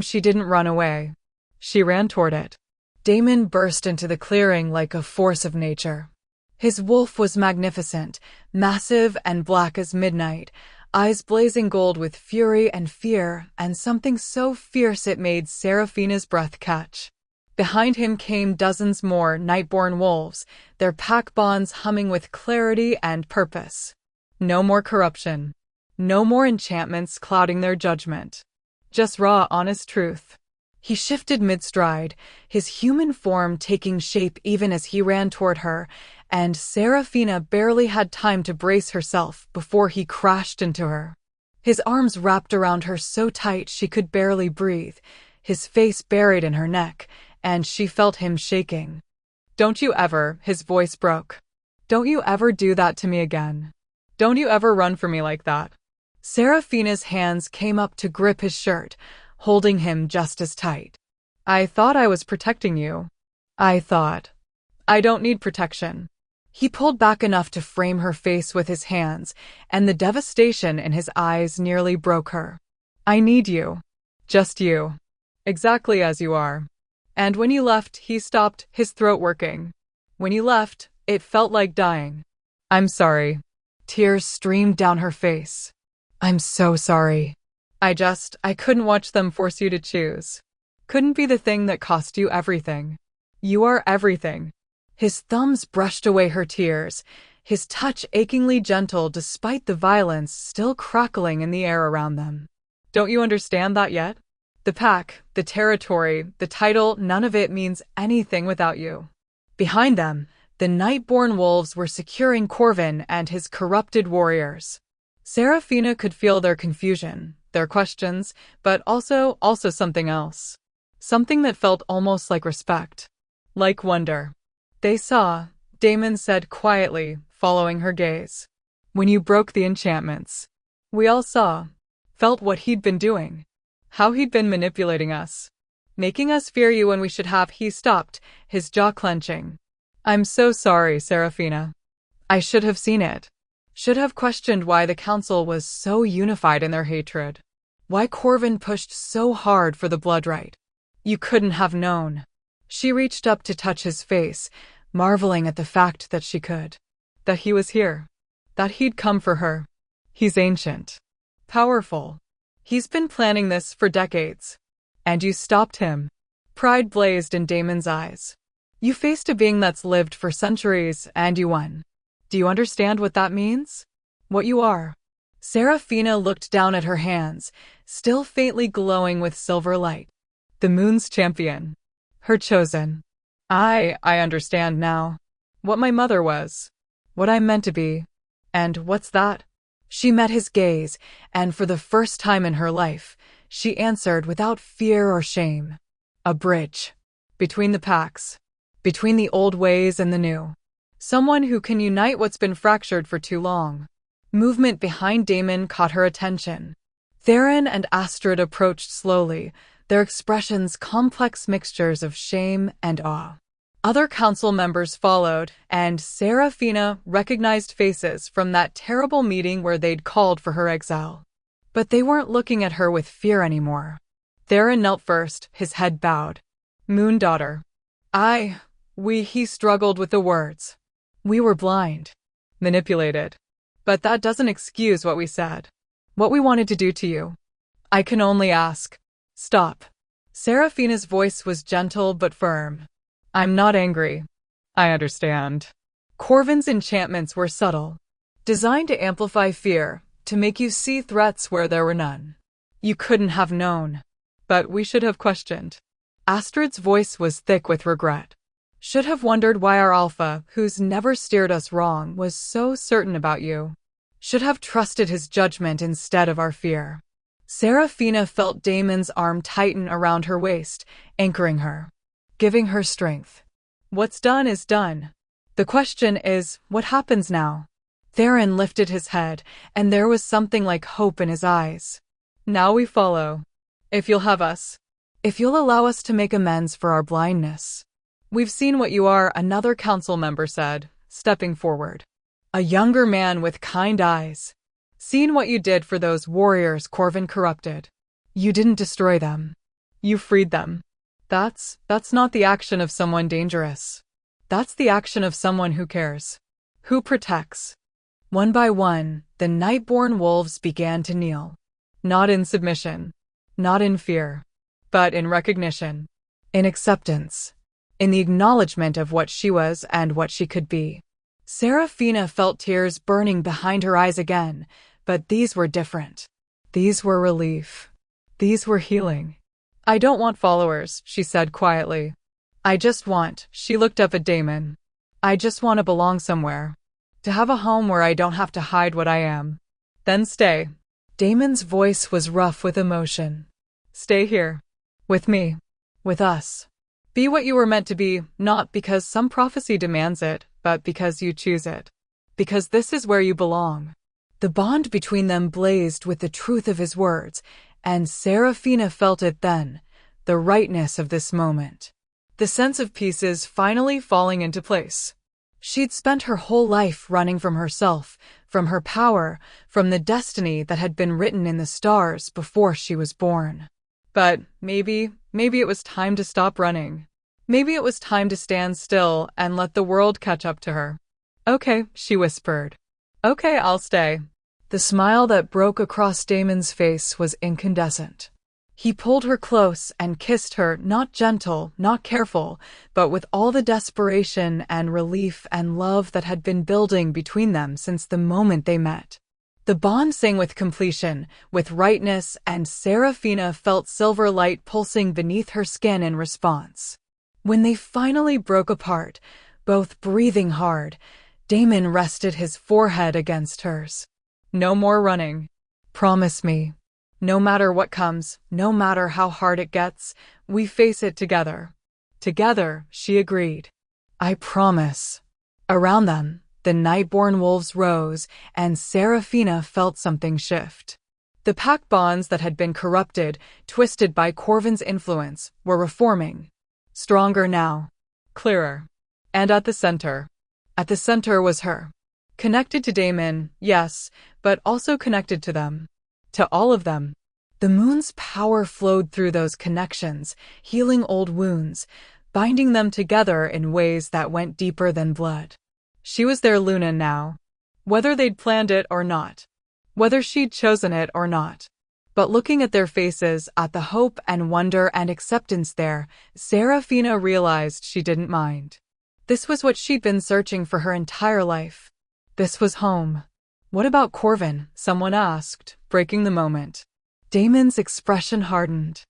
she didn't run away. She ran toward it. Damon burst into the clearing like a force of nature. His wolf was magnificent, massive and black as midnight, eyes blazing gold with fury and fear, and something so fierce it made Seraphina's breath catch. Behind him came dozens more night-born wolves, their pack bonds humming with clarity and purpose. No more corruption. No more enchantments clouding their judgment. Just raw, honest truth. He shifted mid-stride, his human form taking shape even as he ran toward her, and Seraphina barely had time to brace herself before he crashed into her. His arms wrapped around her so tight she could barely breathe, his face buried in her neck, and she felt him shaking. "Don't you ever," his voice broke. "Don't you ever do that to me again. Don't you ever run for me like that." Seraphina's hands came up to grip his shirt, holding him just as tight. "I thought I was protecting you. I don't need protection." He pulled back enough to frame her face with his hands, and the devastation in his eyes nearly broke her. "I need you. Just you. Exactly as you are." And when you left, he stopped, his throat working. "When you left, it felt like dying. I'm sorry." Tears streamed down her face. "I'm so sorry. I couldn't watch them force you to choose. Couldn't be the thing that cost you everything. You are everything." His thumbs brushed away her tears, his touch achingly gentle despite the violence still crackling in the air around them. "Don't you understand that yet? The pack, the territory, the title, none of it means anything without you." Behind them, the night-born wolves were securing Corvin and his corrupted warriors. Seraphina could feel their confusion, their questions, but also something else. Something that felt almost like respect. Like wonder. "They saw," Damon said quietly, following her gaze. "When you broke the enchantments. We all saw. Felt what he'd been doing. How he'd been manipulating us. Making us fear you when we should have." He stopped, his jaw clenching. "I'm so sorry, Seraphina. I should have seen it. Should have questioned why the council was so unified in their hatred. Why Corvin pushed so hard for the blood right. You couldn't have known." She reached up to touch his face, marveling at the fact that she could. That he was here. That he'd come for her. He's ancient. Powerful. He's been planning this for decades. And you stopped him. Pride blazed in Damon's eyes. You faced a being that's lived for centuries, and you won. Do you understand what that means? What you are? Seraphina looked down at her hands, still faintly glowing with silver light. The moon's champion. Her chosen. I understand now. What my mother was. What I'm meant to be. And what's that? She met his gaze, and for the first time in her life, she answered without fear or shame. A bridge. Between the packs. Between the old ways and the new. Someone who can unite what's been fractured for too long. Movement behind Damon caught her attention. Theron and Astrid approached slowly, their expressions complex mixtures of shame and awe. Other council members followed, and Seraphina recognized faces from that terrible meeting where they'd called for her exile. But they weren't looking at her with fear anymore. Theron knelt first, his head bowed. "Moon daughter. He struggled with the words. We were blind. Manipulated. But that doesn't excuse what we said. What we wanted to do to you. I can only ask. Stop." Seraphina's voice was gentle but firm. "I'm not angry. I understand." Corvin's enchantments were subtle. Designed to amplify fear, to make you see threats where there were none. You couldn't have known. But we should have questioned. Astrid's voice was thick with regret. Should have wondered why our alpha, who's never steered us wrong, was so certain about you. Should have trusted his judgment instead of our fear. Saraphina felt Damon's arm tighten around her waist, anchoring her, giving her strength. What's done is done. The question is, what happens now? Theron lifted his head, and there was something like hope in his eyes. Now we follow. If you'll have us. If you'll allow us to make amends for our blindness. We've seen what you are, another council member said, stepping forward. A younger man with kind eyes. Seen what you did for those warriors Corvin corrupted. You didn't destroy them. You freed them. That's not the action of someone dangerous. That's the action of someone who cares. Who protects. One by one, the Nightborn wolves began to kneel. Not in submission. Not in fear. But in recognition. In acceptance. In the acknowledgement of what she was and what she could be. Saraphina felt tears burning behind her eyes again, but these were different. These were relief. These were healing. I don't want followers, she said quietly. I just want, she looked up at Damon. I just want to belong somewhere. To have a home where I don't have to hide what I am. Then stay. Damon's voice was rough with emotion. Stay here. With me. With us. Be what you were meant to be, not because some prophecy demands it, but because you choose it. Because this is where you belong. The bond between them blazed with the truth of his words, and Saraphina felt it then, the rightness of this moment. The sense of pieces finally falling into place. She'd spent her whole life running from herself, from her power, from the destiny that had been written in the stars before she was born. But maybe it was time to stop running. Maybe it was time to stand still and let the world catch up to her. Okay, she whispered. Okay, I'll stay. The smile that broke across Damon's face was incandescent. He pulled her close and kissed her, not gentle, not careful, but with all the desperation and relief and love that had been building between them since the moment they met. The bond sang with completion, with rightness, and Saraphina felt silver light pulsing beneath her skin in response. When they finally broke apart, both breathing hard, Damon rested his forehead against hers. No more running. Promise me. No matter what comes, no matter how hard it gets, we face it together. Together, she agreed. I promise. Around them, the Nightborn wolves rose, and Saraphina felt something shift. The pack bonds that had been corrupted, twisted by Corvin's influence, were reforming. Stronger now. Clearer. And at the center was her. Connected to Damon, yes, but also connected to them. To all of them. The moon's power flowed through those connections, healing old wounds, binding them together in ways that went deeper than blood. She was their Luna now. Whether they'd planned it or not. Whether she'd chosen it or not. But looking at their faces, at the hope and wonder and acceptance there, Saraphina realized she didn't mind. This was what she'd been searching for her entire life. This was home. What about Corvin? Someone asked, breaking the moment. Damon's expression hardened.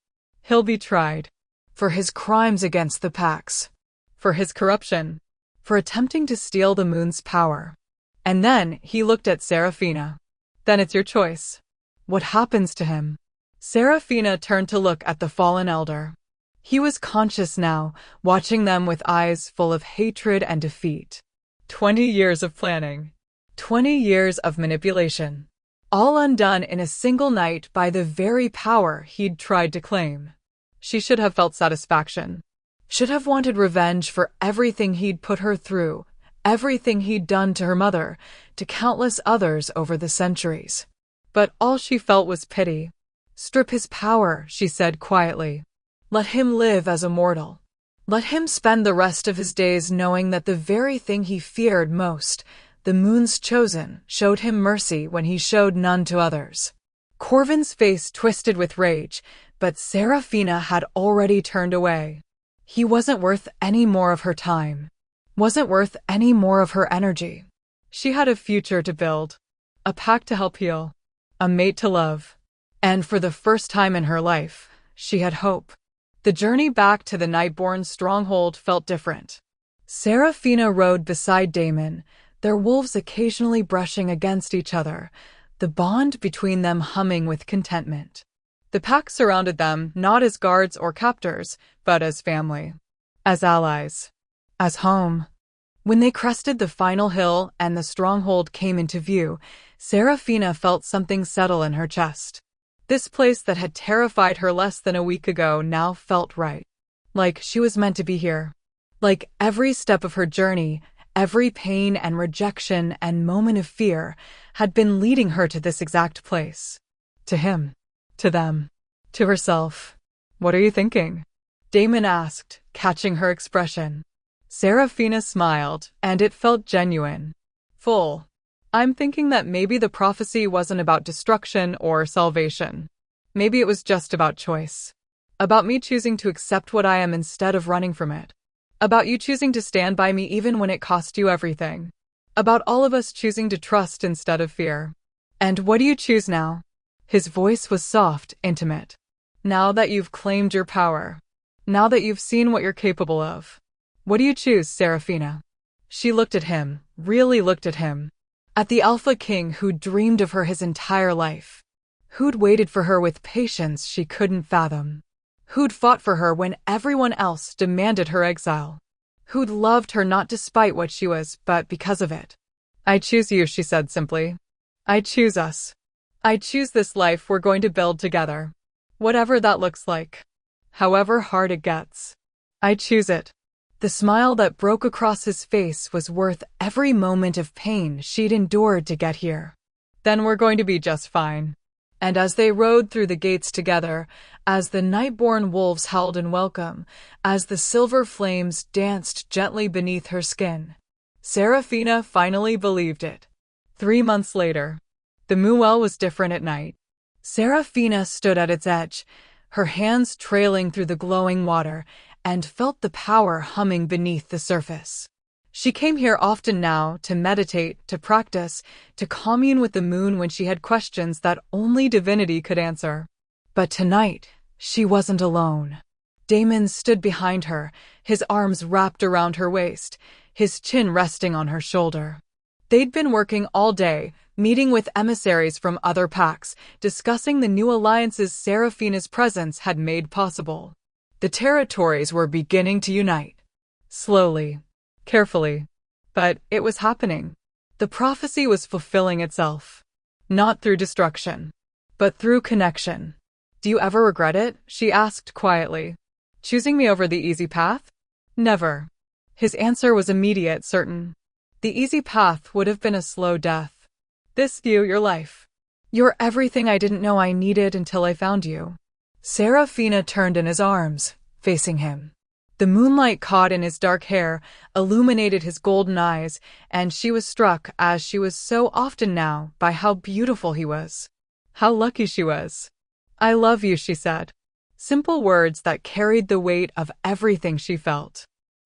He'll be tried. For his crimes against the packs. For his corruption. For attempting to steal the moon's power. And then he looked at Saraphina. Then it's your choice. What happens to him? Saraphina turned to look at the fallen elder. He was conscious now, watching them with eyes full of hatred and defeat. 20 years of planning. 20 years of manipulation. All undone in a single night by the very power he'd tried to claim. She should have felt satisfaction. Should have wanted revenge for everything he'd put her through, everything he'd done to her mother, to countless others over the centuries. But all she felt was pity. Strip his power, she said quietly. Let him live as a mortal. Let him spend the rest of his days knowing that the very thing he feared most, the moon's chosen, showed him mercy when he showed none to others. Corvin's face twisted with rage, but Saraphina had already turned away. He wasn't worth any more of her time. Wasn't worth any more of her energy. She had a future to build. A pack to help heal. A mate to love. And for the first time in her life, she had hope. The journey back to the Nightborn stronghold felt different. Saraphina rode beside Damon, their wolves occasionally brushing against each other, the bond between them humming with contentment. The pack surrounded them not as guards or captors, but as family, as allies, as home. When they crested the final hill and the stronghold came into view, Saraphina felt something settle in her chest. This place that had terrified her less than a week ago now felt right. Like she was meant to be here. Like every step of her journey, every pain and rejection and moment of fear had been leading her to this exact place. To him. To them. To herself. "What are you thinking?" Damon asked, catching her expression. Saraphina smiled, and it felt genuine. Full. "I'm thinking that maybe the prophecy wasn't about destruction or salvation. Maybe it was just about choice. About me choosing to accept what I am instead of running from it. About you choosing to stand by me even when it cost you everything. About all of us choosing to trust instead of fear. And what do you choose now?" His voice was soft, intimate. "Now that you've claimed your power. Now that you've seen what you're capable of. What do you choose, Saraphina?" She looked at him, really looked at him. At the Alpha King who'd dreamed of her his entire life. Who'd waited for her with patience she couldn't fathom. Who'd fought for her when everyone else demanded her exile. Who'd loved her not despite what she was, but because of it. "I choose you," she said simply. "I choose us. I choose this life we're going to build together. Whatever that looks like. However hard it gets. I choose it." The smile that broke across his face was worth every moment of pain she'd endured to get here. "Then we're going to be just fine." And as they rode through the gates together, as the night-born wolves howled in welcome, as the silver flames danced gently beneath her skin, Saraphina finally believed it. 3 months later. The moonwell was different at night. Saraphina stood at its edge, her hands trailing through the glowing water, and felt the power humming beneath the surface. She came here often now to meditate, to practice, to commune with the moon when she had questions that only divinity could answer. But tonight, she wasn't alone. Damon stood behind her, his arms wrapped around her waist, his chin resting on her shoulder. They'd been working all day, meeting with emissaries from other packs, discussing the new alliances Saraphina's presence had made possible. The territories were beginning to unite. Slowly. Carefully. But it was happening. The prophecy was fulfilling itself. Not through destruction, but through connection. "Do you ever regret it?" she asked quietly. "Choosing me over the easy path?" "Never." His answer was immediate, certain. "The easy path would have been a slow death. This your life. You're everything I didn't know I needed until I found you." Saraphina turned in his arms, facing him. The moonlight caught in his dark hair, illuminated his golden eyes, and she was struck, as she was so often now, by how beautiful he was. How lucky she was. "I love you," she said. Simple words that carried the weight of everything she felt.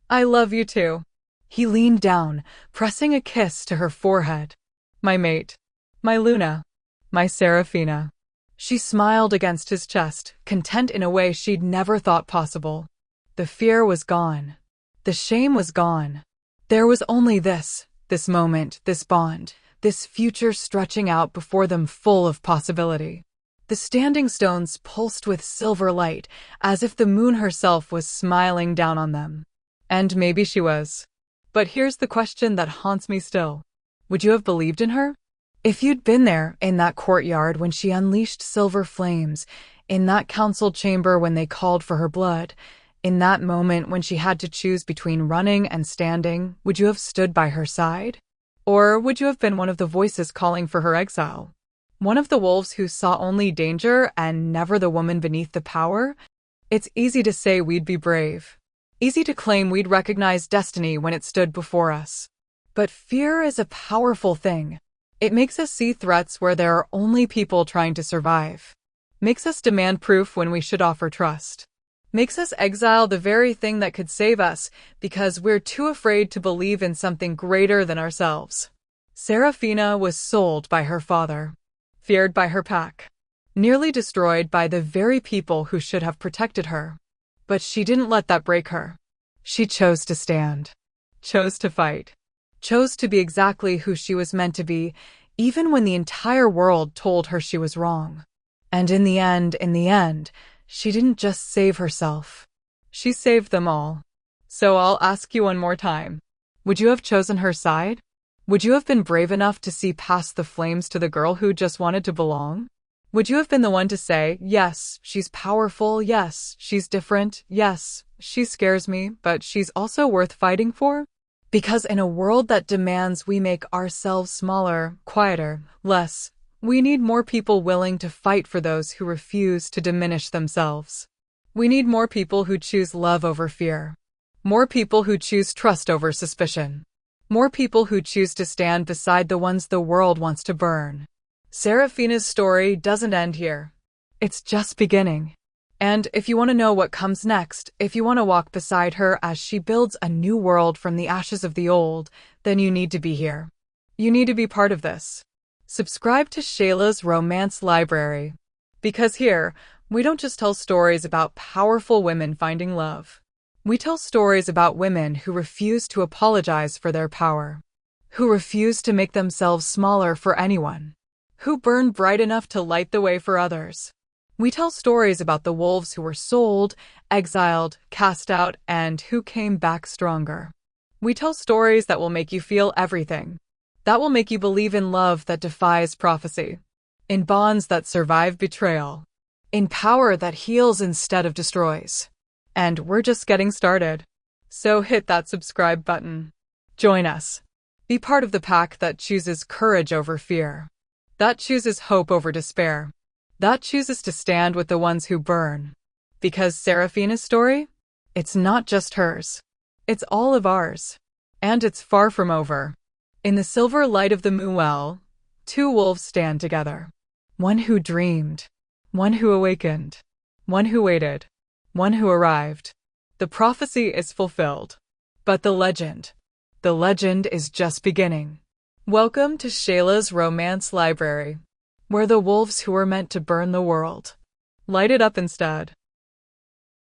"I love you too." He leaned down, pressing a kiss to her forehead. "My mate. My Luna. My Saraphina." She smiled against his chest, content in a way she'd never thought possible. The fear was gone. The shame was gone. There was only this moment, this bond, this future stretching out before them full of possibility. The standing stones pulsed with silver light, as if the moon herself was smiling down on them. And maybe she was. But here's the question that haunts me still. Would you have believed in her? If you'd been there, in that courtyard when she unleashed silver flames, in that council chamber when they called for her blood, in that moment when she had to choose between running and standing, would you have stood by her side? Or would you have been one of the voices calling for her exile? One of the wolves who saw only danger and never the woman beneath the power? It's easy to say we'd be brave. Easy to claim we'd recognize destiny when it stood before us. But fear is a powerful thing. It makes us see threats where there are only people trying to survive. Makes us demand proof when we should offer trust. Makes us exile the very thing that could save us because we're too afraid to believe in something greater than ourselves. Saraphina was sold by her father, feared by her pack, nearly destroyed by the very people who should have protected her. But she didn't let that break her. She chose to stand, chose to fight. chose to be exactly who she was meant to be, even when the entire world told her she was wrong. And in the end, she didn't just save herself. She saved them all. So I'll ask you one more time. Would you have chosen her side? Would you have been brave enough to see past the flames to the girl who just wanted to belong? Would you have been the one to say, yes, she's powerful, yes, she's different, yes, she scares me, but she's also worth fighting for? Because in a world that demands we make ourselves smaller, quieter, less, we need more people willing to fight for those who refuse to diminish themselves. We need more people who choose love over fear. More people who choose trust over suspicion. More people who choose to stand beside the ones the world wants to burn. Saraphina's story doesn't end here. It's just beginning. And if you want to know what comes next, if you want to walk beside her as she builds a new world from the ashes of the old, then you need to be here. You need to be part of this. Subscribe to Shayla's Romance Library. Because here, we don't just tell stories about powerful women finding love. We tell stories about women who refuse to apologize for their power. Who refuse to make themselves smaller for anyone. Who burn bright enough to light the way for others. We tell stories about the wolves who were sold, exiled, cast out, and who came back stronger. We tell stories that will make you feel everything. That will make you believe in love that defies prophecy. In bonds that survive betrayal. In power that heals instead of destroys. And we're just getting started. So hit that subscribe button. Join us. Be part of the pack that chooses courage over fear. That chooses hope over despair. That chooses to stand with the ones who burn. Because Saraphina's story? It's not just hers. It's all of ours. And it's far from over. In the silver light of the moon, two wolves stand together. One who dreamed. One who awakened. One who waited. One who arrived. The prophecy is fulfilled. But the legend is just beginning. Welcome to Shayla's Romance Library, where the wolves who were meant to burn the world light it up instead.